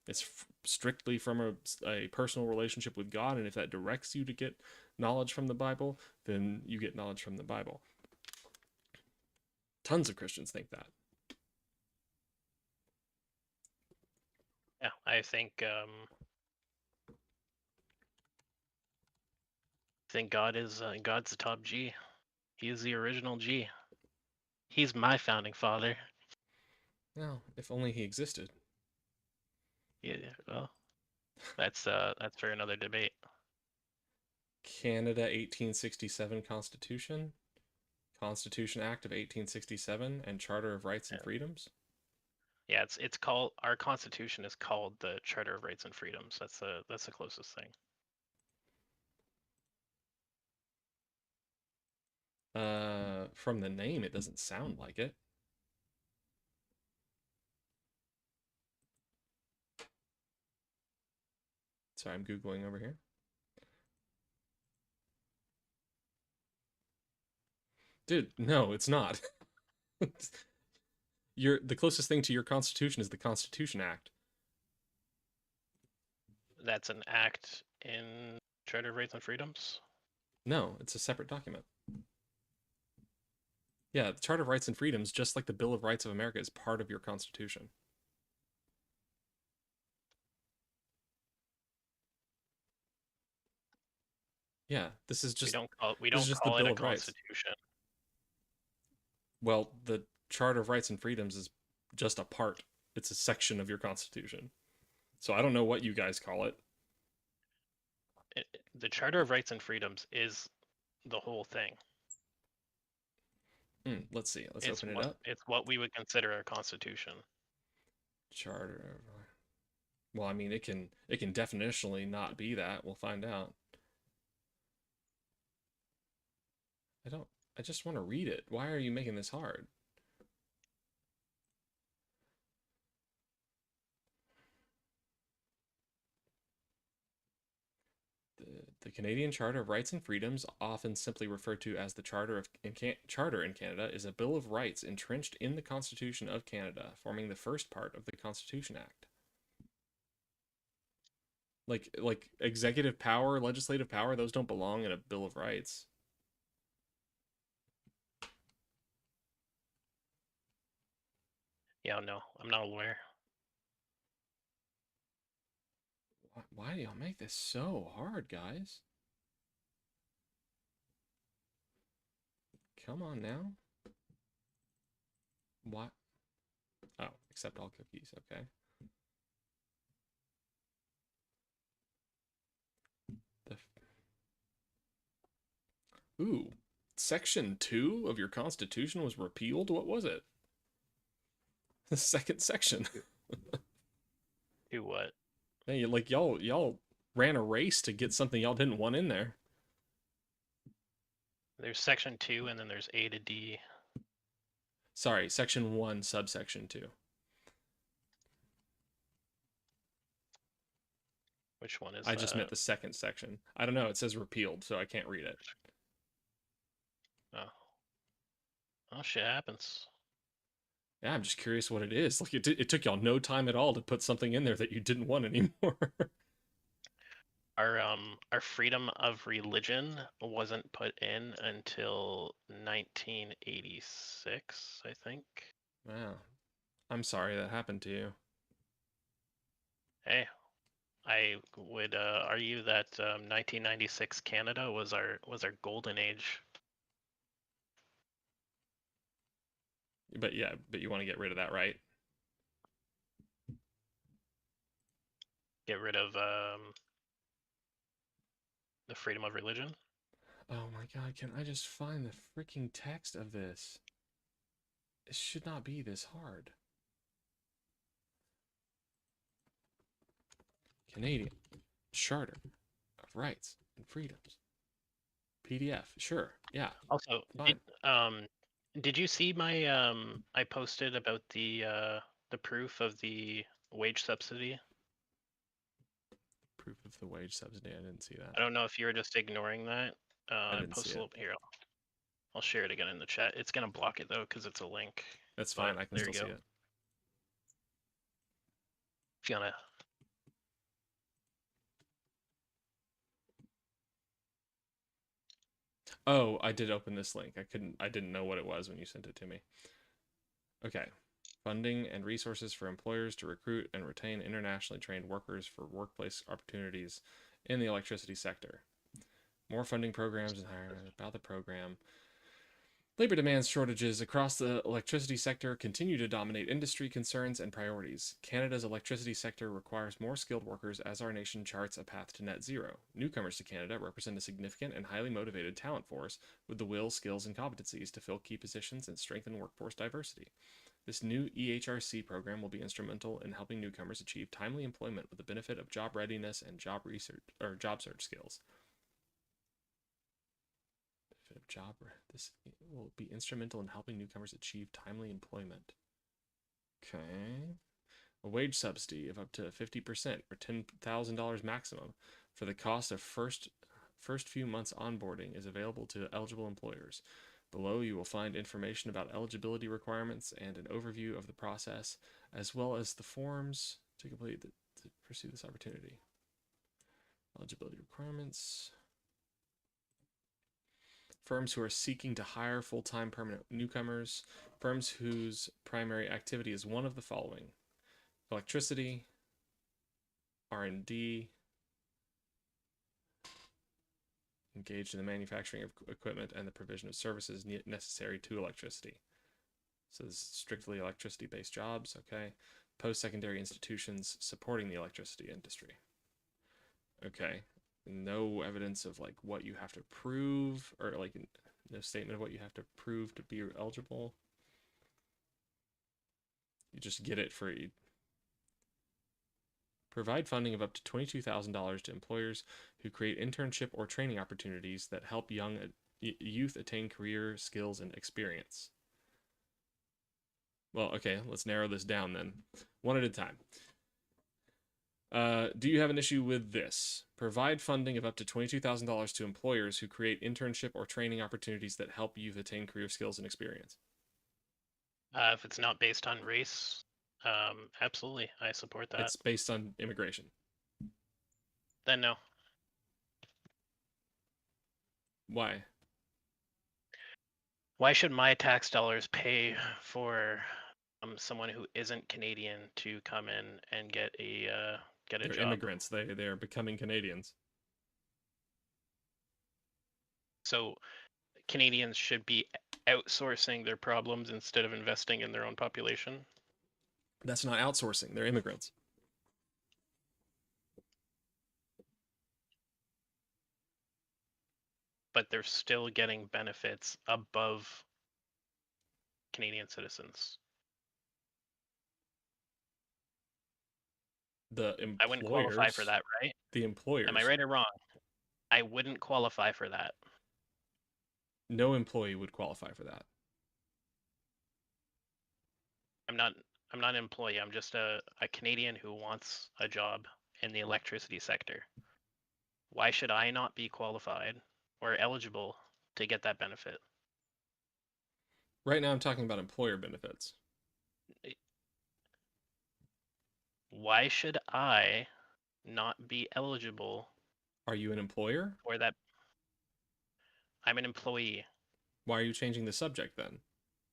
It's strictly from a personal relationship with God, and if that directs you to get knowledge from the Bible, then you get knowledge from the Bible. Tons of Christians think that. Yeah, I think God's the top G. He is the original G. He's my founding father. Well, if only he existed. Yeah, well, that's for another debate. Canada 1867 Constitution, Constitution Act of 1867, and Charter of Rights and Freedoms. Yeah, it's called, our Constitution is called the Charter of Rights and Freedoms. That's the closest thing. From the name, it doesn't sound like it. Sorry, I'm Googling over here. Dude, no, it's not. The closest thing to your Constitution is the Constitution Act. That's an act in Charter of Rights and Freedoms? No, it's a separate document. Yeah, the Charter of Rights and Freedoms, just like the Bill of Rights of America, is part of your Constitution. Yeah, this is just we don't call it a constitution. Well, the Charter of Rights and Freedoms is just a part. It's a section of your Constitution. So I don't know what you guys call it. The Charter of Rights and Freedoms is the whole thing. Let's see. Let's open it up. It's what we would consider a constitution. Charter. Well, I mean, it can definitionally not be that. We'll find out. I just want to read it. Why are you making this hard? The Canadian Charter of Rights and Freedoms, often simply referred to as the Charter in Canada, is a Bill of Rights entrenched in the Constitution of Canada, forming the first part of the Constitution Act. Like executive power, legislative power, those don't belong in a Bill of Rights. Yeah, no, I'm not a lawyer. Why do y'all make this so hard, guys? Come on now. What? Oh, accept all cookies. Okay. Ooh, Section 2 of your Constitution was repealed? What was it? The second section. Do what? Hey, like y'all ran a race to get something y'all didn't want in there. There's Section 2 and then there's A to D. Sorry, Section 1, subsection 2. Which one is I that? just meant the second section. I don't know. It says repealed, so I can't read it. Oh. Oh, shit happens. Yeah, I'm just curious what it is. Like, it took y'all no time at all to put something in there that you didn't want anymore. Our freedom of religion wasn't put in until 1986, I think. Wow. I'm sorry that happened to you. Hey, I would argue that 1996 Canada was our golden age. But yeah, but you want to get rid of that, right? Get rid of the freedom of religion. Oh my god, can I just find the freaking text of this? It should not be this hard. Canadian Charter of Rights and Freedoms. PDF, sure, yeah. Also, did you see my I posted about the proof of the wage subsidy? Proof of the wage subsidy. I didn't see that. I don't know if you were just ignoring that. I didn't see it. Here. I'll share it again in the chat. It's gonna block it though because it's a link. That's fine. I can still see it. If you wanna. Oh, I did open this link. I didn't know what it was when you sent it to me. Okay. Funding and resources for employers to recruit and retain internationally trained workers for workplace opportunities in the electricity sector. More funding programs and hiring about the program. Labor demands shortages across the electricity sector continue to dominate industry concerns and priorities. Canada's electricity sector requires more skilled workers as our nation charts a path to net zero. Newcomers to Canada represent a significant and highly motivated talent force with the will, skills, and competencies to fill key positions and strengthen workforce diversity. This new EHRC program will be instrumental in helping newcomers achieve timely employment with the benefit of job readiness and job search skills. This will be instrumental in helping newcomers achieve timely employment. Okay. A wage subsidy of up to 50% or $10,000 maximum for the cost of first few months onboarding is available to eligible employers. Below you will find information about eligibility requirements and an overview of the process, as well as the forms to pursue this opportunity. Eligibility requirements. Firms who are seeking to hire full-time permanent newcomers, firms whose primary activity is one of the following: electricity, R&D, engaged in the manufacturing of equipment and the provision of services necessary to electricity. So this is strictly electricity-based jobs, okay? Post-secondary institutions supporting the electricity industry. Okay. No evidence of like what you have to prove, or like no statement of what you have to prove to be eligible. You just get it free. Provide funding of up to $22,000 to employers who create internship or training opportunities that help young youth attain career skills and experience. Well, okay, let's narrow this down then, one at a time. Do you have an issue with this? Provide funding of up to $22,000 to employers who create internship or training opportunities that help youth attain career skills and experience. If it's not based on race, absolutely, I support that. It's based on immigration. Then no. Why? Why should my tax dollars pay for someone who isn't Canadian to come in and get a They're job? immigrants. They're becoming Canadians. So Canadians should be outsourcing their problems instead of investing in their own population? That's not outsourcing. They're immigrants. But they're still getting benefits above Canadian citizens. The employers, I wouldn't qualify for that, right? The employers. Am I right or wrong? I wouldn't qualify for that. No employee would qualify for that. I'm not an employee. I'm just a Canadian who wants a job in the electricity sector. Why should I not be qualified or eligible to get that benefit? Right now, I'm talking about employer benefits. Why should I not be eligible Are you an employer? for that? I'm an employee. Why are you changing the subject then?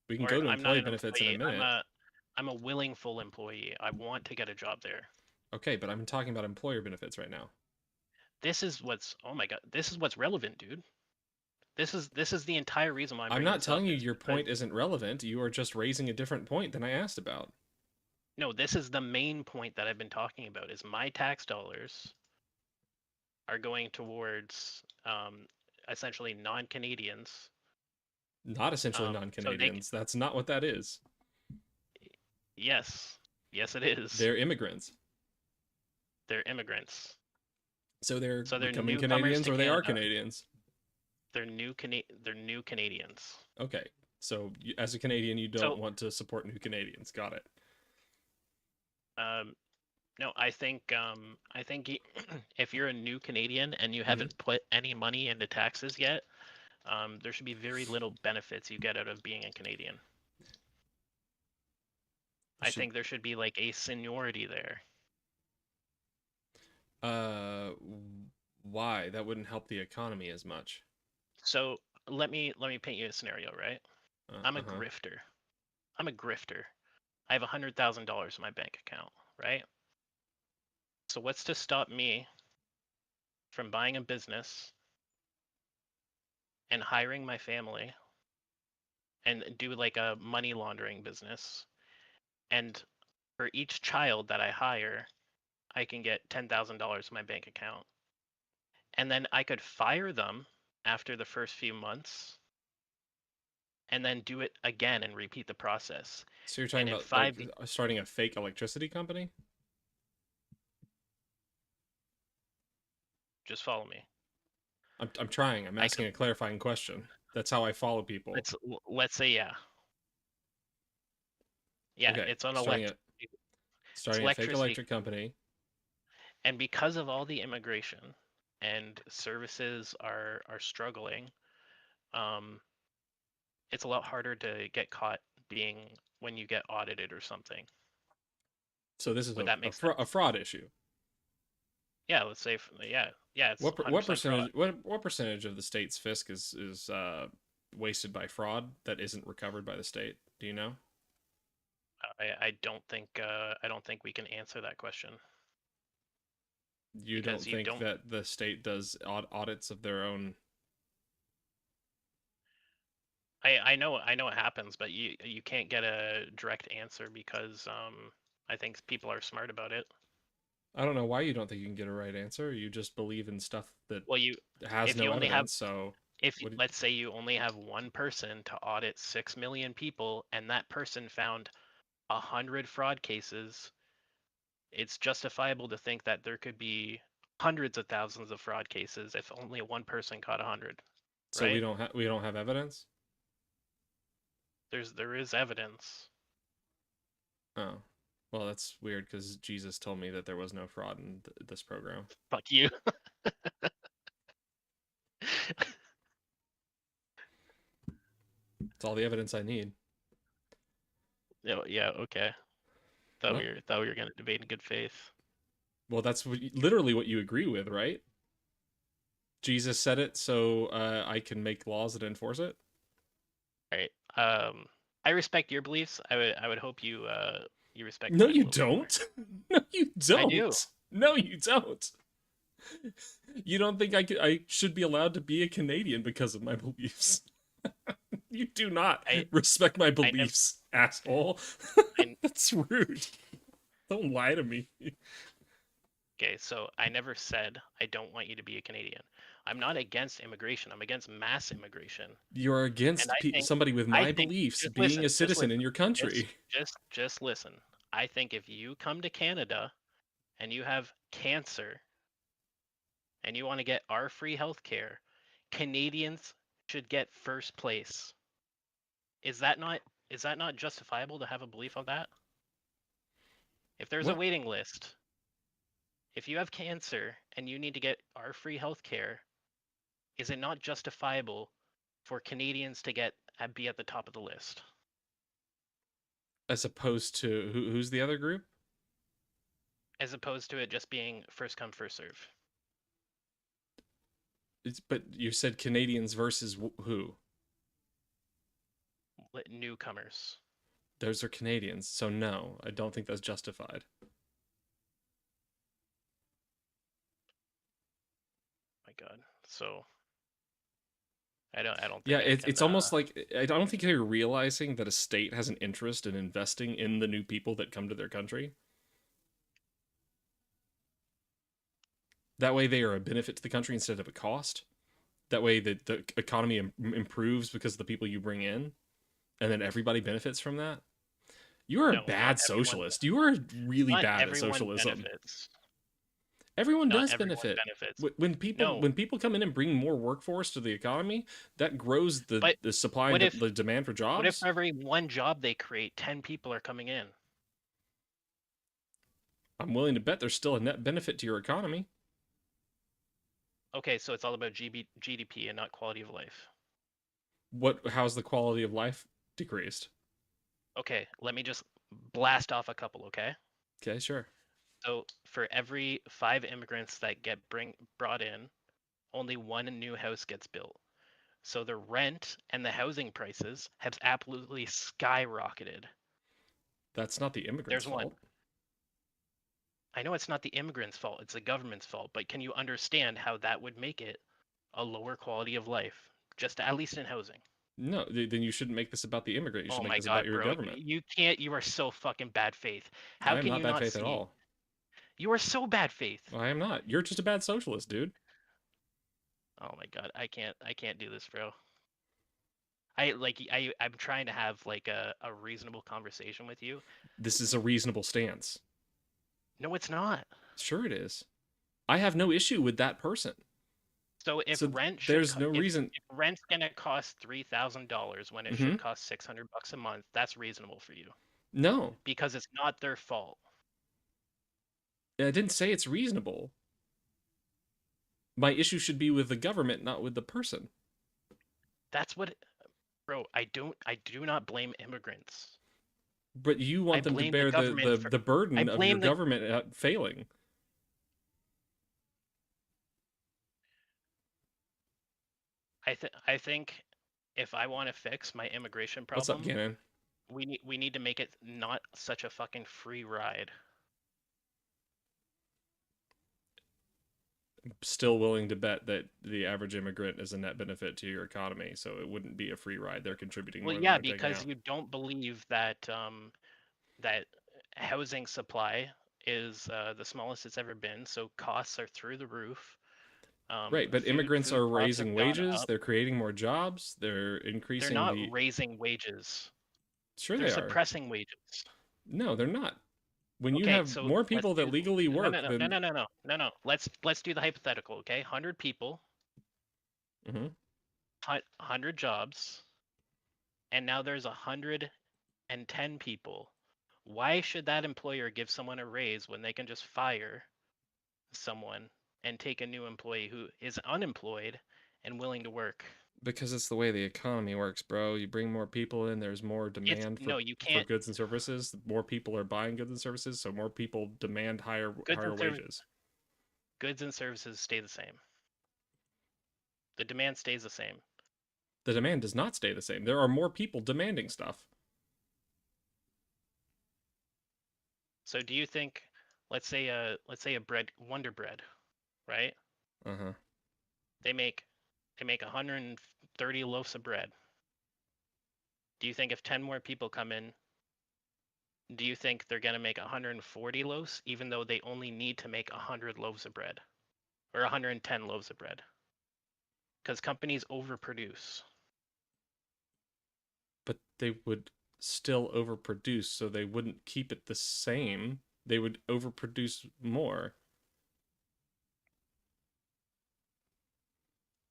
We can Or go to I'm not employee an benefits in a employee. minute. I'm a willing full employee. I want to get a job there. Okay, but I'm talking about employer benefits right now. This is what's, oh my god, this is what's relevant, dude. This is the entire reason why I'm I'm bringing not this up. telling you your point isn't relevant. You are just raising a different point than I asked about. No, this is the main point that I've been talking about. Is my tax dollars are going towards essentially non-Canadians. Not essentially So non-Canadians. That's not what that is. Yes, it is. They're immigrants. They're immigrants. So they're becoming newcomers Canadians, to or they are Canada. Canadians. They're new Canadians. Okay, so as a Canadian, you don't want to support new Canadians. Got it. No, I think if you're a new Canadian and you haven't put any money into taxes yet, there should be very little benefits you get out of being a Canadian. I think there should be like a seniority there. Why? That wouldn't help the economy as much. So let me paint you a scenario, right? I'm a grifter. I have $100,000 in my bank account, right? So what's to stop me from buying a business and hiring my family and do like a money laundering business? And for each child that I hire, I can get $10,000 in my bank account. And then I could fire them after the first few months and then do it again and repeat the process. So you're talking about like, starting a fake electricity company? Just follow me. I'm trying. I'm asking a clarifying question. That's how I follow people. Let's say yeah. Yeah, okay. It's on starting a fake electric company. And because of all the immigration and services are struggling, it's a lot harder to get caught when you get audited or something. So this is a fraud issue. Yeah, let's say yeah. It's what percentage fraud. What percentage of the state's fisc is wasted by fraud that isn't recovered by the state? Do you know? I don't think we can answer that question. You don't think that the state does audits of their own? I know it happens, but you can't get a direct answer because I think people are smart about it. I don't know why you don't think you can get a right answer. You just believe in stuff that has no evidence. Let's say you only have one person to audit 6 million people, and that person found 100 fraud cases, it's justifiable to think that there could be hundreds of thousands of fraud cases if only one person caught 100. So right? we don't have evidence? There is evidence. Oh. Well, that's weird because Jesus told me that there was no fraud in this program. Fuck you. It's all the evidence I need. Yeah, okay. Thought we were going to debate in good faith. Well, that's literally what you agree with, right? Jesus said it, so I can make laws that enforce it. Right. I respect your beliefs. I would hope you respect. No, you don't. No, you don't. I do. No, you don't. You don't think I should be allowed to be a Canadian because of my beliefs? You do not respect my beliefs, asshole. That's rude. Don't lie to me. Okay, so I never said I don't want you to be a Canadian. I'm not against immigration. I'm against mass immigration. You're against somebody with my beliefs being a citizen in your country. Just listen. I think if you come to Canada and you have cancer and you want to get our free health care, Canadians should get first place. Is that not justifiable to have a belief of that? If there's a waiting list, If you have cancer and you need to get our free health care, is it not justifiable for Canadians to be at the top of the list? As opposed to who's the other group? As opposed to it just being first come, first serve. But you said Canadians versus who? Newcomers. Those are Canadians, so no, I don't think that's justified. My God. So I don't think yeah, I can, it's almost like I don't think you're realizing that a state has an interest in investing in the new people that come to their country. That way they are a benefit to the country instead of a cost. That way the economy improves because of the people you bring in, and then everybody benefits from that. You are a bad socialist. You are really bad at socialism. Benefits. Everyone Not does everyone benefit. benefits. When people come in and bring more workforce to the economy, that grows the supply and the demand for jobs. What if for every one job they create, 10 people are coming in? I'm willing to bet there's still a net benefit to your economy. Okay, so it's all about GDP and not quality of life. How's the quality of life decreased? Okay, let me just blast off a couple, okay? Okay, sure. So for every 5 immigrants that get brought in, only 1 new house gets built. So the rent and the housing prices have absolutely skyrocketed. That's not the immigrants' fault. One. I know it's not the immigrants' fault, it's the government's fault, but can you understand how that would make it a lower quality of life, just at least in housing? No, then you shouldn't make this about the immigrant. You should make this God, about your government. You can't. You are so fucking bad faith. How I am can not you bad not faith see? at all. You are so bad faith. Well, I am not. You're just a bad socialist, dude. Oh my God, I can't do this, bro. I'm trying to have like a reasonable conversation with you. This is a reasonable stance. No, it's not. Sure it is. I have no issue with that person. So if rent there's no reason. If rent's gonna cost $3,000 when it should cost $600 a month, that's reasonable for you. No, because it's not their fault. I didn't say it's reasonable. My issue should be with the government, not with the person. That's what, bro. I do not blame immigrants. But you want them to bear the burden of your government failing. I think if I want to fix my immigration problem, what's up, Gannon? We need to make it not such a fucking free ride. I'm still willing to bet that the average immigrant is a net benefit to your economy, so it wouldn't be a free ride. They're contributing more. Well, yeah, because you don't believe that that housing supply is the smallest it's ever been, so costs are through the roof. Right, but immigrants are raising wages. They're creating more jobs. They're increasing. They're not raising wages. Sure, they're suppressing wages. No, they're not. When you have more people that legally work, no. Let's do the hypothetical, okay? 100 people, 100 jobs, and now there's 110 people. Why should that employer give someone a raise when they can just fire someone and take a new employee who is unemployed and willing to work? Because it's the way the economy works, bro. You bring more people in, there's more demand for goods and services. More people are buying goods and services, so more people demand higher wages. Goods and services stay the same. The demand stays the same. The demand does not stay the same. There are more people demanding stuff. So do you think, let's say a Wonder Bread, right? Uh-huh. They make 130 loaves of bread. Do you think if 10 more people come in, do you think they're going to make 140 loaves, even though they only need to make 100 loaves of bread? Or 110 loaves of bread? Because companies overproduce. But they would still overproduce, so they wouldn't keep it the same. They would overproduce more.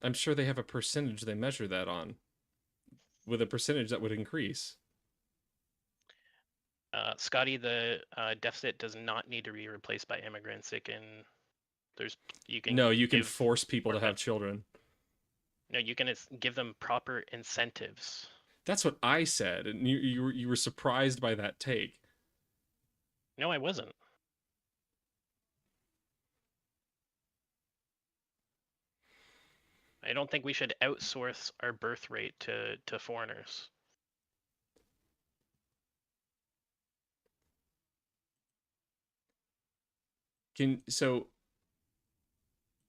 I'm sure they have a percentage they measure that on. With a percentage that would increase. Scotty, the deficit does not need to be replaced by immigrants. It can You can No, you can give force people to orphan- have children. No, you can give them proper incentives. That's what I said, and you were surprised by that take. No, I wasn't. I don't think we should outsource our birth rate to foreigners. So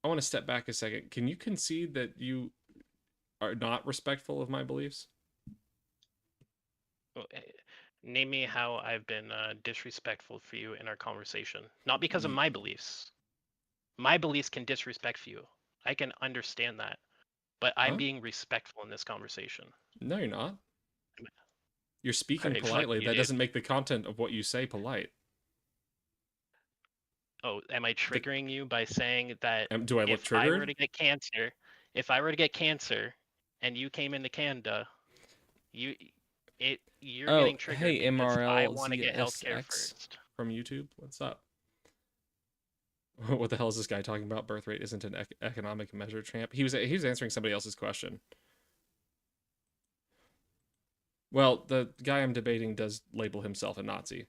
I want to step back a second. Can you concede that you are not respectful of my beliefs? Name me how I've been disrespectful for you in our conversation. Not because of my beliefs. My beliefs can disrespect you. I can understand that. But I'm being respectful in this conversation. No, you're not. You're speaking Right, politely. you, That doesn't make the content of what you say polite. Oh, am I triggering you by saying that Do I look if triggered? I were to get cancer, and you came into Canada, you're getting triggered hey, because I want to get healthcare MRLZSX first. from YouTube. What's up? What the hell is this guy talking about? Birth rate isn't an economic measure, champ. He was answering somebody else's question. Well, the guy I'm debating does label himself a Nazi.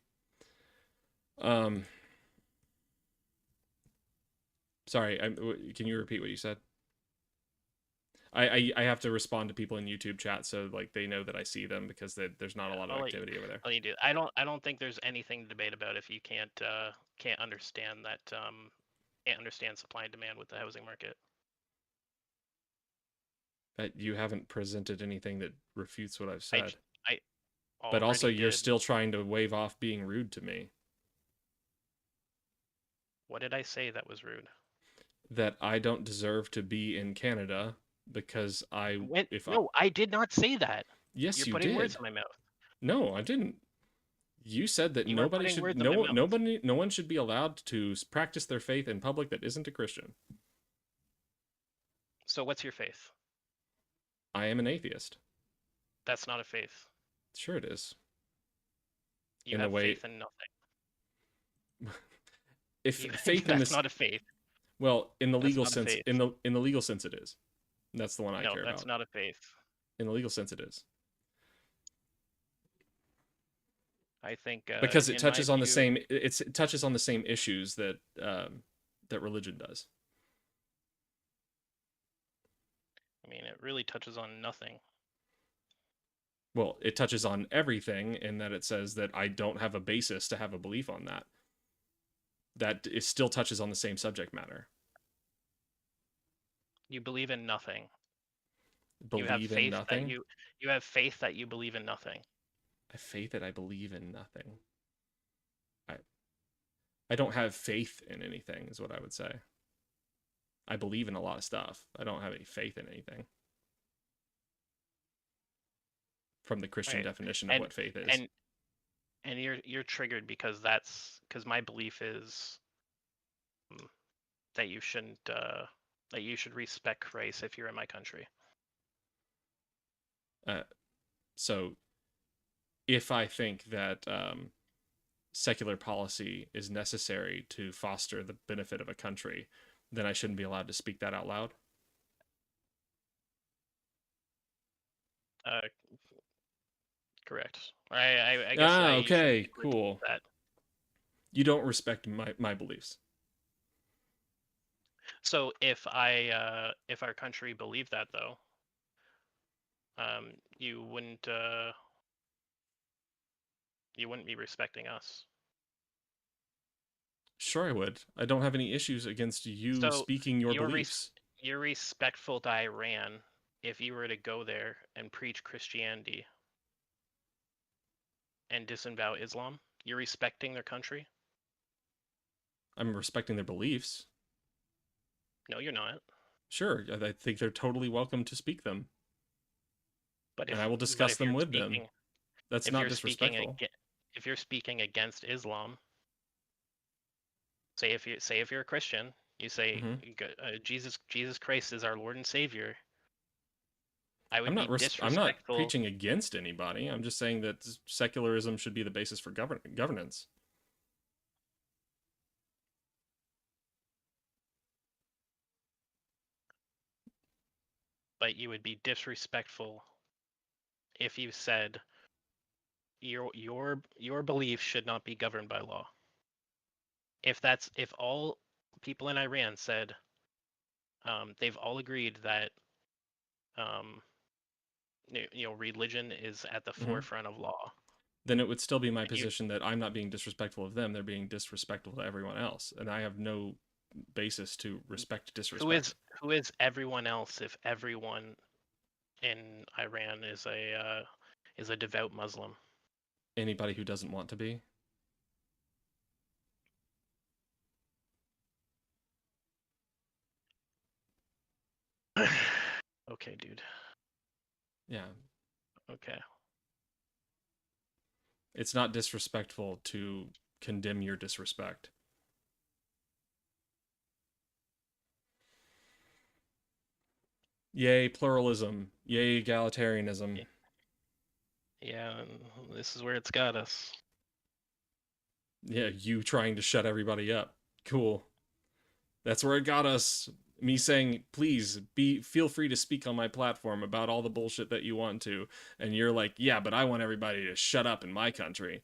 Sorry, can you repeat what you said? I have to respond to people in YouTube chat so like they know that I see them because there's not a lot of activity over there. All you do. I don't think there's anything to debate about if you can't understand that can't understand supply and demand with the housing market. You haven't presented anything that refutes what I've said. But also, you're still trying to wave off being rude to me. What did I say that was rude? That I don't deserve to be in Canada because I did not say that. Yes, You're you putting did. words in my mouth. No, I didn't. You said that no one should be allowed to practice their faith in public that isn't a Christian. So what's your faith? I am an atheist. That's not a faith. Sure it is. You have faith in nothing. Faith in this, not a faith. Well, in the legal sense, in the legal sense, it is. That's the one I care about. No, that's not a faith. In the legal sense, it is. I think because it touches on the same. It touches on the same issues that that religion does. I mean, it really touches on nothing. Well, it touches on everything in that it says that I don't have a basis to have a belief on that. That it still touches on the same subject matter. You believe in nothing. Believe in nothing? You have faith that you believe in nothing. I have faith that I believe in nothing. I don't have faith in anything, is what I would say. I believe in a lot of stuff. I don't have any faith in anything. From the Christian definition of what faith is. And you're triggered because my belief is that you shouldn't that you should respect Christ if you're in my country. So if I think that secular policy is necessary to foster the benefit of a country, then I shouldn't be allowed to speak that out loud? Correct. I guess. Okay, cool. That. You don't respect my beliefs. So if our country believed that though, you wouldn't be respecting us. Sure I would. I don't have any issues against you speaking your beliefs. You're respectful to Iran if you were to go there and preach Christianity and disavow Islam. You're respecting their country? I'm respecting their beliefs. No, you're not. Sure, I think they're totally welcome to speak them. And I will discuss them with them. That's not disrespectful. If you're speaking against Islam, say if you're a Christian, you say Jesus Christ is our Lord and Savior. I'm not preaching against anybody. I'm just saying that secularism should be the basis for governance. but you would be disrespectful if you said your belief should not be governed by law. If all people in Iran said they've all agreed that religion is at the forefront of law, then it would still be my position that I'm not being disrespectful of them. They're being disrespectful to everyone else, and I have no basis to respect disrespect. Who is everyone else if everyone in Iran is a devout Muslim? Anybody who doesn't want to be. Okay, dude. Yeah. Okay. It's not disrespectful to condemn your disrespect. Yay, pluralism. Yay, egalitarianism. Yeah, this is where it's got us. Yeah, you trying to shut everybody up. Cool. That's where it got us. Me saying, please, feel free to speak on my platform about all the bullshit that you want to. And you're like, yeah, but I want everybody to shut up in my country.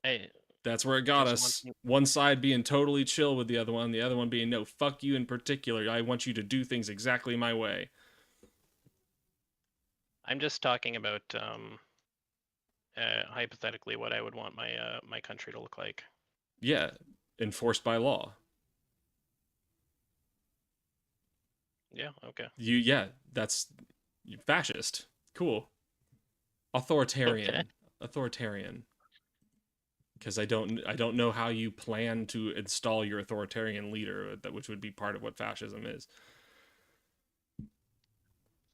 Hey, that's where it got us. One side being totally chill with the other one being, no, fuck you in particular. I want you to do things exactly my way. I'm just talking about hypothetically what I would want my country to look like. Yeah, enforced by law. Yeah, okay. That's fascist. Cool. Authoritarian. Okay. Authoritarian. Because I don't know how you plan to install your authoritarian leader, which would be part of what fascism is.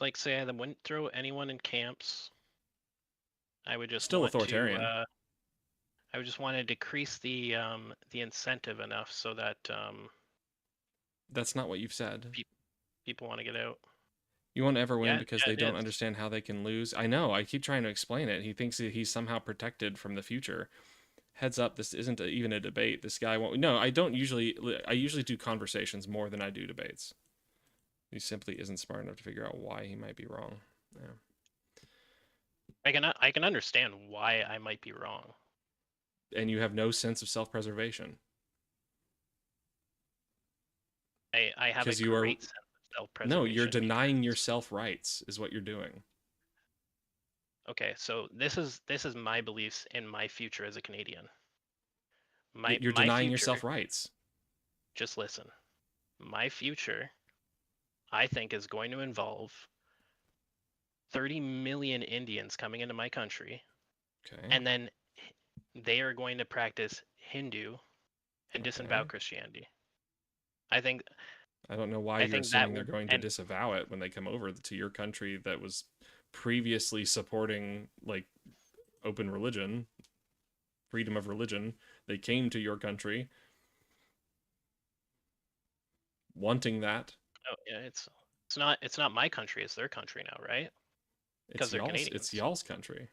Like, say I wouldn't throw anyone in camps. I would just still authoritarian. I would just want to decrease the incentive enough so that that's not what you've said. People want to get out. You won't ever win because they don't understand how they can lose. I know. I keep trying to explain it. He thinks that he's somehow protected from the future. Heads up, this isn't even a debate. This guy won't. No, I usually do conversations more than I do debates. He simply isn't smart enough to figure out why he might be wrong. Yeah. I can understand why I might be wrong. And you have no sense of self-preservation. I have a great sense of self-preservation. No, you're denying yourself rights is what you're doing. Okay, so this is my beliefs in my future as a Canadian. You're denying yourself rights. Just listen. My future, I think, is going to involve 30 million Indians coming into my country. Okay. And then they are going to practice Hindu and disavow Christianity. I don't know why you're assuming they're going to disavow it when they come over to your country that was previously supporting like open religion, freedom of religion. They came to your country wanting that. Oh yeah, it's not my country, it's their country now, right? Because they're Canadians. It's y'all's country.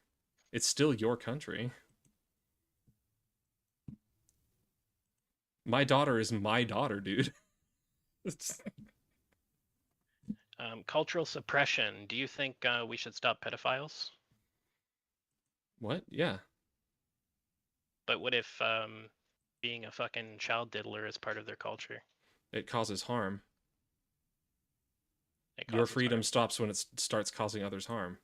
It's still your country. My daughter is my daughter, dude. Cultural suppression. Do you think we should stop pedophiles? What? Yeah. But what if being a fucking child diddler is part of their culture? It causes harm. Your freedom stops when it starts causing others harm.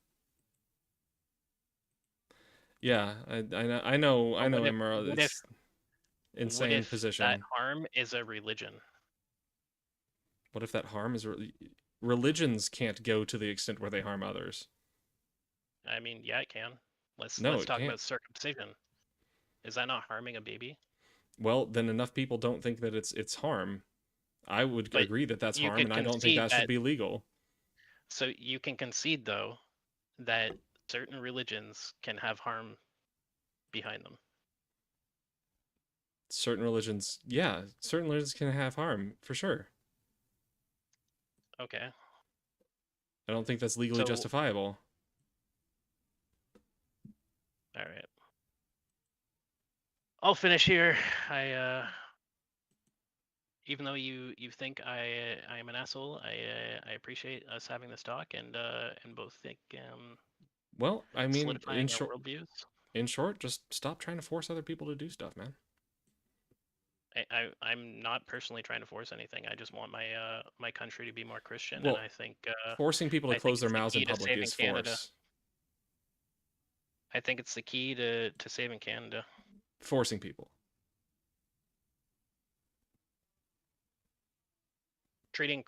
Yeah, I know, Emerald. It's insane position. That harm is a religion. What if that harm is religions can't go to the extent where they harm others? I mean, yeah, it can. Let's talk about circumcision. Is that not harming a baby? Well, then enough people don't think that it's harm. I would agree that that's harm, and I don't think that should be legal. So you can concede, though, that certain religions can have harm behind them. Certain religions can have harm, for sure. Okay. I don't think that's legally justifiable. All right. I'll finish here. even though you think I am an asshole, I appreciate us having this talk and both think Well, I mean, solidifying our worldviews. in short, just stop trying to force other people to do stuff, man. I'm not personally trying to force anything. I just want my my country to be more Christian, Well, and I think forcing people to I think close their it's the mouths in key to public saving is Canada. force. I think it's the key to saving Canada. Forcing people. Treating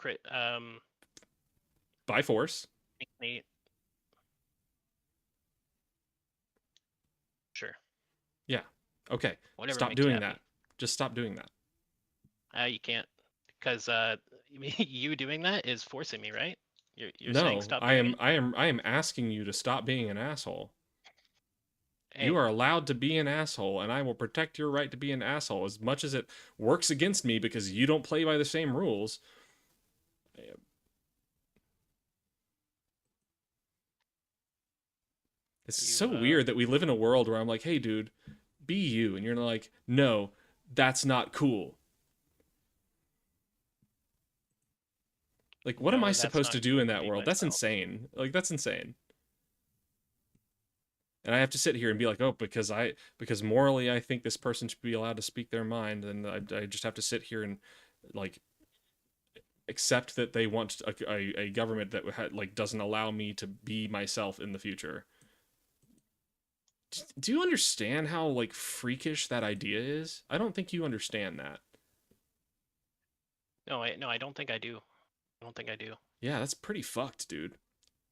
by force. Sure. Yeah. Okay. Whatever Stop makes you doing happy. that. Just stop doing that. You can't, because you doing that is forcing me, right? You're No, saying stop doing it? I am asking you to stop being an asshole. Hey. You are allowed to be an asshole, and I will protect your right to be an asshole as much as it works against me because you don't play by the same rules. It's so weird that we live in a world where I'm like, hey, dude, be you. And you're like, no, that's not cool. Like, what am I supposed to do in that world? That's insane. Like, that's insane. And I have to sit here and be like, oh, because morally I think this person should be allowed to speak their mind, and I just have to sit here and like accept that they want a government that like doesn't allow me to be myself in the future. Do you understand how like freakish that idea is? I don't think you understand that. No, I don't think I do. I don't think I do. Yeah, that's pretty fucked, dude.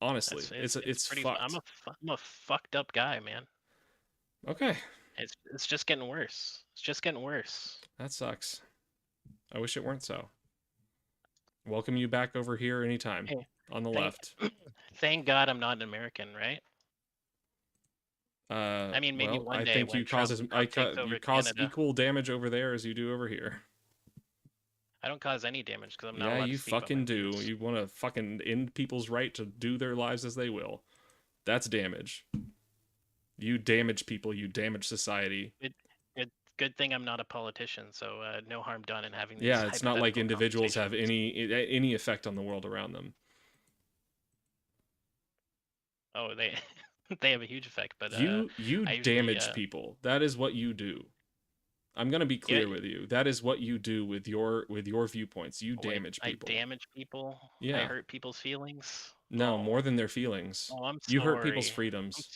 Honestly, it's pretty fucked. I'm a fucked up guy, man. Okay. It's just getting worse. It's just getting worse. That sucks. I wish it weren't so. Welcome you back over here anytime. Hey, on the left. Thank God I'm not an American, right? I mean, maybe well, one day I think you cause equal damage over there as you do over here. I don't cause any damage because I'm not allowed to speak. Yeah, you fucking do. You want to fucking end people's right to do their lives as they will. That's damage. You damage people. You damage society. Good thing I'm not a politician, so no harm done in having these. Yeah, it's not like individuals have any effect on the world around them. Oh, they they have a huge effect, but you damage people. That is what you do. I'm gonna be clear with you. That is what you do with your viewpoints. You damage people. I damage people. Yeah. I hurt people's feelings. No, more than their feelings. Oh, I'm sorry. You hurt people's freedoms.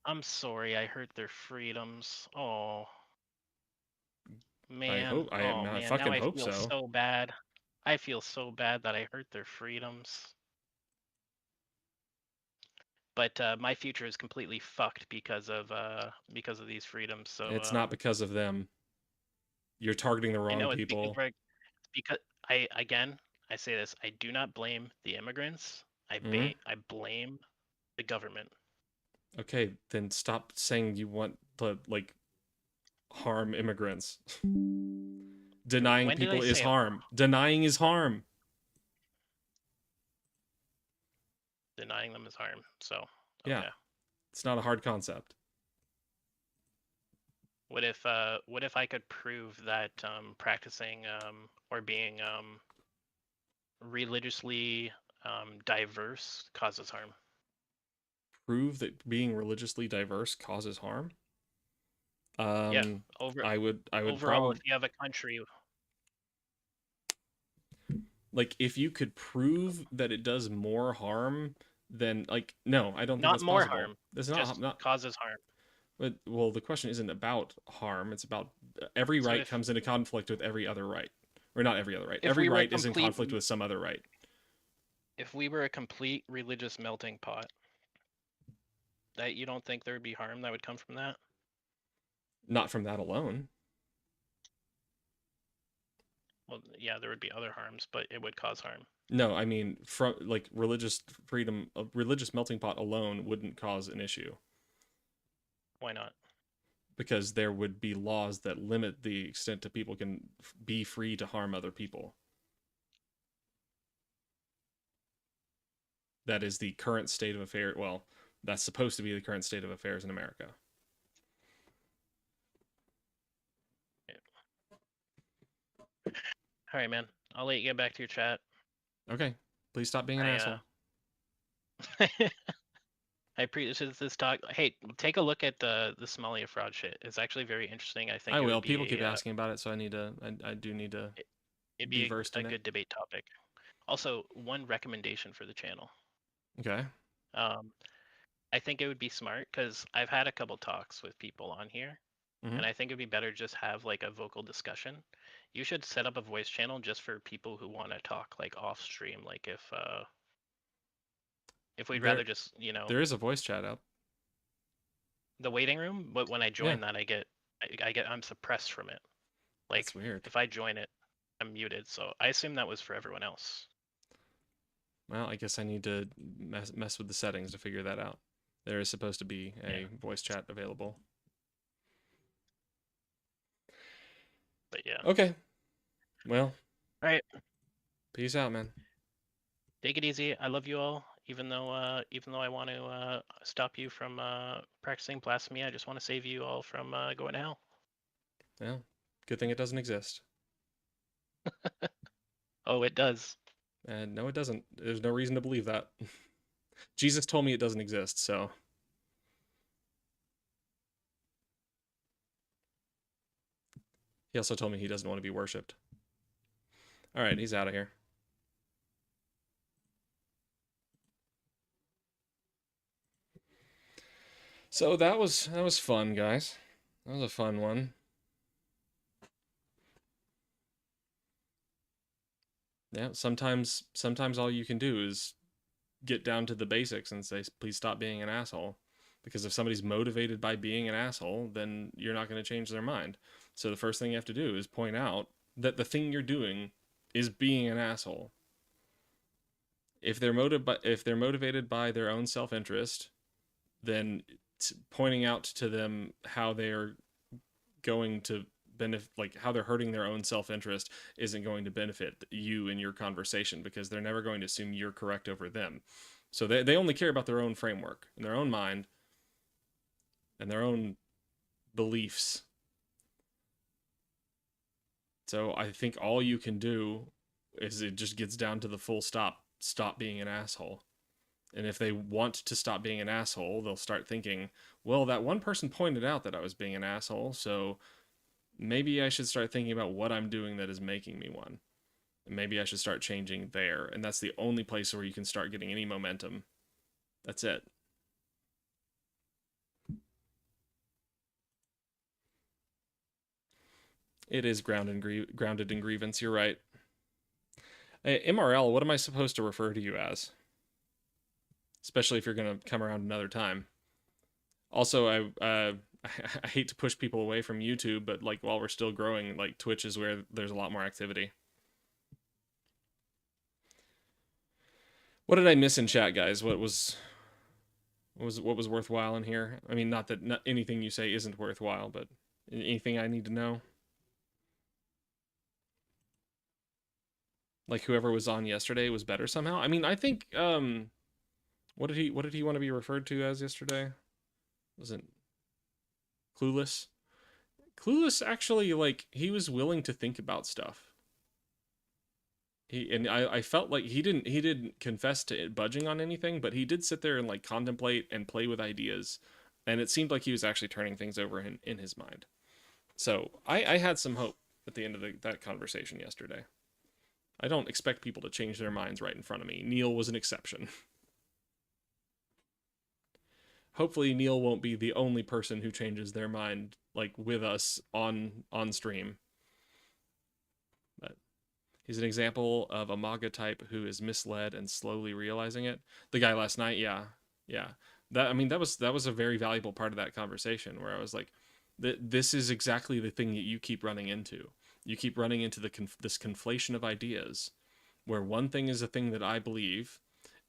I'm sorry. I hurt their freedoms. Oh, man. I fucking hope so. I feel so bad. I feel so bad that I hurt their freedoms. But my future is completely fucked because of these freedoms. So it's not because of them. You're targeting the wrong people. Because I say this. I do not blame the immigrants. I blame the government. Okay, then stop saying you want to like harm immigrants. Denying people is harm. Denying is harm. Denying them is harm. So okay. Yeah, it's not a hard concept. What if I could prove that practicing or being religiously diverse causes harm? Prove that being religiously diverse causes harm? Yeah, I would overall, if you have a country, like if you could prove that it does more harm than like no, I don't think that's more possible. Harm. It's not causes harm. But well, the question isn't about harm. It's about every right comes into conflict with every other right, or not every other right. Every right is in conflict with some other right. If we were a complete religious melting pot, that you don't think there would be harm that would come from that? Not from that alone. Well, yeah, there would be other harms, but it would cause harm. No, I mean, from like religious freedom, a religious melting pot alone wouldn't cause an issue. Why not? Because there would be laws that limit the extent to people can be free to harm other people. That is the current state of affairs. Well, that's supposed to be the current state of affairs in America. All right, man. I'll let you get back to your chat. Okay. Please stop being an asshole. I appreciate this talk. Hey, take a look at the Somalia fraud shit. It's actually very interesting. I think I it will. would be People keep asking about it, so I need to. I do need to it'd be be versed a in it. good debate topic. Also, one recommendation for the channel. Okay. I think it would be smart because I've had a couple talks with people on here, and I think it'd be better just have like a vocal discussion. You should set up a voice channel just for people who want to talk like off stream, like if we'd rather just, you know, there is a voice chat up. the waiting room, but when I join that I'm suppressed from it. Like, that's weird. If I join it, I'm muted. So I assume that was for everyone else. Well, I guess I need to mess with the settings to figure that out. There is supposed to be a voice chat available. But yeah. Okay. Well. All right. Peace out, man. Take it easy. I love you all. Even though I want to stop you from practicing blasphemy, I just want to save you all from going to hell. Yeah. Good thing it doesn't exist. Oh, it does. And no, it doesn't. There's no reason to believe that. Jesus told me it doesn't exist, so. He also told me he doesn't want to be worshipped. All right, he's out of here. So that was fun, guys. That was a fun one. Yeah, sometimes all you can do is get down to the basics and say, please stop being an asshole. Because if somebody's motivated by being an asshole, then you're not going to change their mind. So the first thing you have to do is point out that the thing you're doing is being an asshole. If they're motivated by their own self-interest, then pointing out to them how they're going to benefit, like how they're hurting their own self-interest, isn't going to benefit you in your conversation, because they're never going to assume you're correct over them. So they only care about their own framework and their own mind and their own beliefs. So I think all you can do is, it just gets down to the full stop being an asshole. And if they want to stop being an asshole, they'll start thinking, well, that one person pointed out that I was being an asshole, so maybe I should start thinking about what I'm doing that is making me one. And maybe I should start changing there. And that's the only place where you can start getting any momentum. That's it. It is grounded in grievance. You're right. Hey, MRL, what am I supposed to refer to you as? Especially if you're going to come around another time. Also, I hate to push people away from YouTube, but like while we're still growing, like Twitch is where there's a lot more activity. What did I miss in chat, guys? What was worthwhile in here? I mean, not that anything you say isn't worthwhile, but anything I need to know? Like whoever was on yesterday was better somehow. I mean, I think what did he want to be referred to as yesterday? Was it Clueless? Clueless actually, like, he was willing to think about stuff. I felt like he didn't confess to it budging on anything, but he did sit there and like contemplate and play with ideas, and it seemed like he was actually turning things over in his mind. So I had some hope at the end of that conversation yesterday. I don't expect people to change their minds right in front of me. Neil was an exception. Hopefully Neil won't be the only person who changes their mind, like, with us on stream. But he's an example of a MAGA type who is misled and slowly realizing it. The guy last night, yeah. That was a very valuable part of that conversation, where I was like, this is exactly the thing that you keep running into. You keep running into this conflation of ideas, where one thing is a thing that I believe,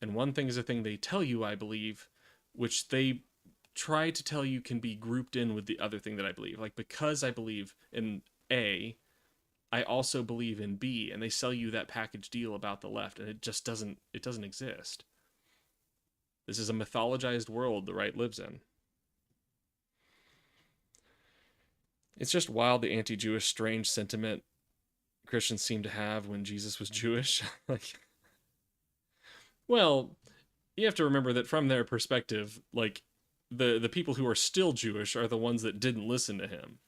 and one thing is a thing they tell you I believe, which they try to tell you can be grouped in with the other thing that I believe. Like, because I believe in A, I also believe in B, and they sell you that package deal about the left, and it just doesn't exist. This is a mythologized world the right lives in. It's just wild, the anti-Jewish strange sentiment Christians seem to have when Jesus was Jewish. Like, well, you have to remember that from their perspective, like, the people who are still Jewish are the ones that didn't listen to him.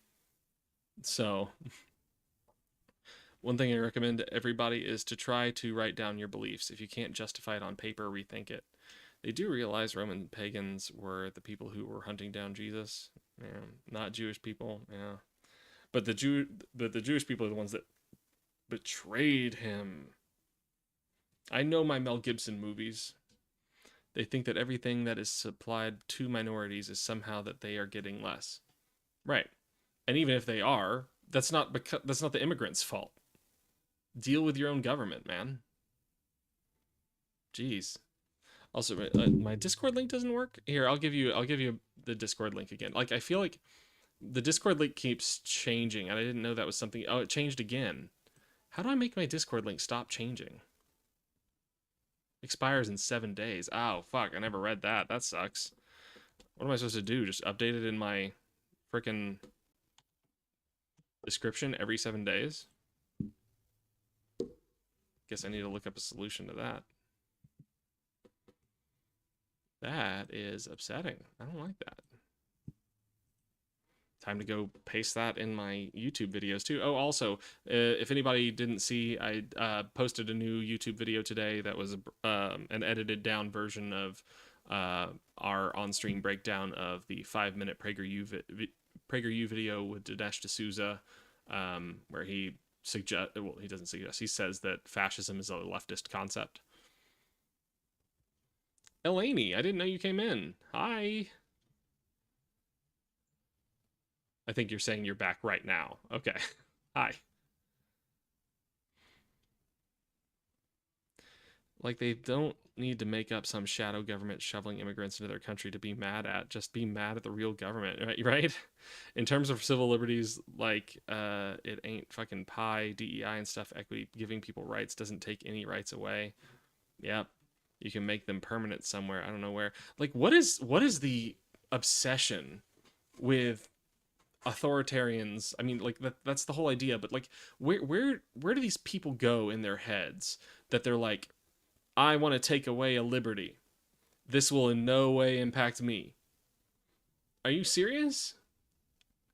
So, one thing I recommend to everybody is to try to write down your beliefs. If you can't justify it on paper, rethink it. They do realize Roman pagans were the people who were hunting down Jesus. Yeah, not Jewish people. Yeah, but the Jewish people are the ones that betrayed him. I know my Mel Gibson movies. They think that everything that is supplied to minorities is somehow that they are getting less. Right. And even if they are, that's not the immigrants' fault. Deal with your own government, man. Jeez. Also, my Discord link doesn't work. Here, I'll give you the Discord link again. Like, I feel like the Discord link keeps changing, and I didn't know that was something. Oh, it changed again. How do I make my Discord link stop changing? Expires in 7 days. Oh, fuck, I never read that. That sucks. What am I supposed to do? Just update it in my frickin' description every 7 days? Guess I need to look up a solution to that. That is upsetting. I don't like that. Time to go paste that in my YouTube videos too. Oh, also, if anybody didn't see, I posted a new YouTube video today that was an edited down version of our on-stream breakdown of the 5-minute PragerU video with Dinesh D'Souza, where he he says that fascism is a leftist concept. Elaney, I didn't know you came in. Hi. I think you're saying you're back right now. Okay. Hi. Like, they don't need to make up some shadow government shoveling immigrants into their country to be mad at. Just be mad at the real government, right? In terms of civil liberties, like, it ain't fucking pie, DEI and stuff, equity, giving people rights doesn't take any rights away. Yep. You can make them permanent somewhere. I don't know where. Like, what is the obsession with authoritarians? I mean, like, that's the whole idea, but like, where do these people go in their heads that they're like, I want to take away a liberty, this will in no way impact me? Are you serious?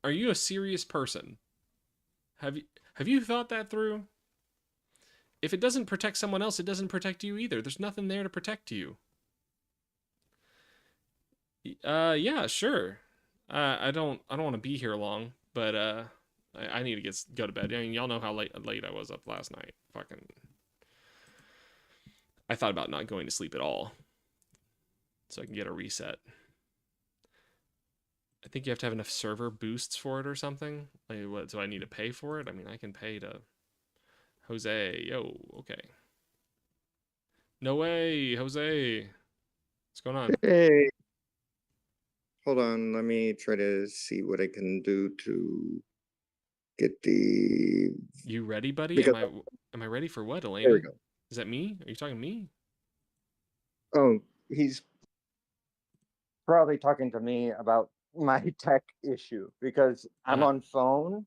Are you a serious person? Have you thought that through? If it doesn't protect someone else, it doesn't protect you either. There's nothing there to protect you. Yeah, sure. I don't want to be here long, but I need to go to bed. I mean, y'all know how late I was up last night. Fucking, I thought about not going to sleep at all, so I can get a reset. I think you have to have enough server boosts for it or something. Like, what? Do I need to pay for it? I mean, I can pay to Jose. Yo, okay. No way, Jose. What's going on? Hey, hold on. Let me try to see what I can do to get the. You ready, buddy? Because, Am I ready for what, Elaine? there we go. Is that me? Are you talking to me? Oh, he's probably talking to me about my tech issue because I'm on phone,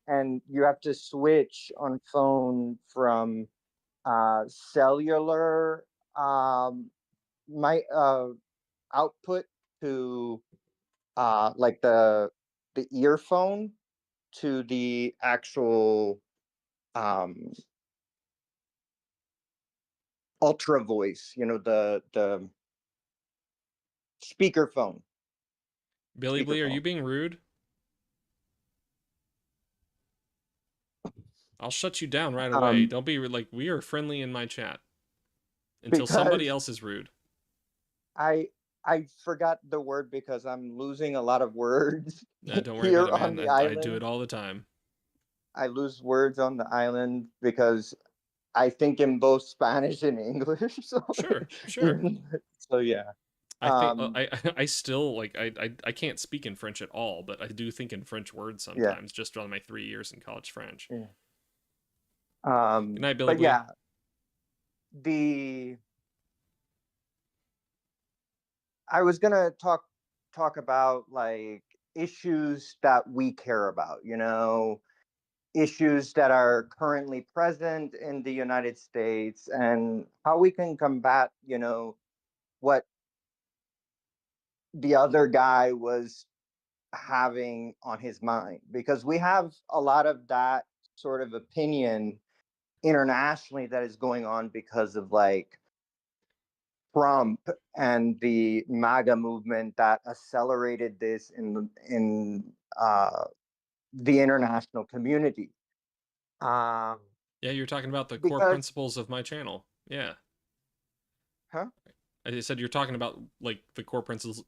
and you have to switch on phone from cellular my output to like the earphone to the actual ultra voice, the speakerphone. Billy Blee, are you being rude? I'll shut you down right away. Don't be like, we are friendly in my chat until somebody else is rude. I forgot the word because I'm losing a lot of words. Don't worry here about it, man. on the island. I do it all the time. I lose words on the island because I think in both Spanish and English. So Sure. So yeah. I think I still like I can't speak in French at all, but I do think in French words sometimes, just on my 3 years in college French. Yeah. Good night, Billy but Blee. yeah, I was gonna talk about like issues that we care about, issues that are currently present in the United States and how we can combat, what the other guy was having on his mind, because we have a lot of that sort of opinion internationally that is going on because of like Trump and the MAGA movement that accelerated this in the international community. Yeah, you're talking about the core Because, principles of my channel. Yeah. huh? I said you're talking about like the core principles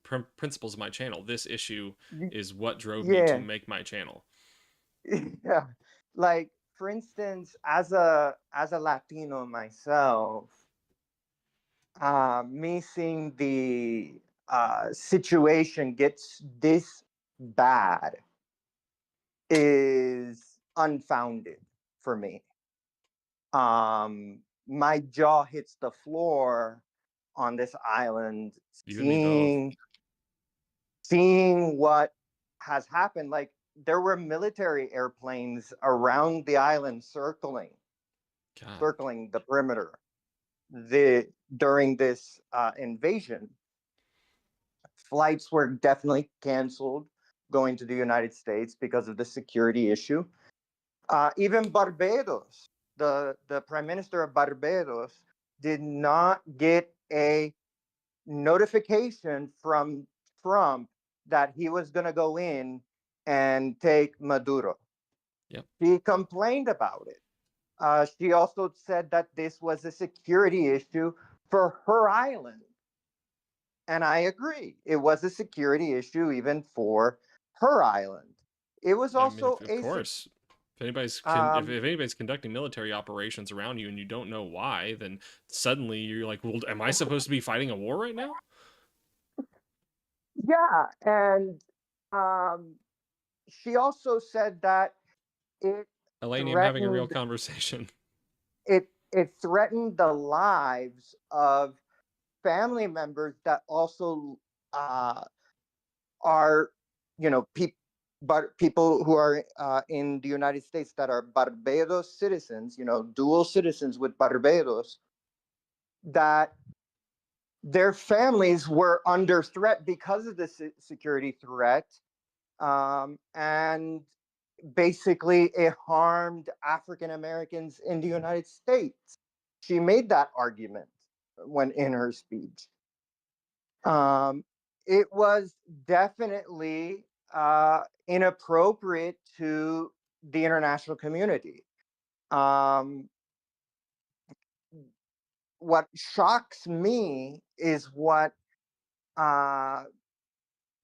of my channel. This issue is what drove me to Yeah, make my channel. yeah. Like for instance, as a Latino myself, me seeing the situation gets this bad is unfounded for me. My jaw hits the floor on this island, You and me both. seeing what has happened. Like there were military airplanes around the island circling God. the perimeter during this invasion. Flights were definitely canceled going to the United States because of the security issue. Even Barbados, the prime minister of Barbados, did not get a notification from Trump that he was going to go in and take Maduro. Yep. She complained about it. She also said that this was a security issue for her island. And I agree. It was a security issue even for her island. It was I mean, also of course. If anybody's conducting military operations around you and you don't know why, then suddenly you're like, well, am I supposed to be fighting a war right now? yeah, and she also said that it Eleni, I'm having a real threatened conversation. it threatened the lives of family members that also are, but people who are in the United States that are Barbados citizens, dual citizens with Barbados, that their families were under threat because of the security threat, and basically it harmed African Americans in the United States. She made that argument when in her speech. It was definitely inappropriate to the international community. What shocks me is what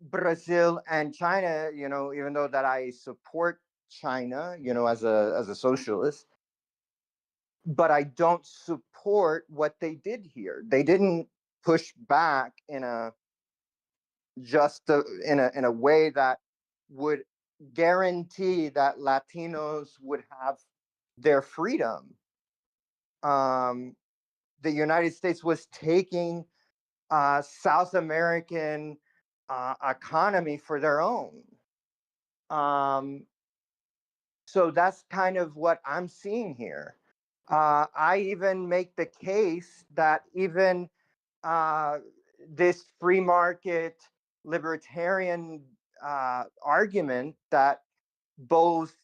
Brazil and China, even though that I support China, as a socialist, but I don't support what they did here. They didn't push back in a way that would guarantee that Latinos would have their freedom. The United States was taking South American economy for their own. So that's kind of what I'm seeing here. I even make the case that even this free market libertarian argument that both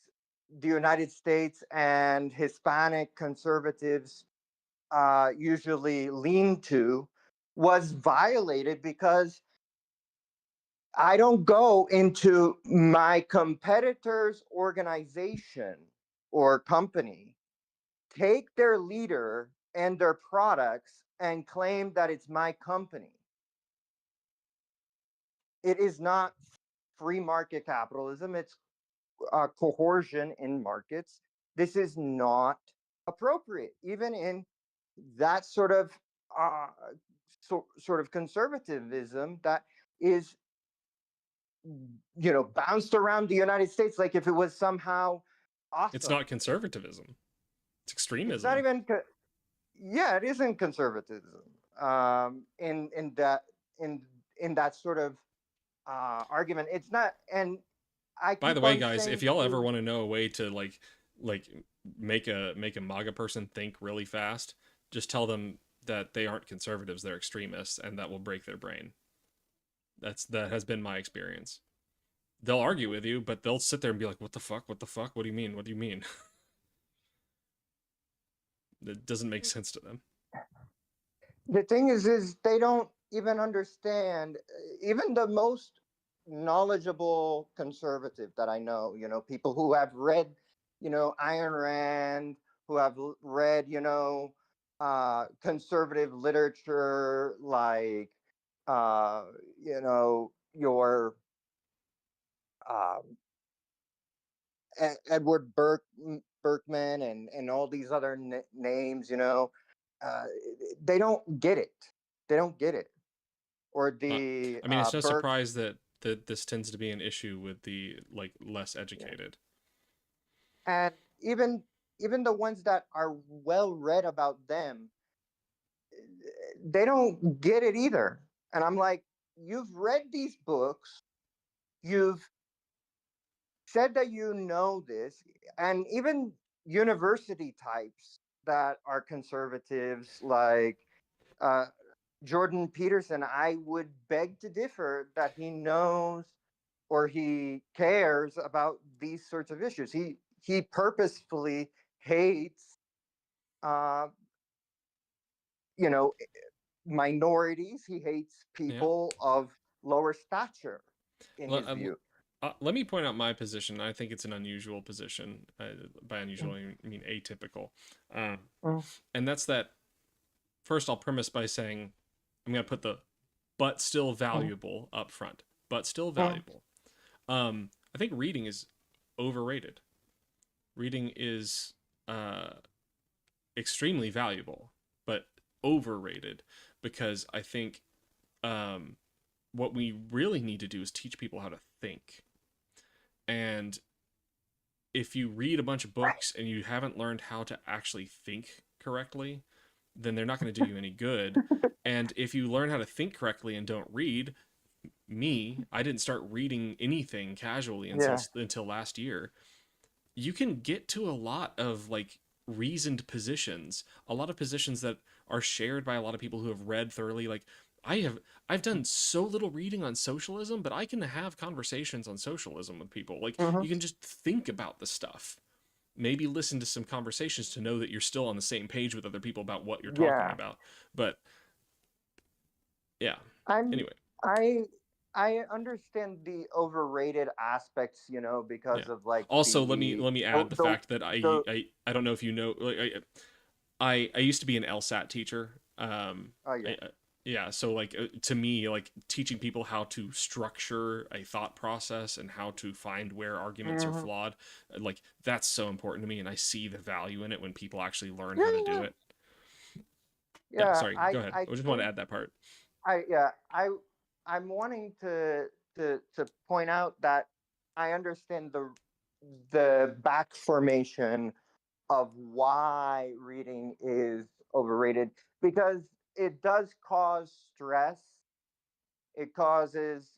the United States and Hispanic conservatives usually lean to was violated because I don't go into my competitor's organization or company, take their leader and their products and claim that it's my company. It is not free market capitalism. It's coercion in markets. This is not appropriate, even in that sort of conservatism that is, bounced around the United States like if it was somehow awesome. It's not conservatism. It's extremism. It's not even. Yeah, it isn't conservatism. In that sort of argument, it's not. And I. By the way, guys, if y'all ever want to know a way to like like make a MAGA person think really fast, just tell them that they aren't conservatives, they're extremists, and that will break their brain. That has been my experience. They'll argue with you, but they'll sit there and be like, "What the fuck? What the fuck? What do you mean? What do you mean?" It doesn't make sense to them. The thing is they don't even understand. Even the most knowledgeable conservative that I know, people who have read, Ayn Rand, who have read, conservative literature like, uh, your uh, Edward Berkman and all these other names, uh, they don't get it. They don't get it. Or the I mean, it's no Burke. surprise that this tends to be an issue with the like less educated. And even the ones that are well read about them, they don't get it either. And I'm like, you've read these books, you've said that you know this, and even university types that are conservatives like uh, Jordan Peterson, I would beg to differ that he knows or he cares about these sorts of issues. He purposefully hates, uh, you know, minorities. He hates Yeah. people of lower stature, in his view. Let me point out my position. I think it's an unusual position. By unusual, I mean atypical. And that's that. First, I'll premise by saying I'm going to put the "but still valuable" up front. But still valuable. I think reading is overrated. Reading is extremely valuable, but overrated, because I think what we really need to do is teach people how to think. And if you read a bunch of books and you haven't learned how to actually think correctly, then they're not going to do you any good. And if you learn how to think correctly and don't read, I didn't start reading anything casually until last year. You can get to a lot of like reasoned positions, a lot of positions that are shared by a lot of people who have read thoroughly. Like I've done so little reading on socialism, but I can have conversations on socialism with people. Like you can just think about the stuff. Maybe listen to some conversations to know that you're still on the same page with other people about what you're talking about. But yeah. Anyway. I understand the overrated aspects, because of like. Also, let me add the fact that I don't know if you know, like I used to be an LSAT teacher. So like to me, like teaching people how to structure a thought process and how to find where arguments are flawed, like that's so important to me, and I see the value in it when people actually learn how to do it. Sorry, go ahead. I just want to add that part. I'm wanting to point out that I understand the back formation of why reading is overrated, because it does cause stress. It causes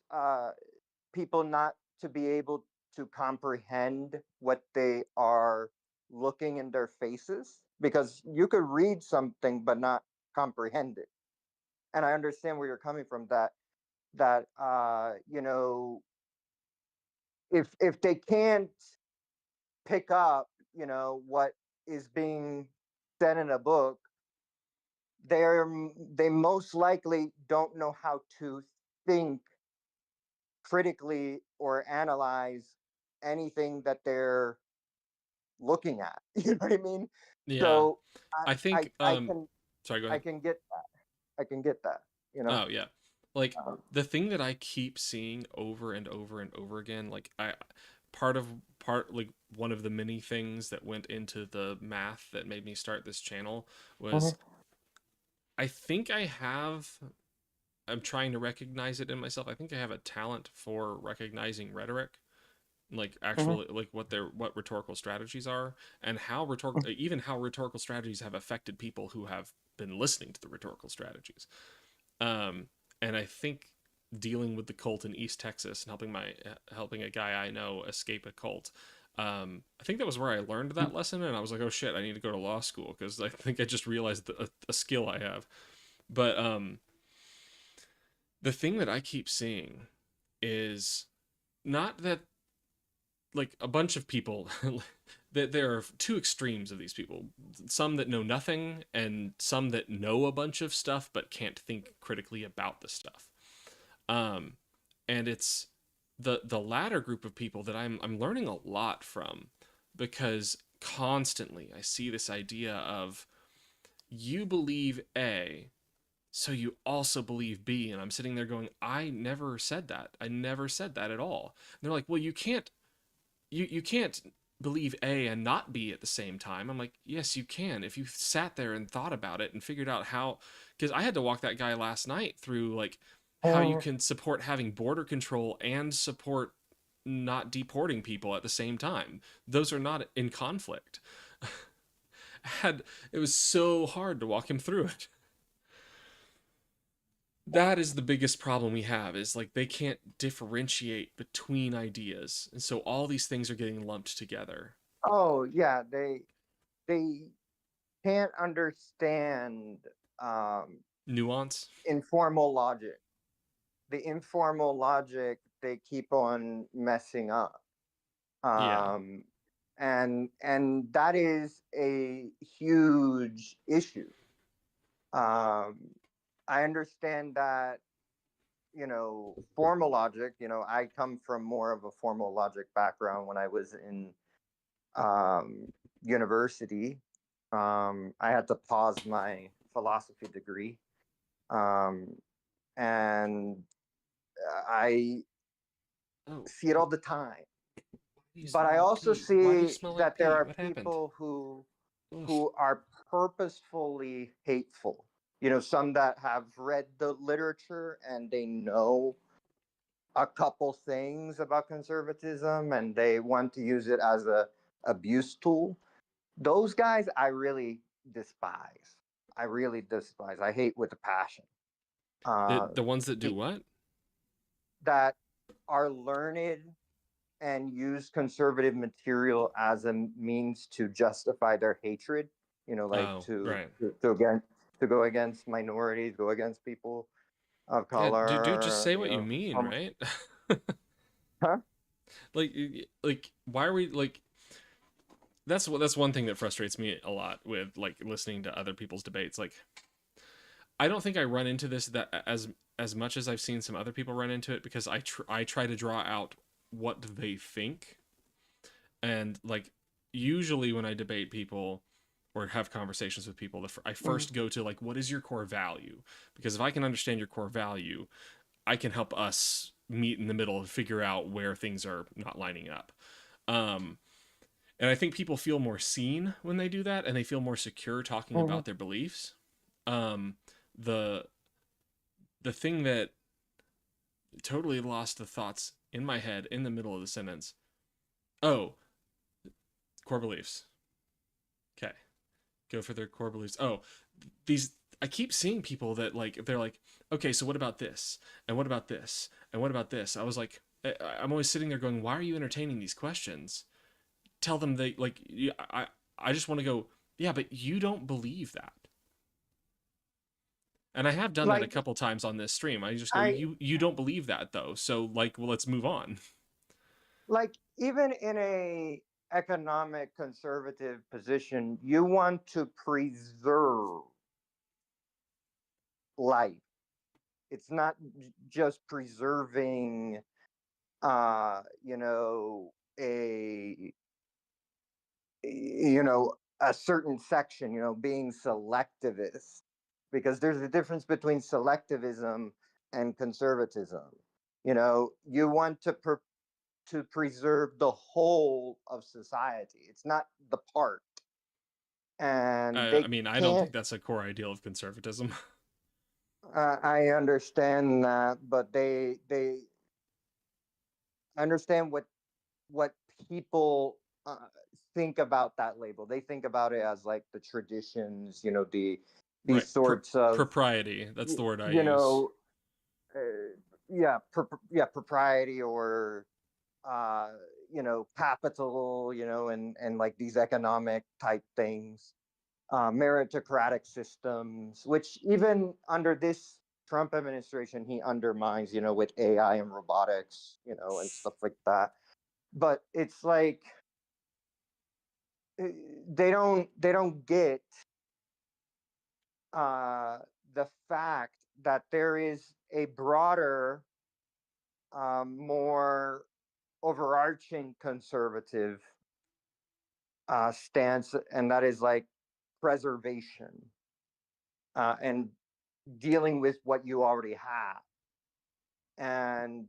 people not to be able to comprehend what they are looking in their faces, because you could read something but not comprehend it. And I understand where you're coming from, that if they can't pick up what is being said in a book, they most likely don't know how to think critically or analyze anything that they're looking at. You know what I mean? Yeah. So I think sorry, go ahead. I can get that. Oh yeah. Like the thing that I keep seeing over and over and over again, like like one of the many things that went into the math that made me start this channel was I think I'm trying to recognize it in myself. I think I have a talent for recognizing rhetoric, like actually like what rhetorical strategies are, and how rhetorical strategies have affected people who have been listening to the rhetorical strategies. And I think dealing with the cult in East Texas and helping a guy I know escape a cult, I think that was where I learned that lesson, and I was like, oh shit, I need to go to law school, because I think I just realized a skill I have. But the thing that I keep seeing is not that, like, a bunch of people that there are two extremes of these people, some that know nothing and some that know a bunch of stuff but can't think critically about the stuff. And it's the latter group of people that I'm learning a lot from, because constantly I see this idea of, you believe A, so you also believe B, and I'm sitting there going, I never said that. I never said that at all. And they're like, well, you can't believe A and not B at the same time. I'm like, yes, you can, if you sat there and thought about it and figured out how. Because I had to walk that guy last night through, like, how you can support having border control and support not deporting people at the same time. Those are not in conflict. It was so hard to walk him through it. That is the biggest problem we have, is like they can't differentiate between ideas, and so all these things are getting lumped together. Oh yeah, they can't understand Nuance. informal logic. The informal logic they keep on messing up. Yeah. And that is a huge issue. I understand that, formal logic, I come from more of a formal logic background when I was in university. I had to pause my philosophy degree. And I see it all the time. But I also see that there are people who are purposefully hateful. Some that have read the literature and they know a couple things about conservatism and they want to use it as a abuse tool. Those guys I really despise. I hate with a passion. The ones that do what? That are learned and use conservative material as a means to justify their hatred. To go against minorities, go against people of color. Yeah, dude, just say what you mean, right? Huh? Like, why are we like? That's one thing that frustrates me a lot with, like, listening to other people's debates. Like, I don't think I run into this that as much as I've seen some other people run into it, because I try to draw out what they think, and like, usually when I debate people or have conversations with people, I first go to, like, what is your core value? Because if I can understand your core value, I can help us meet in the middle and figure out where things are not lining up. And I think people feel more seen when they do that, and they feel more secure talking about their beliefs. The thing that totally lost the thoughts in my head in the middle of the sentence. Oh, core beliefs. Okay. Go for their core beliefs. Oh, I keep seeing people that, like, they're like, okay, so what about this? And what about this? And what about this? I was like, I'm always sitting there going, why are you entertaining these questions? Tell them they, like, I just want to go, yeah, but you don't believe that. And I have done that a couple times on this stream. I just go, you don't believe that, though. So, like, well, let's move on. Like, even in a economic conservative position, you want to preserve life. It's not just preserving, a certain section, being selectivist, because there's a difference between selectivism and conservatism. You want to preserve the whole of society. It's not the part. And I mean, I don't think that's a core ideal of conservatism. I understand that, but they understand what people think about that label. They think about it as, like, the traditions, these right. sorts of propriety. That's the word I use. Propriety, or capital, and like these economic type things, meritocratic systems, which even under this Trump administration, he undermines, with AI and robotics, and stuff like that. But it's like, they don't get the fact that there is a broader, more overarching conservative stance, and that is like preservation, and dealing with what you already have. And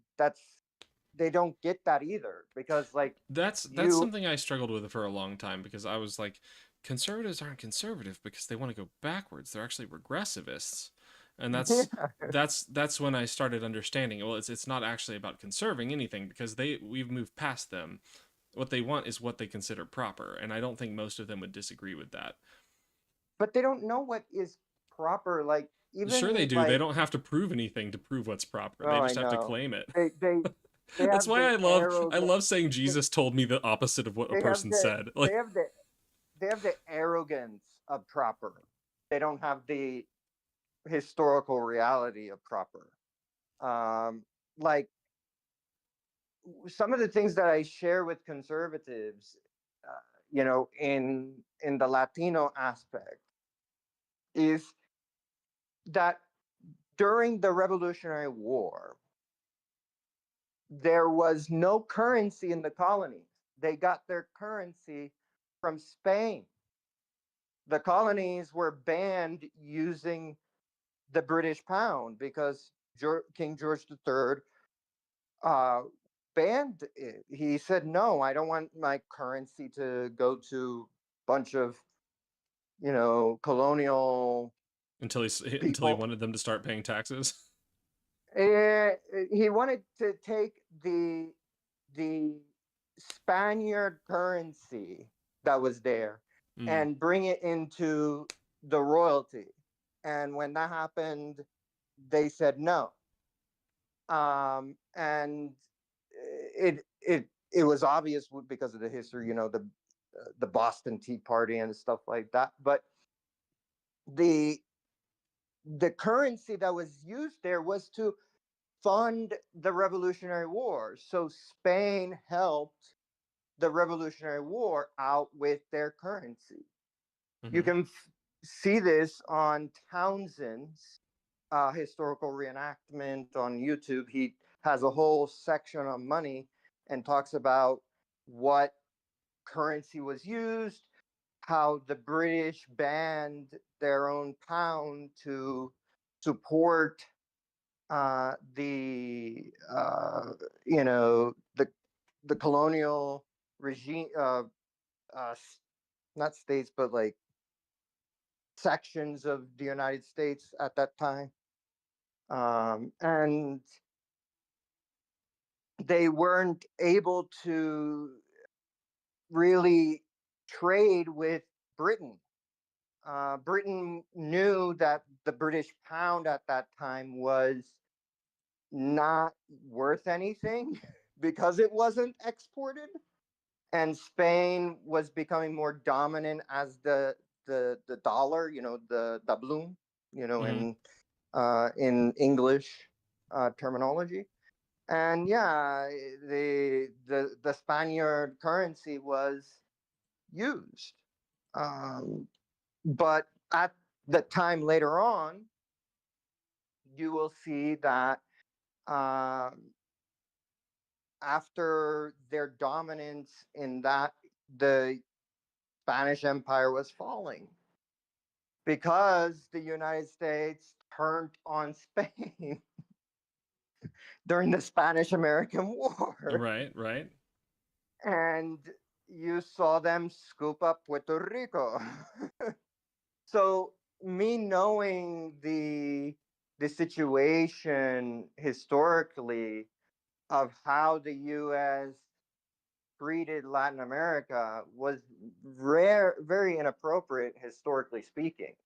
they don't get that either, because like That's something I struggled with for a long time, because I was like, conservatives aren't conservative because they want to go backwards. They're actually regressivists. And that's when I started understanding, well, it's not actually about conserving anything, because we've moved past them. What they want is what they consider proper, and I don't think most of them would disagree with that. But they don't know what is proper. Like, even Sure they do. like, They don't have to prove anything to prove what's proper. They oh, I just have to know. claim it. They That's have why the I love saying Jesus told me the opposite of what a person said. Like, they have the arrogance of proper. They don't have the historical reality of proper. Like, some of the things that I share with conservatives, in the Latino aspect, is that during the Revolutionary War, there was no currency in the colonies. They got their currency from Spain. The colonies were banned using the British pound because King George III banned it. He said, no, I don't want my currency to go to a bunch of, colonial until he wanted them to start paying taxes. He wanted to take the Spaniard currency that was there and bring it into the royalty. And when that happened, they said no. And it was obvious because of the history, the Boston Tea Party and stuff like that. But the currency that was used there was to fund the Revolutionary War. So Spain helped the Revolutionary War out with their currency. You can see this on Townsend's historical reenactment on YouTube. He has a whole section on money and talks about what currency was used, how the British banned their own pound to support the colonial regime, not states, but like sections of the United States at that time. And they weren't able to really trade with Britain. Britain knew that the British pound at that time was not worth anything because it wasn't exported, and Spain was becoming more dominant as the dollar, the doubloon, in English terminology. And yeah, the Spaniard currency was used, but at the time later on, you will see that after their dominance in that, the Spanish Empire was falling because the United States turned on Spain during the Spanish-American War. Right. And you saw them scoop up Puerto Rico. So me knowing the situation historically of how the U.S. treated Latin America was very inappropriate, historically speaking.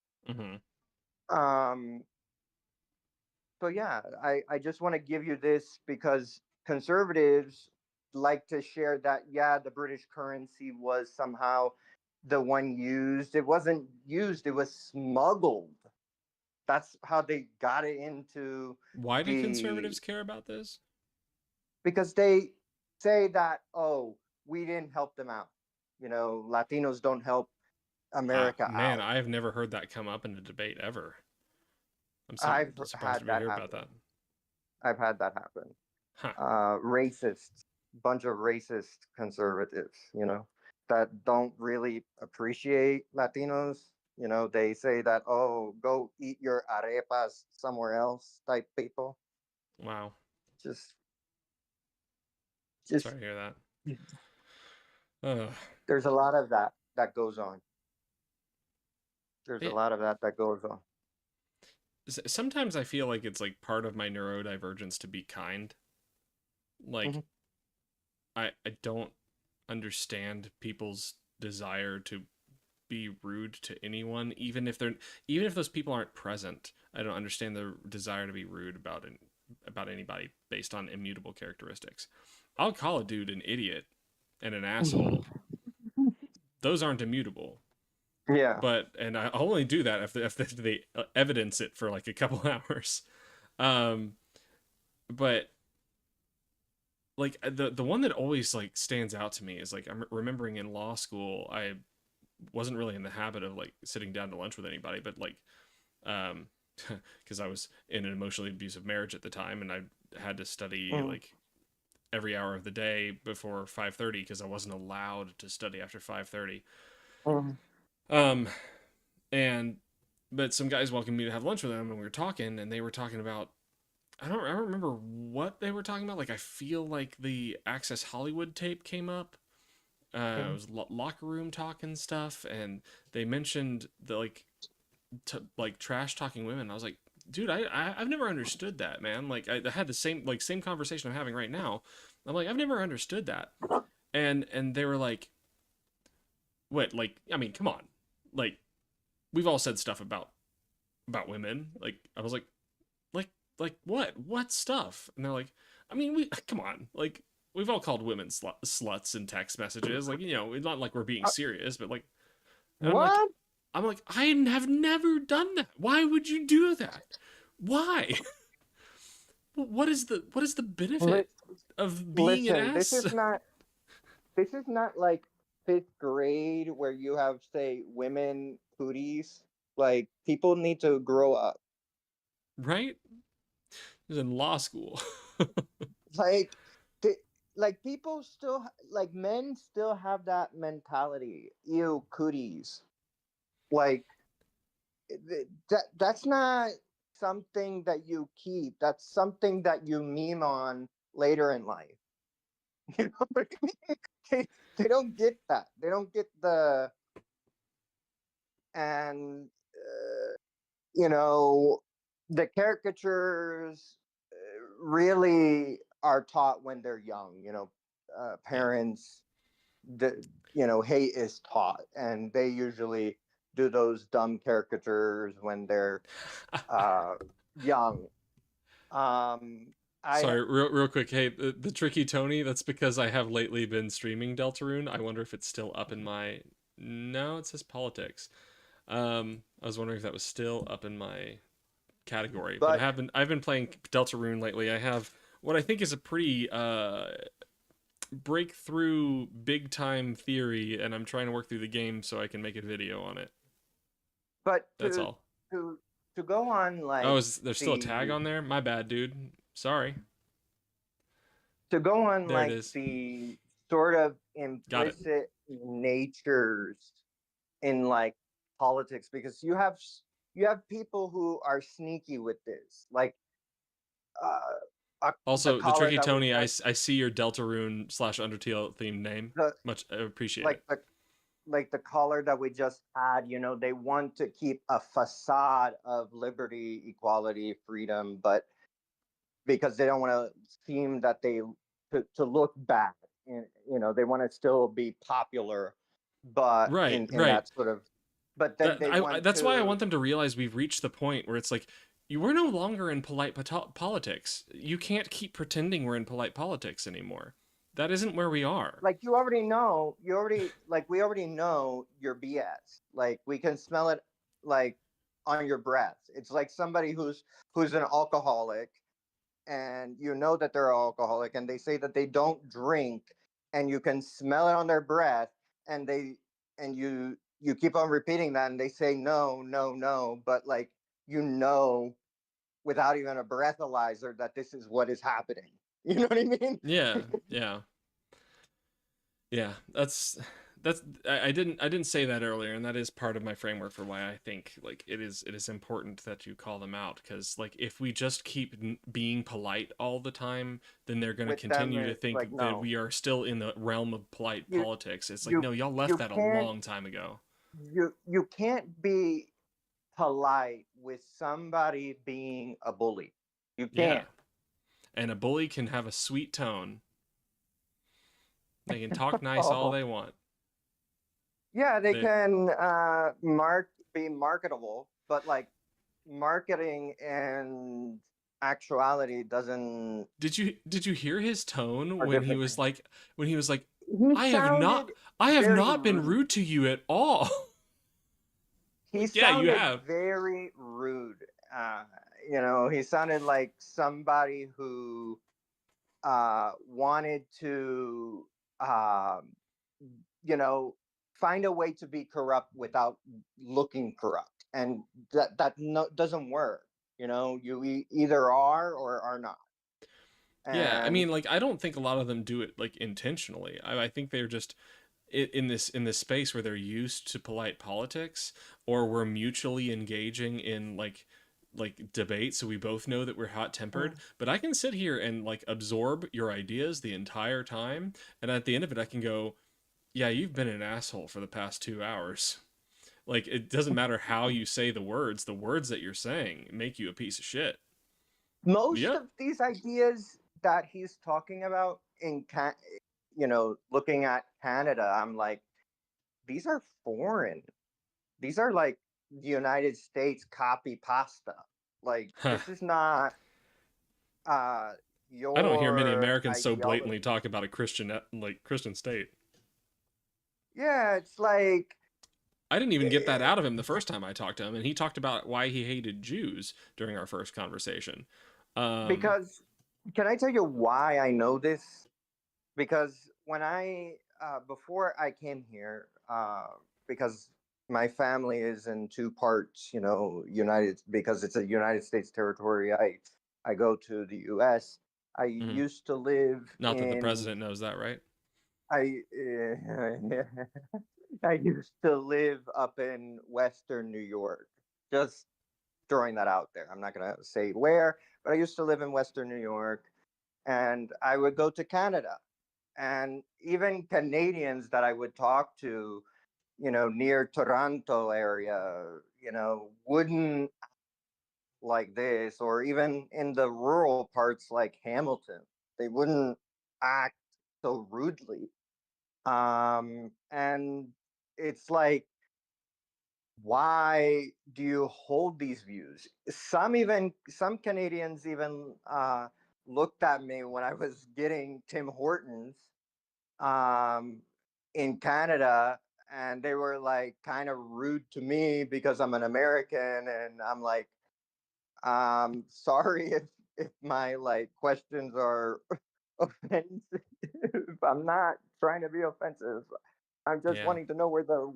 So yeah, I just want to give you this because conservatives like to share that, yeah, the British currency was somehow the one used. It wasn't used, it was smuggled. That's how they got it into Why do the, conservatives care about this? because they say that, oh, we didn't help them out. Latinos don't help America Man, out. I have never heard that come up in a debate ever. I'm I've surprised had to that hear happen. about that. I've had that happen. Huh. Racist, bunch of racist conservatives, that don't really appreciate Latinos. They say that, oh, go eat your arepas somewhere else type people. Wow. Just Sorry to hear that. There's a lot of that goes on. There's Yeah. a lot of that goes on. Sometimes I feel like it's like part of my neurodivergence to be kind. Like, I don't understand people's desire to be rude to anyone, even if those people aren't present. I don't understand the desire to be rude about anybody based on immutable characteristics. I'll call a dude an idiot and an asshole. Those aren't immutable. Yeah. And I only do that if they evidence it for like a couple hours. But like the one that always like stands out to me is like, I'm remembering in law school, I wasn't really in the habit of like sitting down to lunch with anybody, but like, because I was in an emotionally abusive marriage at the time, and I had to study like every hour of the day before 5:30 because I wasn't allowed to study after 5:30. But some guys welcomed me to have lunch with them, and we were talking, and they were talking about, I don't remember what they were talking about. Like, I feel like the Access Hollywood tape came up. It was locker room talk and stuff, and they mentioned the like trash talking women. I was like, dude, I've never understood that, man. Like, I had the same conversation I'm having right now. I'm like, I've never understood that. And they were like, what? Like, I mean, come on. Like, we've all said stuff about women. Like, I was like what stuff? And they're like, I mean, come on. Like, we've all called women sluts in text messages. Like, it's not like we're being serious, but like, what? I'm like, I have never done that. Why would you do that? Why? What is the benefit of being an ass? This is not like 5th grade where you have, say, women cooties. Like, people need to grow up. Right? It was in law school. Like people still, like, men still have that mentality. Ew, cooties. Like, that's not something that you keep. That's something that you meme on later in life. You know what I mean? They don't get that. They don't get the, and the caricatures really are taught when they're young. Parents, hate is taught, and they usually do those dumb caricatures when they're young. Sorry, real quick. Hey, the Tricky Tony, that's because I have lately been streaming Deltarune. I wonder if it's still up in my... No, it says politics. I was wondering if that was still up in my category. But I've been playing Deltarune lately. I have what I think is a pretty breakthrough big time theory, and I'm trying to work through the game so I can make a video on it. But that's all. To go on, like, there's still a tag on there? My bad, dude. Sorry. To go on, there like, the sort of implicit natures in, like, politics, because you have people who are sneaky with this, like also the Tricky Tony, I see your Deltarune / Undertale themed name. Much appreciate it. Like the caller that we just had, they want to keep a facade of liberty, equality, freedom, but because they don't want to seem that to look bad, they want to still be popular, but in that sort of. But then that's why I want them to realize we've reached the point where it's like, we're no longer in polite politics. You can't keep pretending we're in polite politics anymore. That isn't where we are. Like we already know your BS. Like we can smell it like on your breath. It's like somebody who's an alcoholic, and you know that they're alcoholic, and they say that they don't drink, and you can smell it on their breath, and you keep on repeating that, and they say no, no, no, but like without even a breathalyzer that this is what is happening. You know what I mean? Yeah, yeah. Yeah, that's I didn't say that earlier, and that is part of my framework for why I think like it is important that you call them out, because like if we just keep being polite all the time, then they're going to continue to think like, that no. we are still in the realm of polite politics. It's like, you- no, y'all left that a long time ago. You can't be polite with somebody being a bully. You can't. Yeah. And a bully can have a sweet tone. They can talk nice all they want. Yeah, they can be marketable, but like marketing and actuality doesn't. Did you hear his tone when he was like He I have very not been rude. rude to you at all. He Like, yeah, you sounded have. very rude. You know, he sounded like somebody who wanted to, you know, find a way to be corrupt without looking corrupt, and that doesn't work. You know, you either are or are not. Yeah, I And mean, like, I don't think a lot of them do it like intentionally. I think they're just in this space where they're used to polite politics, or we're mutually engaging in like debate, so we both know that we're hot tempered. But I can sit here and like absorb your ideas the entire time, and at the end of it, I can go, "Yeah, you've been an asshole for the past 2 hours." Like, it doesn't matter how you say the words that you're saying make you a piece of shit. most Yep. of these ideas that he's talking about you know, looking at Canada, I'm like, these are foreign. These are like the United States copy pasta. Like this is not I don't hear many your Americans so ideology. blatantly talk about a Christian state. Yeah, it's like I didn't even get that out of him the first time I talked to him, and he talked about why he hated Jews during our first conversation. Because can I tell you why I know this? Because when I before I came here, because my family is in two parts, you know, because it's a United States territory. I go to the U.S. I used to live Not that the president knows that, right? I I used to live up in Western New York. Just throwing that out there. I'm not gonna say where, but I used to live in Western New York, and I would go to Canada, and even Canadians that I would talk to, you know, near Toronto area, you know, wouldn't like this, or even in the rural parts like Hamilton, they wouldn't act so rudely. And it's like, why do you hold these views? Some Canadians even looked at me when I was getting Tim Hortons um, in Canada, and they were like kind of rude to me because I'm an American, and I'm like, sorry if my like questions are offensive. I'm not trying to be offensive. I'm just wanting to know where the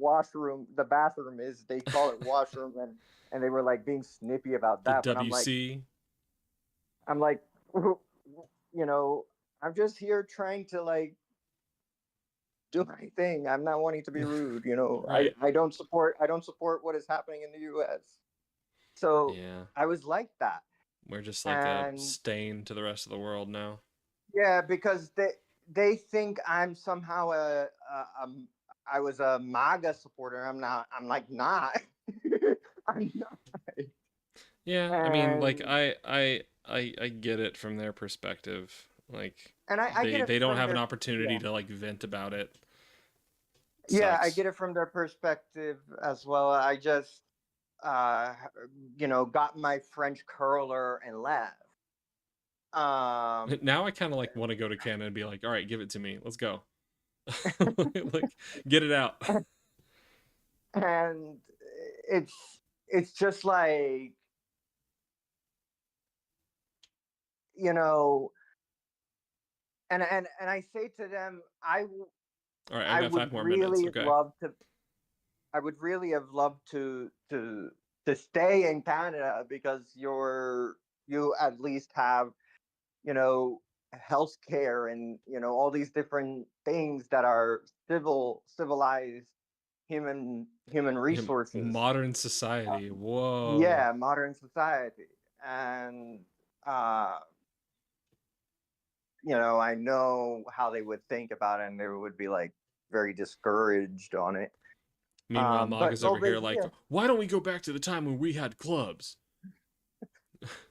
bathroom is. They call it washroom, and they were like being snippy about The that. But WC. I'm like, you know, I'm just here trying to like do my thing. I'm not wanting to be rude. You know, Right. I don't support what is happening in the U.S. So Yeah. I was like that. We're just like a stain to the rest of the world now. Yeah, because they think I'm somehow I was a MAGA supporter. I'm not. I'm like not. I'm not. Yeah, I mean, like I get it from their perspective. Like, and I get it they don't from have an their, opportunity to like vent about it. Yeah, I Sucks. get it from their perspective as well. I just you know, got my French curler and left. Now I kind of like want to go to Canada and be like, all right, give it to me. Let's go. Like, get it out. And it's just like, you know, and I say to them, All right, I I got 5 would more minutes. really Okay. love to. I would really have loved to stay in Canada because you at least have, you know, healthcare and, you know, all these different things that are civilized human resources. Modern society. Whoa. Yeah, modern society. And you know, I know how they would think about it, and they would be like very discouraged on it. Meanwhile, But Maga's over over here like, here, why don't we go back to the time when we had clubs?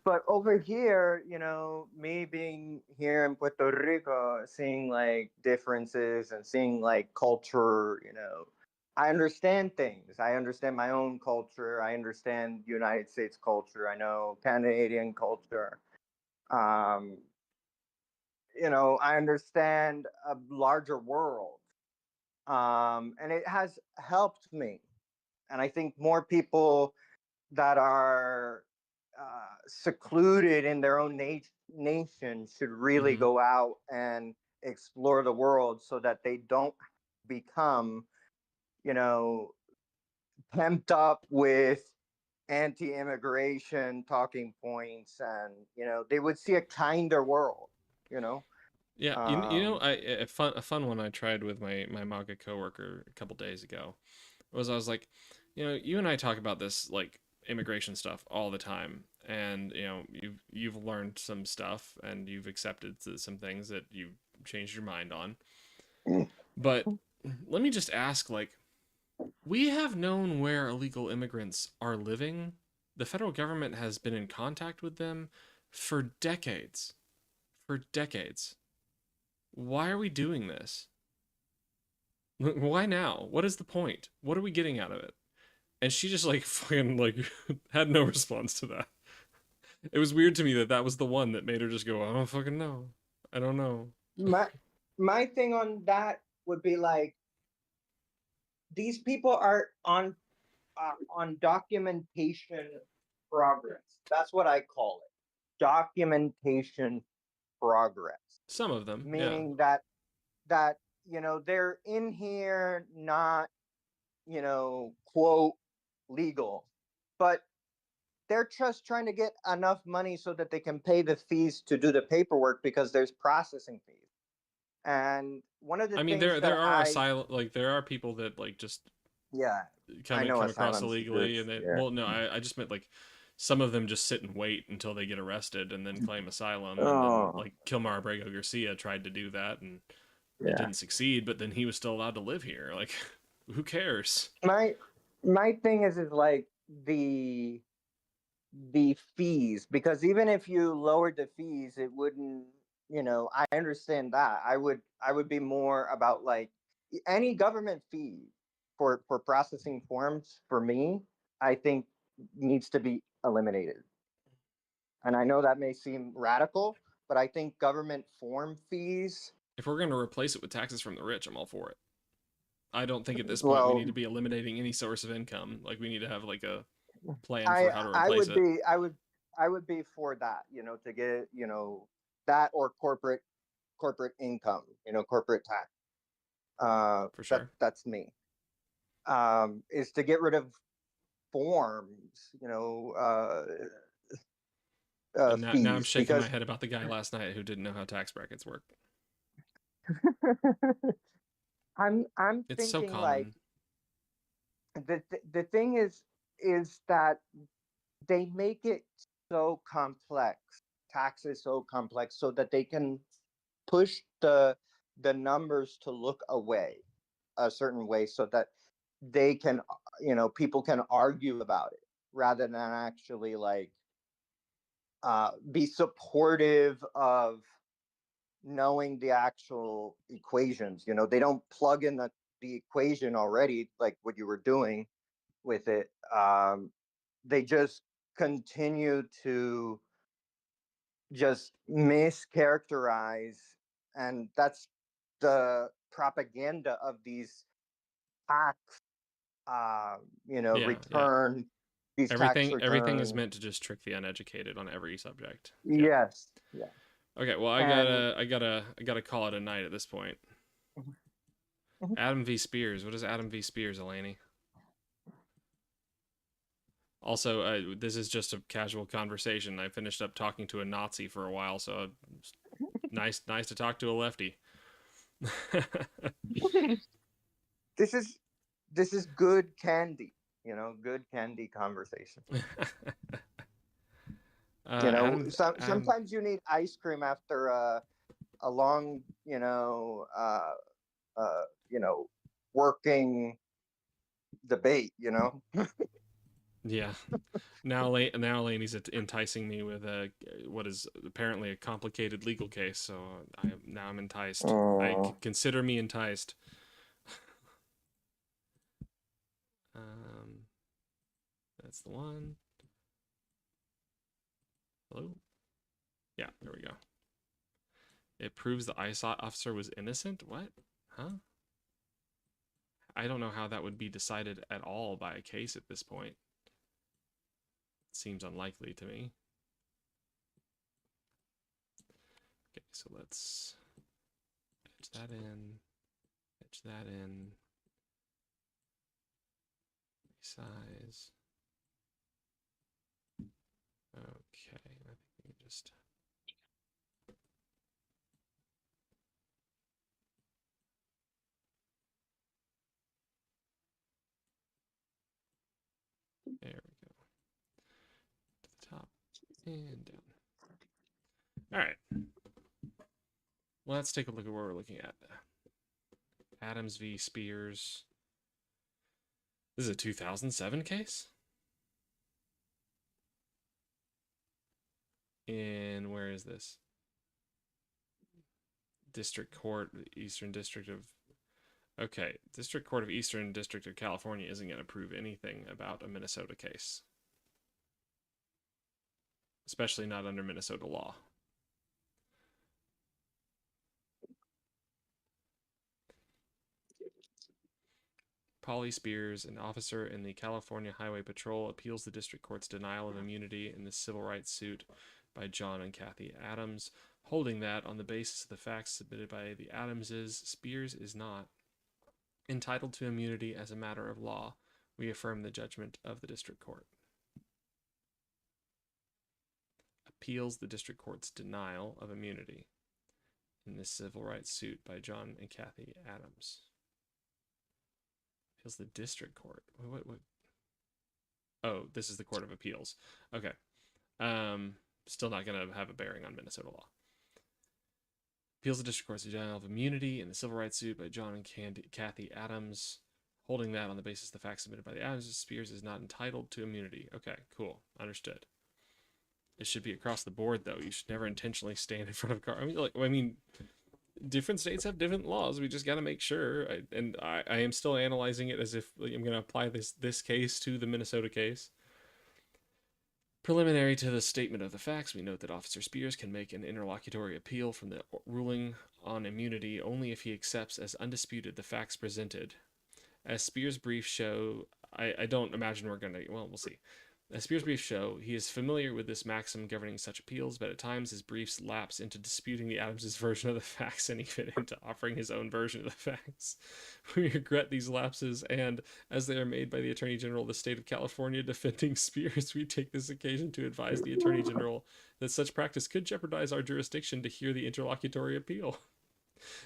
but over here, you know, me being here in Puerto Rico, seeing like differences and seeing like culture, you know, I understand things. I understand my own culture. I understand United States culture. I know Canadian culture. Um, you know, I understand a larger world. And it has helped me. And I think more people that are secluded in their own nation should really go out and explore the world so that they don't become, you know, pumped up with anti-immigration talking points, and you know, they would see a kinder world, you know. Yeah, you know, a fun one I tried with my MAGA coworker a couple days ago was I was like, you know, you and I talk about this like immigration stuff all the time, and you know, you've learned some stuff and you've accepted some things that you changed your mind on. But let me just ask, like, we have known where illegal immigrants are living. The federal government has been in contact with them for decades. For decades. Why are we doing this? Why now? What is the point? What are we getting out of it? And she just like fucking like had no response to that. It was weird to me that that was the one that made her just go, I don't fucking know. I don't know. My thing on that would be like, these people are on documentation progress. That's what I call it. Documentation progress. Some of them, yeah. Meaning that you know, they're in here not, you know, quote legal, but they're just trying to get enough money so that they can pay the fees to do the paperwork, because there's processing fees. And one of the I mean, things that there are asylum, like there are people that like just yeah, I come know across asylum illegally, seekers. and then Yeah. well, no, I just meant like some of them just sit and wait until they get arrested and then claim asylum, and then Oh, like Kilmar Abrego Garcia tried to do that and it yeah. didn't succeed, but then he was still allowed to live here. Like, who cares? My thing is like the fees, because even if you lowered the fees, it wouldn't, you know, I understand that. I would be more about like any government fee for processing forms, for me, I think needs to be eliminated. And I know that may seem radical, but I think government form fees, If we're going to replace it with taxes from the rich, I'm all for it. I don't think at this point we well, need to be eliminating any source of income. Like, we need to have like a plan I for how to I replace would it. be I would I would be for that, you know, to get, you know, that or corporate income, you know, corporate tax. For sure. That's me. Is to get rid of forms, you know, But now I'm fees, shaking my because head about the guy last night who didn't know how tax brackets work. I'm It's so thinking like common. the thing is that they make it so complex, taxes so complex, so that they can push the numbers to look away a certain way, so that they can, you know, people can argue about it rather than actually like be supportive of knowing the actual equations. You know, they don't plug in the equation already, like what you were doing with it. They just continue to just mischaracterize, and that's the propaganda of these tax, Yeah, return, these tax everything is returns. meant to just trick the uneducated on every subject. Yeah. Yes, yeah. Okay, well, And I gotta call it a night at this point. Mhm. Adam v. Spears. What is Adam v. Spears, Elaney? Also, this is just a casual conversation. I finished up talking to a Nazi for a while, so nice to talk to a lefty. this is good candy, good candy conversation. Sometimes you need ice cream after a long, working debate, Yeah. Now Laney's enticing me with what is apparently a complicated legal case, so I'm enticed. Consider me enticed. That's the one. Hello? Yeah, there we go. It proves the ICE officer was innocent? What? Huh? I don't know how that would be decided at all by a case at this point. It seems unlikely to me. Okay, so let's etch that in. Etch that in. Resize. Okay, I think we can just... There we go. To the top and down. All right. Let's take a look at what we're looking at. Adams v. Spears. This is a 2007 case? And where is this? District Court, Eastern District of... Okay, District Court of Eastern District of California isn't going to prove anything about a Minnesota case. Especially not under Minnesota law. Polly Spears, an officer in the California Highway Patrol, appeals the district court's denial of immunity in the civil rights suit by John and Kathy Adams, holding that on the basis of the facts submitted by the Adamses, Spears is not entitled to immunity as a matter of law. We affirm the judgment of the district court. Appeals the district court's denial of immunity in the civil rights suit by John and Kathy Adams. Appeals the district court. What? Oh, this is the Court of Appeals. Okay. Still not going to have a bearing on Minnesota law. Appeals the district court's denial of immunity in the civil rights suit by John and Kathy Adams, holding that on the basis of the facts submitted by the Adams, Spears is not entitled to immunity. Okay, cool. Understood. It should be across the board, though. You should never intentionally stand in front of a car. I mean, different states have different laws. We just got to make sure. I am still analyzing it as if I'm going to apply this case to the Minnesota case. Preliminary to the statement of the facts, we note that Officer Spears can make an interlocutory appeal from the ruling on immunity only if he accepts as undisputed the facts presented. As Spears' briefs show, I don't imagine we're going to... Well, we'll see. As Spears' briefs show, he is familiar with this maxim governing such appeals, but at times his briefs lapse into disputing the Adams' version of the facts and even into offering his own version of the facts. We regret these lapses, and as they are made by the Attorney General of the State of California defending Spears, we take this occasion to advise the Attorney General that such practice could jeopardize our jurisdiction to hear the interlocutory appeal.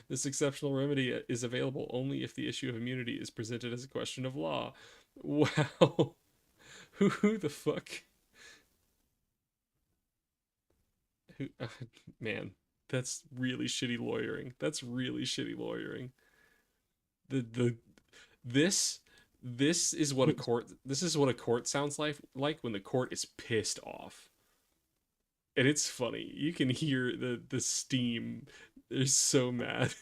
This exceptional remedy is available only if the issue of immunity is presented as a question of law. Wow. Who the fuck? Man, that's really shitty lawyering. This is what a court sounds like when the court is pissed off. And it's funny. You can hear the steam. They're so mad.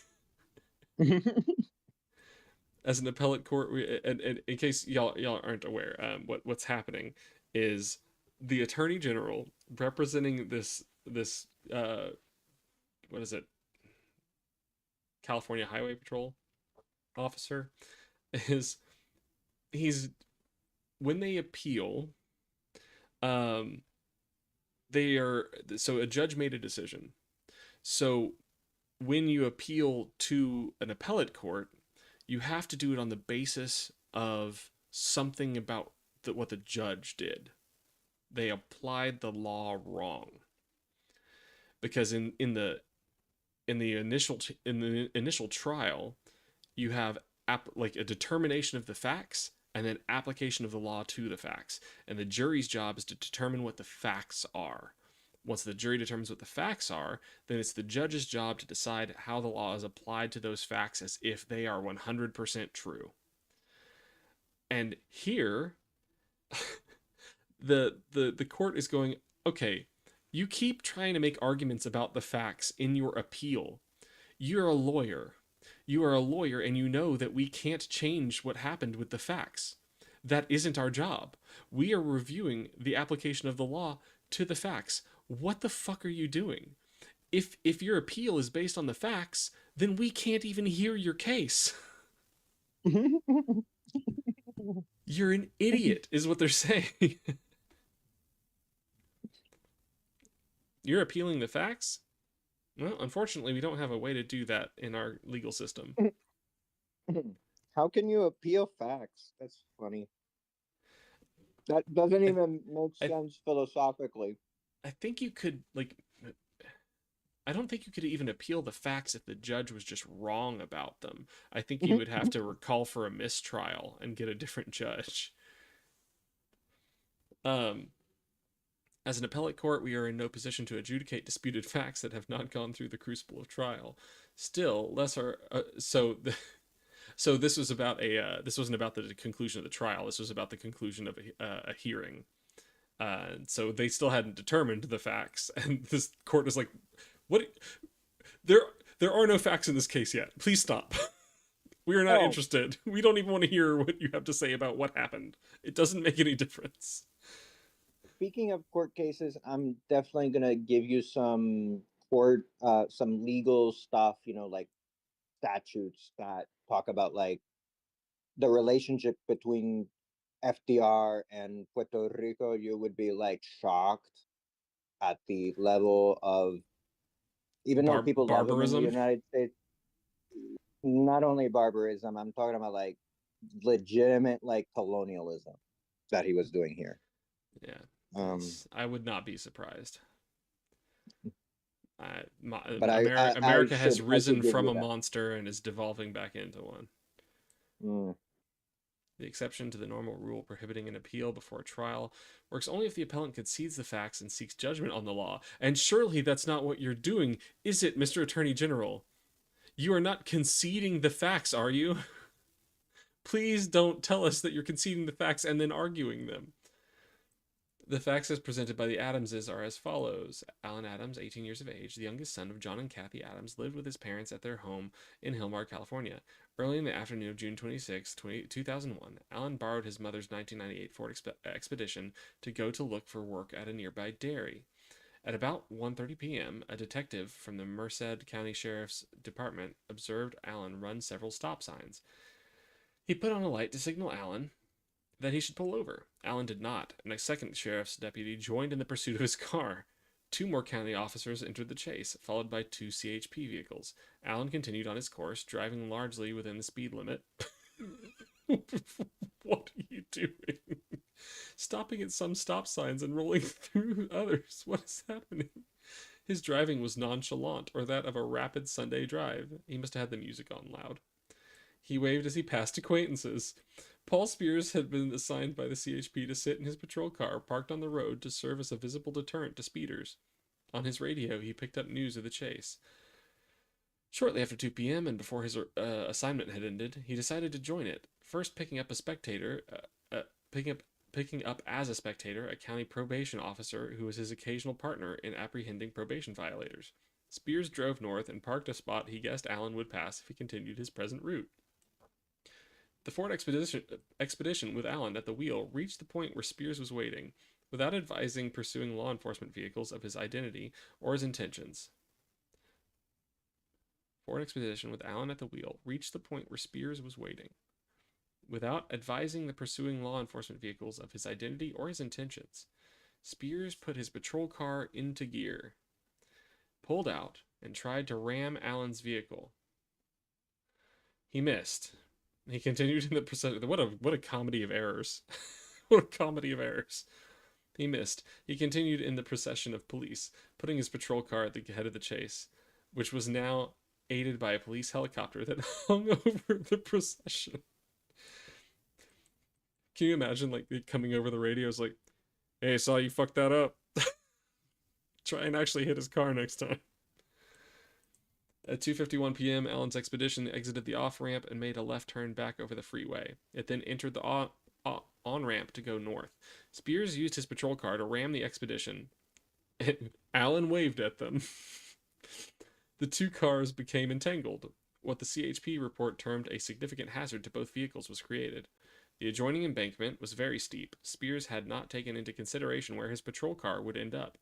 As an appellate court, and in case y'all aren't aware, what's happening is the Attorney General representing this this what is it? California Highway Patrol officer is when they appeal, so a judge made a decision. So when you appeal to an appellate court, you have to do it on the basis of something about what the judge did. They applied the law wrong. Because in the initial trial, you have like a determination of the facts and then application of the law to the facts. And the jury's job is to determine what the facts are. Once the jury determines what the facts are, then it's the judge's job to decide how the law is applied to those facts as if they are 100% true. And here, the court is going, okay, you keep trying to make arguments about the facts in your appeal. You're a lawyer. You are a lawyer, and you know that we can't change what happened with the facts. That isn't our job. We are reviewing the application of the law to the facts. What the fuck are you doing? If your appeal is based on the facts, then we can't even hear your case. You're an idiot, is what they're saying. You're appealing the facts? Well, unfortunately, we don't have a way to do that in our legal system. How can you appeal facts? That's funny. That doesn't even make sense philosophically. I think you could, like, I don't think you could even appeal the facts if the judge was just wrong about them. I think you would have to recall for a mistrial and get a different judge. As an appellate court, we are in no position to adjudicate disputed facts that have not gone through the crucible of trial. Still, so this was about this wasn't about the conclusion of the trial. This was about the conclusion of a hearing. So they still hadn't determined the facts, and this court is like, "What? There are no facts in this case yet. Please stop. We are not interested. We don't even want to hear what you have to say about what happened. It doesn't make any difference." Speaking of court cases, I'm definitely gonna give you some some legal stuff, like statutes that talk about like the relationship between FDR and Puerto Rico. You would be like shocked at the level of, even though people love him in the United States, not only barbarism, I'm talking about like legitimate like colonialism that he was doing here. Yeah. I would not be surprised. America has risen from a monster and is devolving back into one. The exception to the normal rule prohibiting an appeal before a trial works only if the appellant concedes the facts and seeks judgment on the law. And surely that's not what you're doing, is it, Mr. Attorney General? You are not conceding the facts, are you? Please don't tell us that you're conceding the facts and then arguing them. The facts as presented by the Adamses are as follows. Alan Adams, 18 years of age, the youngest son of John and Kathy Adams, lived with his parents at their home in Hillmar, California. Early in the afternoon of June 26, 2001, Alan borrowed his mother's 1998 Ford Expedition to go to look for work at a nearby dairy. At about 1:30 p.m., a detective from the Merced County Sheriff's Department observed Alan run several stop signs. He put on a light to signal Alan that he should pull over. Alan did not, and a second sheriff's deputy joined in the pursuit of his car. 2 more county officers entered the chase, followed by 2 CHP vehicles. Alan continued on his course, driving largely within the speed limit. What are you doing? Stopping at some stop signs and rolling through others. What is happening? His driving was nonchalant, or that of a rapid Sunday drive. He must have had the music on loud. He waved as he passed acquaintances. Paul Spears had been assigned by the CHP to sit in his patrol car parked on the road to serve as a visible deterrent to speeders. On his radio, he picked up news of the chase. Shortly after 2 p.m. and before his assignment had ended, he decided to join it, first picking up as a spectator a county probation officer who was his occasional partner in apprehending probation violators. Spears drove north and parked a spot he guessed Alan would pass if he continued his present route. The Ford Expedition with Alan at the wheel reached the point where Spears was waiting. without advising pursuing law enforcement vehicles of his identity or his intentions. Ford Expedition, with Allen at the wheel, reached the point where Spears was waiting. Without advising the pursuing law enforcement vehicles of his identity or his intentions, Spears put his patrol car into gear, pulled out, and tried to ram Allen's vehicle. He missed. He continued in the procession. What a comedy of errors. What a comedy of errors. He missed. He continued in the procession of police, putting his patrol car at the head of the chase, which was now aided by a police helicopter that hung over the procession. Can you imagine, like, coming over the radios, like, hey, I saw you fuck that up. Try and actually hit his car next time. At 2:51 p.m., Allen's expedition exited the off-ramp and made a left turn back over the freeway. It then entered the on-ramp to go north. Spears used his patrol car to ram the expedition. Allen waved at them. The two cars became entangled. What the CHP report termed a significant hazard to both vehicles was created. The adjoining embankment was very steep. Spears had not taken into consideration where his patrol car would end up.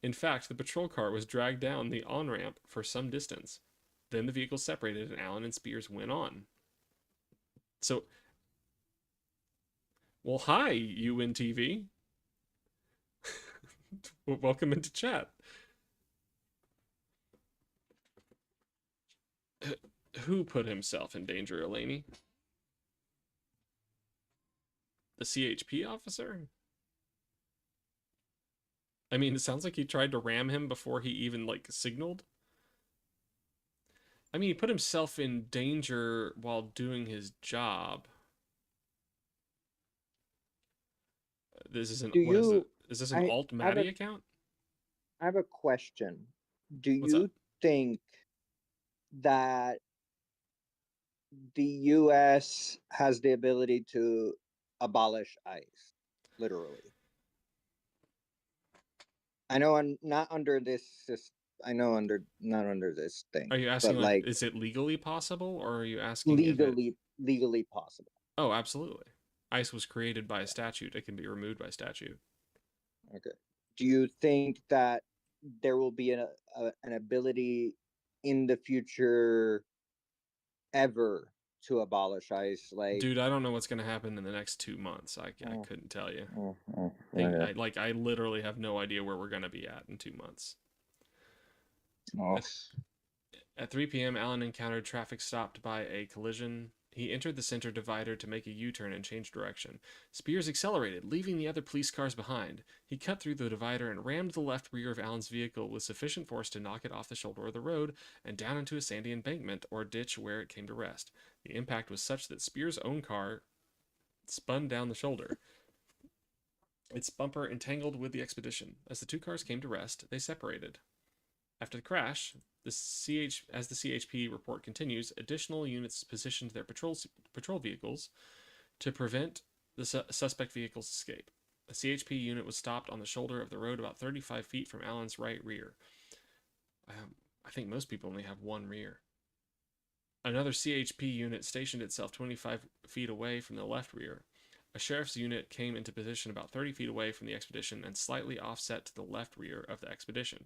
In fact, the patrol car was dragged down the on-ramp for some distance. Then the vehicles separated and Allen and Spears went on. So, well, hi, UNTV. Welcome into chat. Who put himself in danger, Elaney? The CHP officer? I mean, it sounds like he tried to ram him before he even, like, signaled. I mean, he put himself in danger while doing his job. This is an, is this an alt Maddie account? I have a question. Do What's you up? think that the U.S. has the ability to abolish ICE, literally? I know I'm not under this. I know not under this thing. Are you asking, but like, is it legally possible, or are you asking legally possible? Oh, absolutely. ICE was created by a statute. It can be removed by statute. Okay. Do you think that there will be an ability in the future ever to abolish ICE? Like, dude, I don't know what's going to happen in the next 2 months. I couldn't tell you. I literally have no idea where we're going to be at in 2 months. At 3 p.m., Allen encountered traffic stopped by a collision. He entered the center divider to make a U-turn and change direction. Spears accelerated, leaving the other police cars behind. He cut through the divider and rammed the left rear of Allen's vehicle with sufficient force to knock it off the shoulder of the road and down into a sandy embankment or ditch where it came to rest. The impact was such that Spears' own car spun down the shoulder. Its bumper entangled with the expedition. As the two cars came to rest, they separated. After the crash, as the CHP report continues, additional units positioned their patrol vehicles to prevent the suspect vehicle's escape. A CHP unit was stopped on the shoulder of the road about 35 feet from Allen's right rear. I think most people only have one rear. Another CHP unit stationed itself 25 feet away from the left rear. A sheriff's unit came into position about 30 feet away from the expedition and slightly offset to the left rear of the expedition.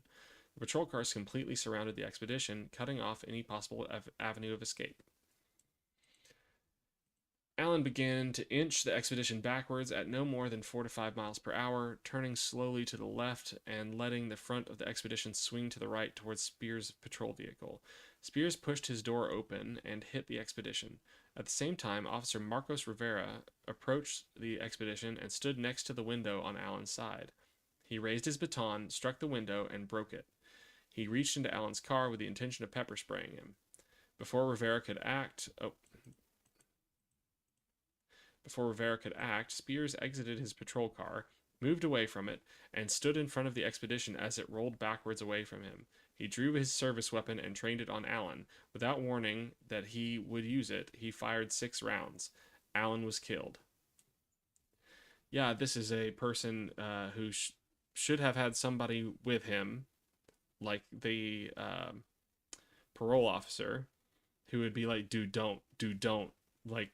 The patrol cars completely surrounded the expedition, cutting off any possible avenue of escape. Allen began to inch the expedition backwards at no more than 4 to 5 miles per hour, turning slowly to the left and letting the front of the expedition swing to the right towards Spears' patrol vehicle. Spears pushed his door open and hit the expedition. At the same time, Officer Marcos Rivera approached the expedition and stood next to the window on Allen's side. He raised his baton, struck the window, and broke it. He reached into Allen's car with the intention of pepper spraying him. Before Rivera could act, Spears exited his patrol car, moved away from it, and stood in front of the expedition as it rolled backwards away from him. He drew his service weapon and trained it on Allen. Without warning that he would use it, he fired 6 rounds. Allen was killed. Yeah, this is a person who should have had somebody with him, like the parole officer, who would be like, dude, don't, like,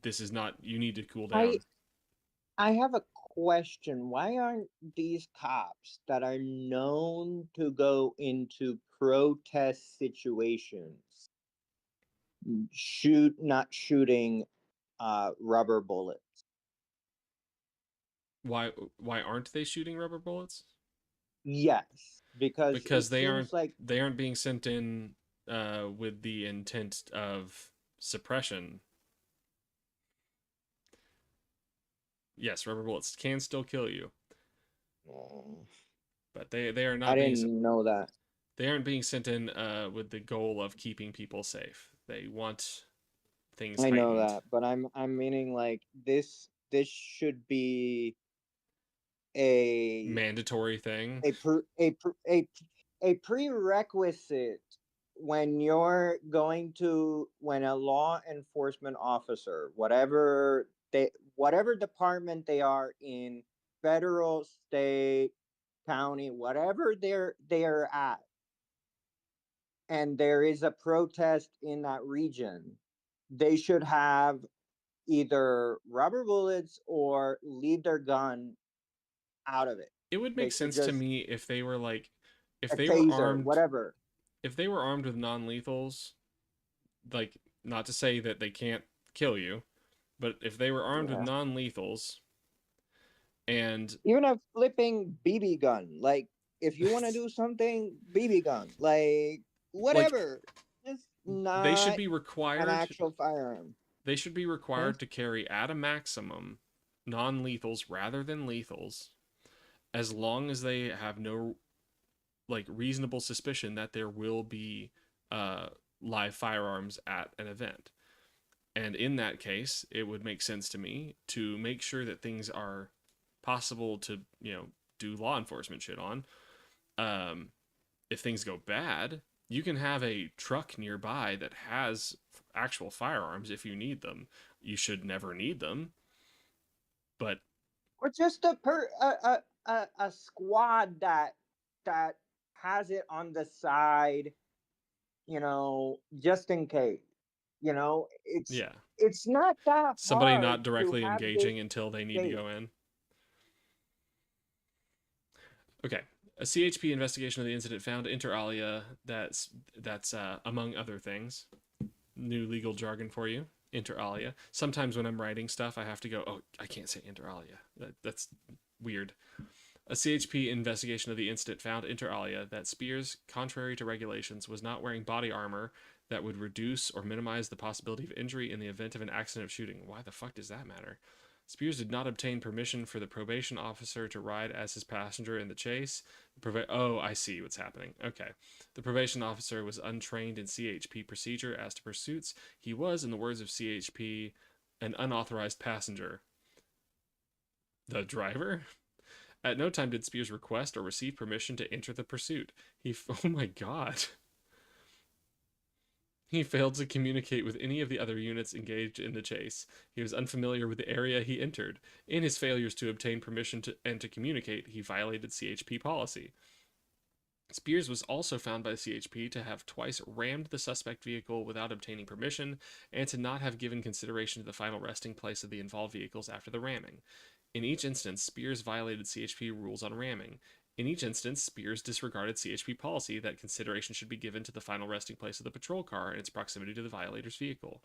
this is not, you need to cool down. I have a question. Why aren't these cops that are known to go into protest situations not shooting rubber bullets? Why aren't they shooting rubber bullets? Yes, because Because it seems like they aren't being sent in with the intent of suppression. Yes, rubber bullets can still kill you, but they are I not being didn't know that. they aren't being sent in with the goal of keeping people safe. They want things I know heightened. that, but I'm meaning like this should be a Mandatory thing. a prerequisite when you're going to when a law enforcement officer, whatever department they are in, federal, state, county, whatever they're at, and there is a protest in that region, they should have either rubber bullets or leave their gun out of it. It would They make should sense to just me if they were like if a they were taser, armed whatever. if they were armed with non-lethals, like, not to say that they can't kill you, but if they were armed with Yeah. non-lethals and Even a flipping BB gun, like if you want to do something, BB gun, like like whatever, just they should not be an required actual firearm. they should be required to carry at a maximum non-lethals rather than lethals, as long as they have no like reasonable suspicion that there will be live firearms at an event. And in that case, it would make sense to me to make sure that things are possible to, do law enforcement shit on. If things go bad, you can have a truck nearby that has actual firearms if you need them. You should never need them, but Or just a squad that has it on the side, just in case. yeah, It's not that somebody hard not to directly have this engaging until they need to safe. go in. Okay. A CHP investigation of the incident found inter alia that's among other things, new legal jargon for you, inter alia. Sometimes when I'm writing stuff, I have to go, oh, I can't say inter alia. That's weird. A CHP investigation of the incident found inter alia that Spears, contrary to regulations, was not wearing body armor that would reduce or minimize the possibility of injury in the event of an accident of shooting. Why the fuck does that matter? Spears did not obtain permission for the probation officer to ride as his passenger in the chase. Oh, I see what's happening. Okay. The probation officer was untrained in CHP procedure as to pursuits. He was, in the words of CHP, an unauthorized passenger. The driver? At no time did Spears request or receive permission to enter the pursuit. Oh my god. He failed to communicate with any of the other units engaged in the chase. He was unfamiliar with the area he entered. In his failures to obtain permission to communicate, he violated CHP policy. Spears was also found by the CHP to have twice rammed the suspect vehicle without obtaining permission, and to not have given consideration to the final resting place of the involved vehicles after the ramming. In each instance, Spears violated CHP rules on ramming. In each instance, Spears disregarded CHP policy that consideration should be given to the final resting place of the patrol car and its proximity to the violator's vehicle.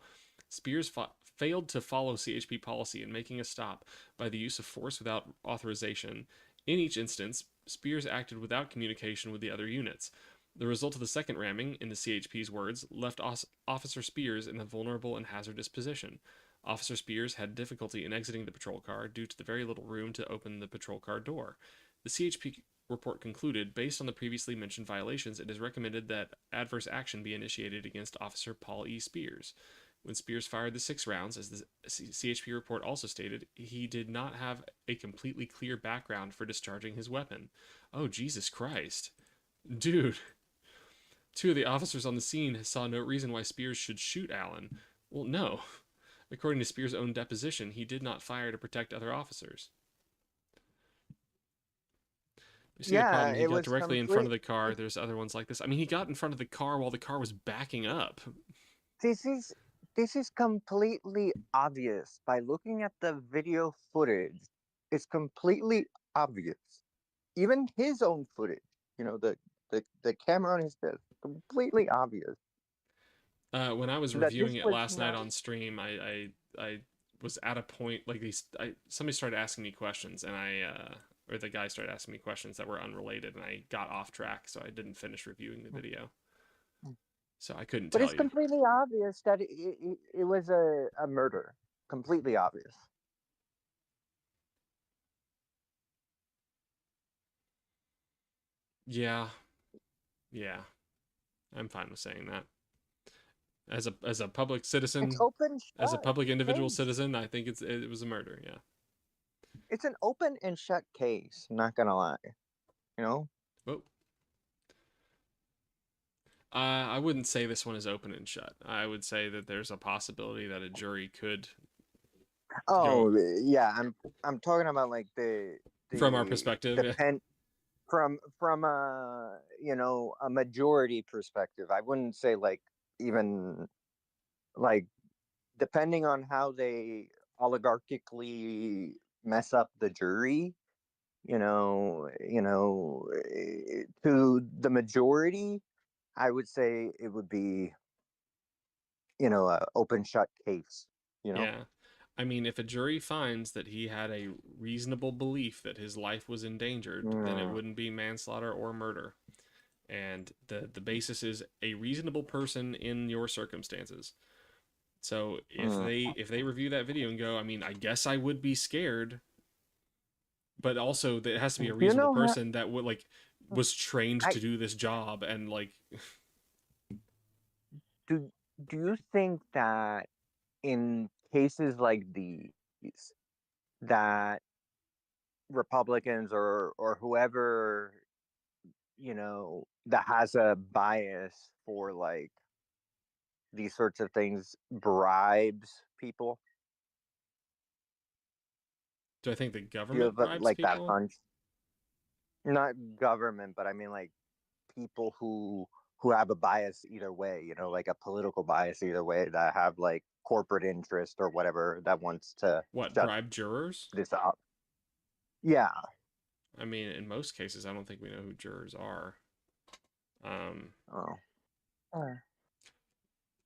Spears failed to follow CHP policy in making a stop by the use of force without authorization. In each instance, Spears acted without communication with the other units. The result of the second ramming, in the CHP's words, left Officer Spears in a vulnerable and hazardous position. Officer Spears had difficulty in exiting the patrol car due to the very little room to open the patrol car door. The CHP report concluded, based on the previously mentioned violations, it is recommended that adverse action be initiated against Officer Paul E. Spears. When Spears fired the 6 rounds, as the CHP report also stated, he did not have a completely clear background for discharging his weapon. Oh, Jesus Christ. Dude. 2 of the officers on the scene saw no reason why Spears should shoot Allen. Well, no. According to Spears' own deposition, he did not fire to protect other officers. You see the problem? He got directly in front of the car. There's other ones like this. I mean, he got in front of the car while the car was backing up. This is completely obvious by looking at the video footage it's completely obvious. Even his own footage, the camera on his desk, completely obvious. When I was That reviewing this it was last night not. on stream, I was at a point like somebody started asking me questions, and or the guy started asking me questions that were unrelated, and I got off track, so I didn't finish reviewing the video. So I couldn't But tell it's you. completely obvious that it was a murder. Completely obvious. Yeah, yeah, I'm fine with saying that. As a public It's citizen, open as a shut public individual case. citizen, I think it was a murder. Yeah. It's an open and shut case. I'm not gonna lie. Whoa. I wouldn't say this one is open and shut. I would say that there's a possibility that a jury could Oh go yeah, I'm talking about like from our the perspective. Yeah. pen from a majority perspective. I wouldn't say like even like depending on how they oligarchically mess up the jury, to the majority, I would say it would be, a open shut case, Yeah. I mean, if a jury finds that he had a reasonable belief that his life was endangered, then it Mm, wouldn't be manslaughter or murder. And the basis is a reasonable person in your circumstances. So mm. if they review that video and go, I mean, I guess I would be scared, but also it has to be a Do you reasonable know how person that would was trained I to do this job and do do you think that in cases like these that Republicans or whoever, that has a bias for like these sorts of things bribes people? do I think the Do you government have bribes like that people? hunch? Not government, but I mean like people who have a bias either way, like a political bias either way, that have like corporate interest or whatever that wants to What, shut bribe jurors? this up. Yeah. I mean, in most cases, I don't think we know who jurors are. Um, Oh.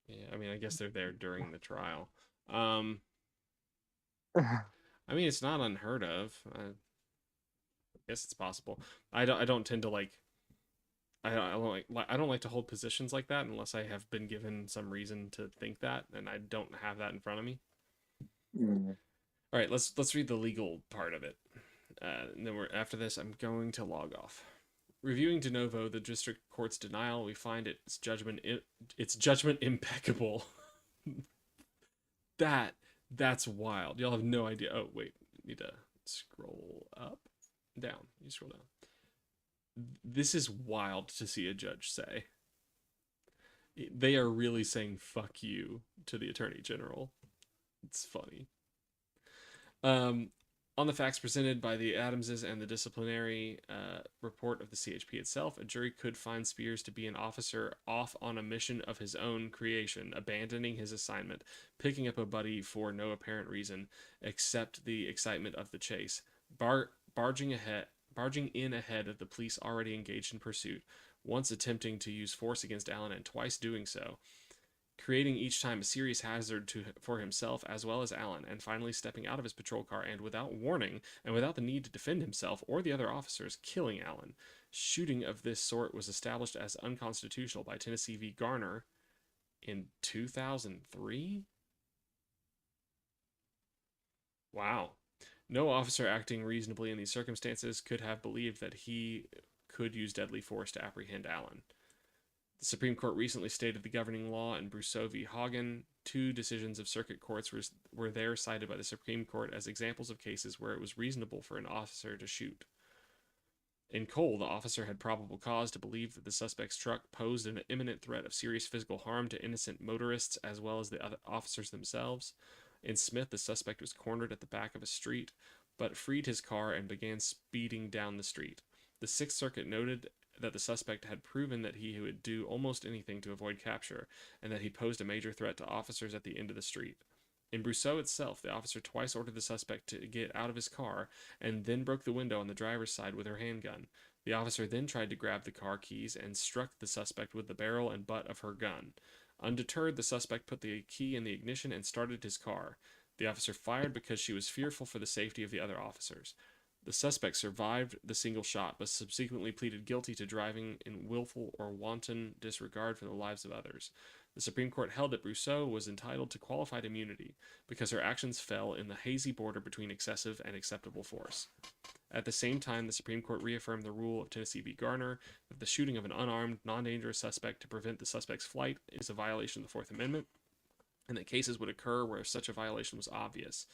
yeah, I mean, I guess they're there during the trial. Um, I mean, it's not unheard of. I guess it's possible. I don't tend to I don't like to hold positions like that unless I have been given some reason to think that, and I don't have that in front of me. Mm. All right, let's read the legal part of it. And then after this, I'm going to log off. Reviewing de novo the district court's denial, we find its judgment impeccable. That's wild. Y'all have no idea. Oh wait, need to scroll up, down. You scroll down. This is wild to see a judge say. They are really saying "fuck you" to the attorney general. It's funny. On the facts presented by the Adamses and the disciplinary report of the CHP itself, a jury could find Spears to be an officer off on a mission of his own creation, abandoning his assignment, picking up a buddy for no apparent reason except the excitement of the chase, barging in ahead of the police already engaged in pursuit, once attempting to use force against Allen and twice doing so, creating each time a serious hazard for himself as well as Allen, and finally stepping out of his patrol car and without warning and without the need to defend himself or the other officers, killing Allen. Shooting of this sort was established as unconstitutional by Tennessee v. Garner in 2003? Wow. No officer acting reasonably in these circumstances could have believed that he could use deadly force to apprehend Allen. The Supreme Court recently stated the governing law in Brousseau v. Hagen. Two decisions of circuit courts were there cited by the Supreme Court as examples of cases where it was reasonable for an officer to shoot. In Cole, the officer had probable cause to believe that the suspect's truck posed an imminent threat of serious physical harm to innocent motorists as well as the other officers themselves. In Smith, the suspect was cornered at the back of a street, but freed his car and began speeding down the street. The Sixth Circuit noted that the suspect had proven that he would do almost anything to avoid capture, and that he posed a major threat to officers at the end of the street. In Brousseau itself, the officer twice ordered the suspect to get out of his car and then broke the window on the driver's side with her handgun. The officer then tried to grab the car keys and struck the suspect with the barrel and butt of her gun. Undeterred, the suspect put the key in the ignition and started his car. The officer fired because she was fearful for the safety of the other officers. The suspect survived the single shot, but subsequently pleaded guilty to driving in willful or wanton disregard for the lives of others. The Supreme Court held that Brousseau was entitled to qualified immunity because her actions fell in the hazy border between excessive and acceptable force. At the same time, the Supreme Court reaffirmed the rule of Tennessee v. Garner that the shooting of an unarmed, non-dangerous suspect to prevent the suspect's flight is a violation of the Fourth Amendment, and that cases would occur where such a violation was obvious.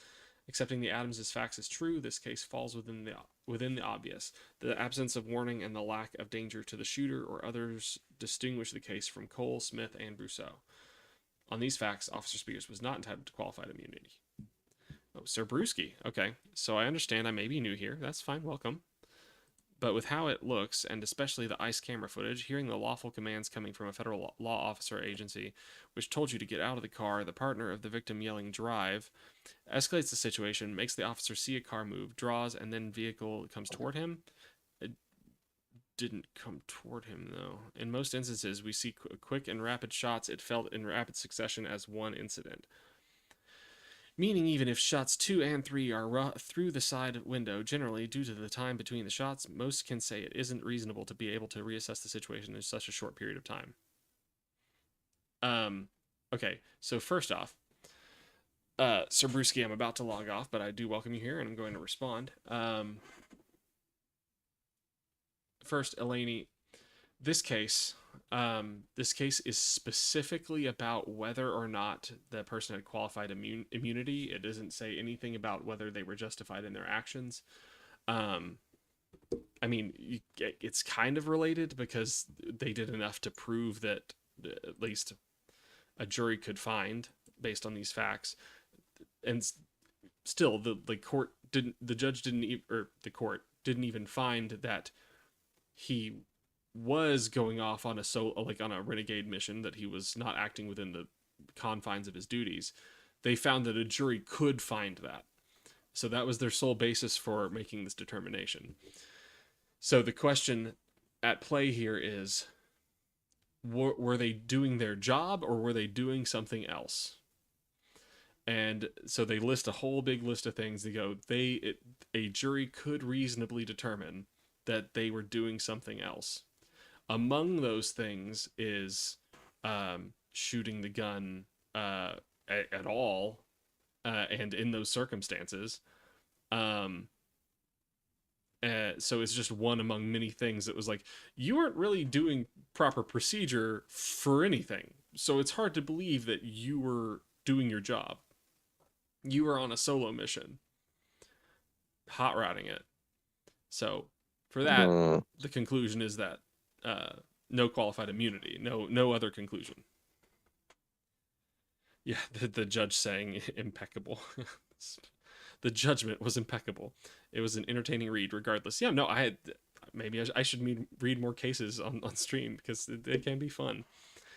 Accepting the Adams' facts as true, this case falls within the obvious. The absence of warning and the lack of danger to the shooter or others distinguish the case from Cole, Smith, and Brousseau. On these facts, Officer Spears was not entitled to qualified immunity. Oh, Sir Brewski. Okay, so I understand I may be new here. That's fine, welcome. But with how it looks, and especially the ICE camera footage, hearing the lawful commands coming from a federal law officer agency, which told you to get out of the car, the partner of the victim yelling, "Drive," escalates the situation, makes the officer see a car move, draws, and then vehicle comes toward him. It didn't come toward him, though. In most instances, we see quick and rapid shots. It felt in rapid succession as one incident. Meaning even if shots 2 and 3 are through the side window, generally, due to the time between the shots, most can say it isn't reasonable to be able to reassess the situation in such a short period of time. Okay, so first off, Sir Brewski, I'm about to log off, but I do welcome you here, and I'm going to respond. First, Eleni, this case is specifically about whether or not the person had qualified immunity. It doesn't say anything about whether they were justified in their actions. I mean, it's kind of related because they did enough to prove that at least a jury could find based on these facts. And still, the court didn't even find that he was going off on a renegade mission, that he was not acting within the confines of his duties. They found that a jury could find that. So that was their sole basis for making this determination. So the question at play here is, were they doing their job or were they doing something else? And so they list a whole big list of things. They go, a jury could reasonably determine that they were doing something else. Among those things is shooting the gun at all, and in those circumstances. So it's just one among many things that was like, you weren't really doing proper procedure for anything. So it's hard to believe that you were doing your job. You were on a solo mission, hot rodding it. So for that, the conclusion is that no qualified immunity, no other conclusion. Yeah, the judge saying impeccable. The judgment was impeccable. It was an entertaining read regardless. Yeah, no, maybe I should read more cases on stream because they can be fun.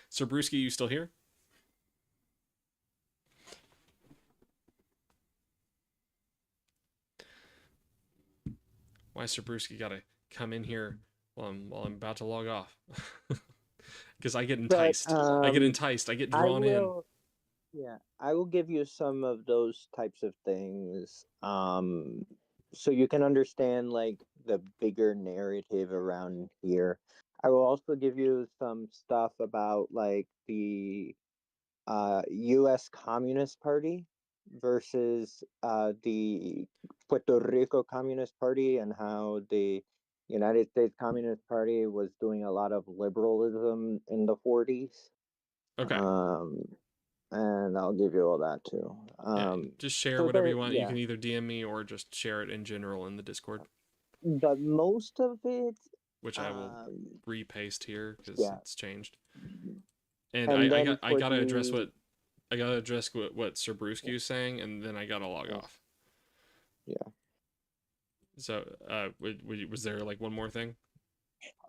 Sir Brewski, you still here? Why Sir Brewski gotta come in here while I'm about to log off? Because I get enticed. I get drawn in. Yeah, I will give you some of those types of things, so you can understand like the bigger narrative around here. I will also give you some stuff about like the U.S. Communist Party versus the Puerto Rico Communist Party, and how the United States Communist Party was doing a lot of liberalism in the 40s. Okay. And I'll give you all that too. Just share whatever you want. Yeah. You can either DM me or just share it in general in the Discord. But most of it, which I will repaste here because it's changed. And I gotta address what Sir Brewski is saying, and then I gotta log off. Yeah. So, was there like one more thing?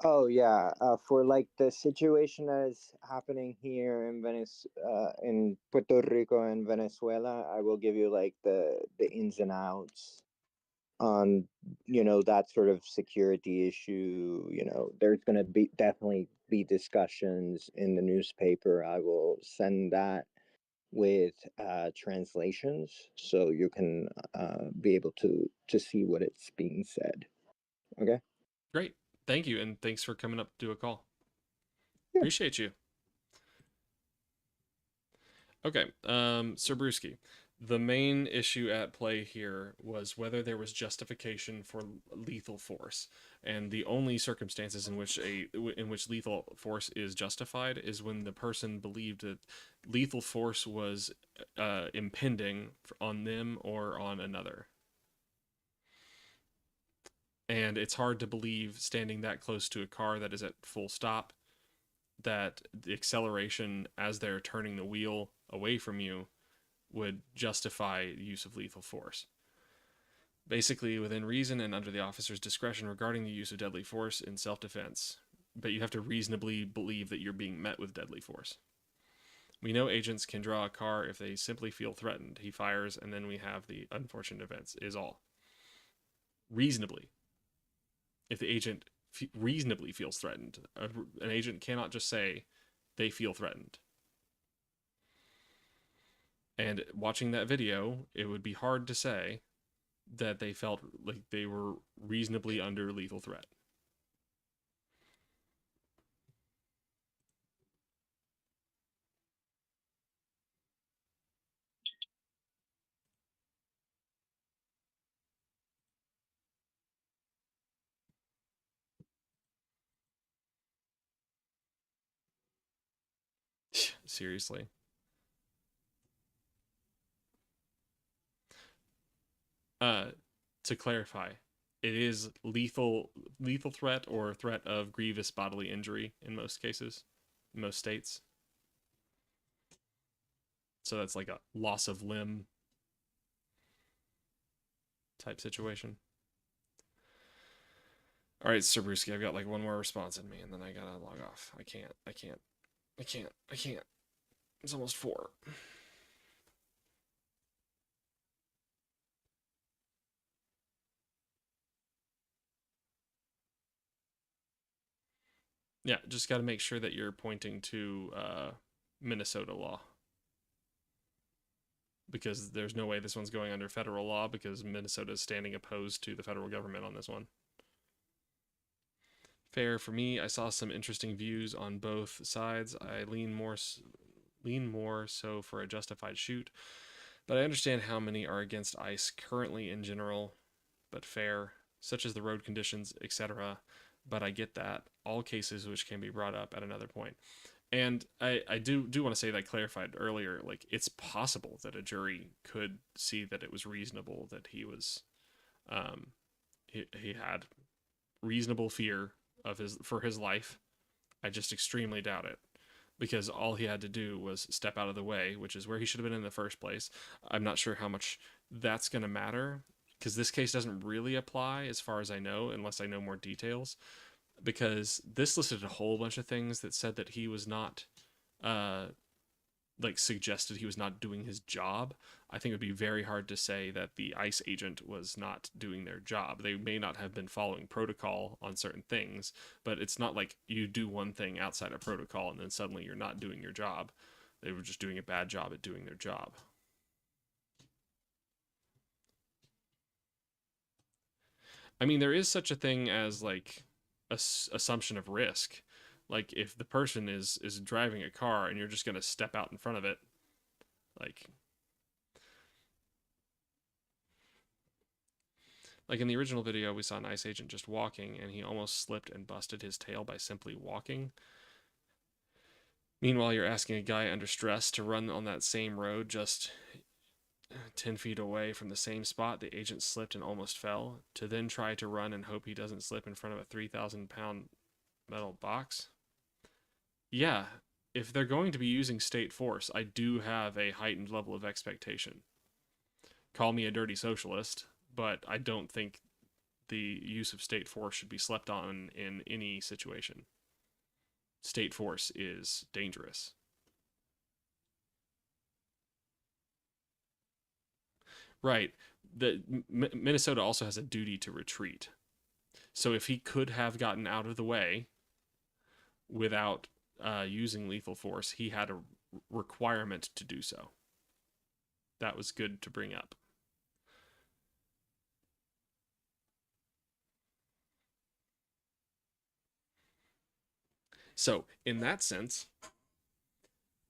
Oh yeah, for like the situation that is happening here in in Puerto Rico and Venezuela, I will give you like the ins and outs on that sort of security issue. There's going to be definitely be discussions in the newspaper. I will send that with translations so you can be able to see what it's being said. Okay. Great. Thank you, and thanks for coming up to do a call. Yeah. Appreciate you. Okay, Sir Brewski, the main issue at play here was whether there was justification for lethal force, and the only circumstances in which lethal force is justified is when the person believed that lethal force was impending on them or on another. And it's hard to believe, standing that close to a car that is at full stop, that the acceleration as they're turning the wheel away from you would justify use of lethal force. Basically, within reason and under the officer's discretion regarding the use of deadly force in self-defense, but you have to reasonably believe that you're being met with deadly force. We know agents can draw a car if they simply feel threatened. He fires, and then we have the unfortunate events, is all. Reasonably. If the agent reasonably feels threatened, an agent cannot just say they feel threatened. And watching that video, it would be hard to say that they felt like they were reasonably under lethal threat. Seriously. To clarify, it is lethal threat or threat of grievous bodily injury in most cases, in most states. So that's like a loss of limb type situation. All right, Sir Brewski, I've got like one more response in me, and then I gotta log off. I can't. It's almost 4. Yeah, just got to make sure that you're pointing to Minnesota law. Because there's no way this one's going under federal law, because Minnesota is standing opposed to the federal government on this one. Fair for me. I saw some interesting views on both sides. I lean more so for a justified shoot, but I understand how many are against ICE currently in general, but fair, such as the road conditions, etc. But I get that. All cases which can be brought up at another point. And I do want to say that I clarified earlier, like, it's possible that a jury could see that it was reasonable that he was, he had reasonable fear for his life. I just extremely doubt it, because all he had to do was step out of the way, which is where he should have been in the first place. I'm not sure how much that's going to matter, because this case doesn't really apply as far as I know, unless I know more details, because this listed a whole bunch of things that said that he was not, suggested he was not doing his job. I think it would be very hard to say that the ICE agent was not doing their job. They may not have been following protocol on certain things, but it's not like you do one thing outside of protocol and then suddenly you're not doing your job. They were just doing a bad job at doing their job. I mean, there is such a thing as, like, assumption of risk. Like, if the person is driving a car and you're just going to step out in front of it, like in the original video, we saw an ICE agent just walking, and he almost slipped and busted his tail by simply walking. Meanwhile, you're asking a guy under stress to run on that same road just 10 feet away from the same spot the agent slipped and almost fell, to then try to run and hope he doesn't slip in front of a 3,000-pound metal box. Yeah, if they're going to be using state force, I do have a heightened level of expectation. Call me a dirty socialist, but I don't think the use of state force should be slept on in any situation. State force is dangerous. Right. Minnesota also has a duty to retreat. So if he could have gotten out of the way without using lethal force, he had a requirement to do so. That was good to bring up. So in that sense,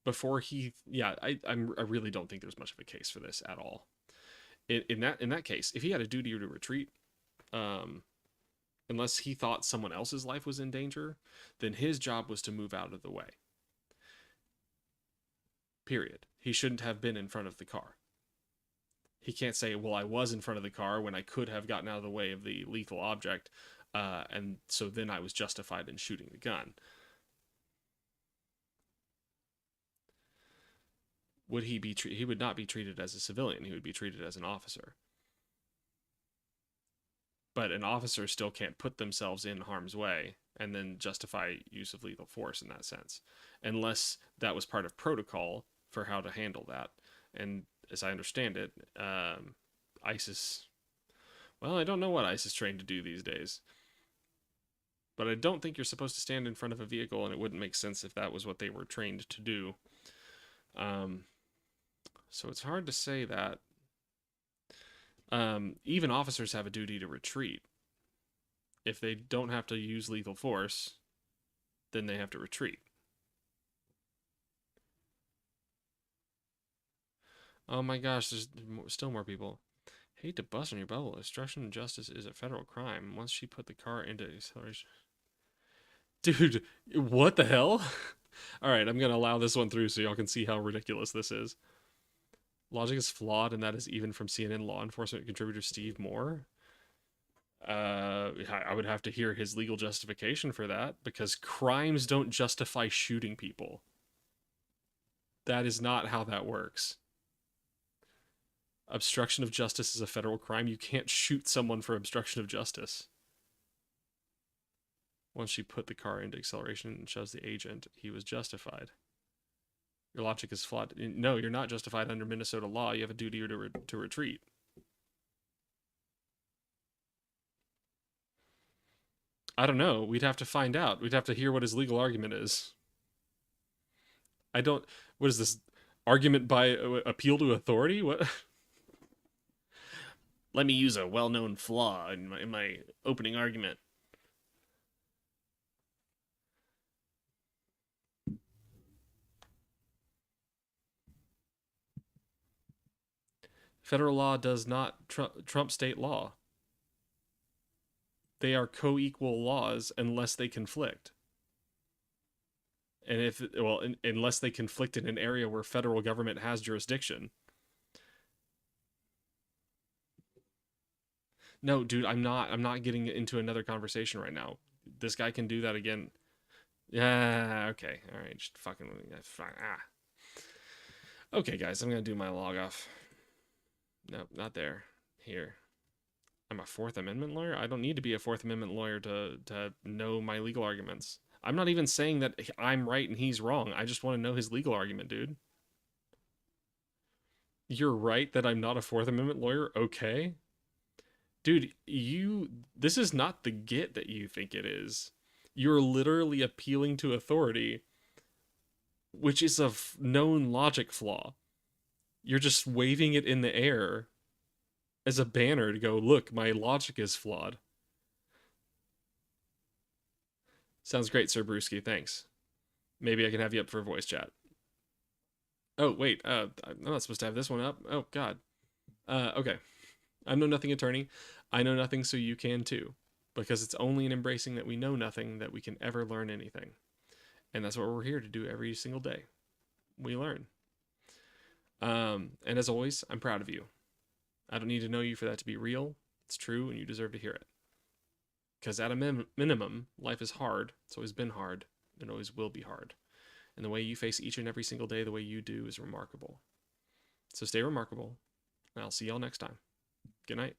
before he, yeah, I really don't think there's much of a case for this at all. In that case, if he had a duty to retreat, unless he thought someone else's life was in danger, then his job was to move out of the way. Period. He shouldn't have been in front of the car. He can't say, well, I was in front of the car when I could have gotten out of the way of the lethal object, and so then I was justified in shooting the gun. Would he be he would not be treated as a civilian. He would be treated as an officer. But an officer still can't put themselves in harm's way and then justify use of lethal force in that sense, unless that was part of protocol for how to handle that. And as I understand it, ISIS, well, I don't know what ISIS trained to do these days, but I don't think you're supposed to stand in front of a vehicle, and it wouldn't make sense if that was what they were trained to do. So it's hard to say that. Even officers have a duty to retreat. If they don't have to use lethal force, then they have to retreat. Oh my gosh, there's still more people. Hate to bust on your bubble. Obstruction of justice is a federal crime. Once she put the car into acceleration. Dude, what the hell? Alright, I'm going to allow this one through so y'all can see how ridiculous this is. Logic is flawed, and that is even from CNN law enforcement contributor Steve Moore. I would have to hear his legal justification for that, because crimes don't justify shooting people. That is not how that works. Obstruction of justice is a federal crime. You can't shoot someone for obstruction of justice. Once she put the car into acceleration and shoves the agent, he was justified. Your logic is flawed. No, you're not justified under Minnesota law. You have a duty to retreat. I don't know. We'd have to find out. We'd have to hear what his legal argument is. What is this? Argument by appeal to authority? What? Let me use a well-known flaw in my opening argument. Federal law does not trump state law. They are co-equal laws unless they conflict. And unless they conflict in an area where federal government has jurisdiction. No, dude, I'm not getting into another conversation right now. This guy can do that again. Yeah, okay. All right, just fucking Okay, guys, I'm going to do my log off. No, not there. Here. I'm a Fourth Amendment lawyer? I don't need to be a Fourth Amendment lawyer to know my legal arguments. I'm not even saying that I'm right and he's wrong. I just want to know his legal argument, dude. You're right that I'm not a Fourth Amendment lawyer? Okay. Dude, this is not the get that you think it is. You're literally appealing to authority, which is a known logic flaw. You're just waving it in the air as a banner to go, look, my logic is flawed. Sounds great, Sir Brewski, thanks. Maybe I can have you up for a voice chat. Oh, wait, I'm not supposed to have this one up. Oh, God. Okay. I'm No Nothing attorney. I know nothing, so you can too. Because it's only in embracing that we know nothing that we can ever learn anything. And that's what we're here to do every single day. We learn. And as always, I'm proud of you. I don't need to know you for that to be real. It's true, and you deserve to hear it. Because at a minimum, life is hard. It's always been hard. It always will be hard. And the way you face each and every single day, the way you do, is remarkable. So stay remarkable, and I'll see y'all next time. Good night.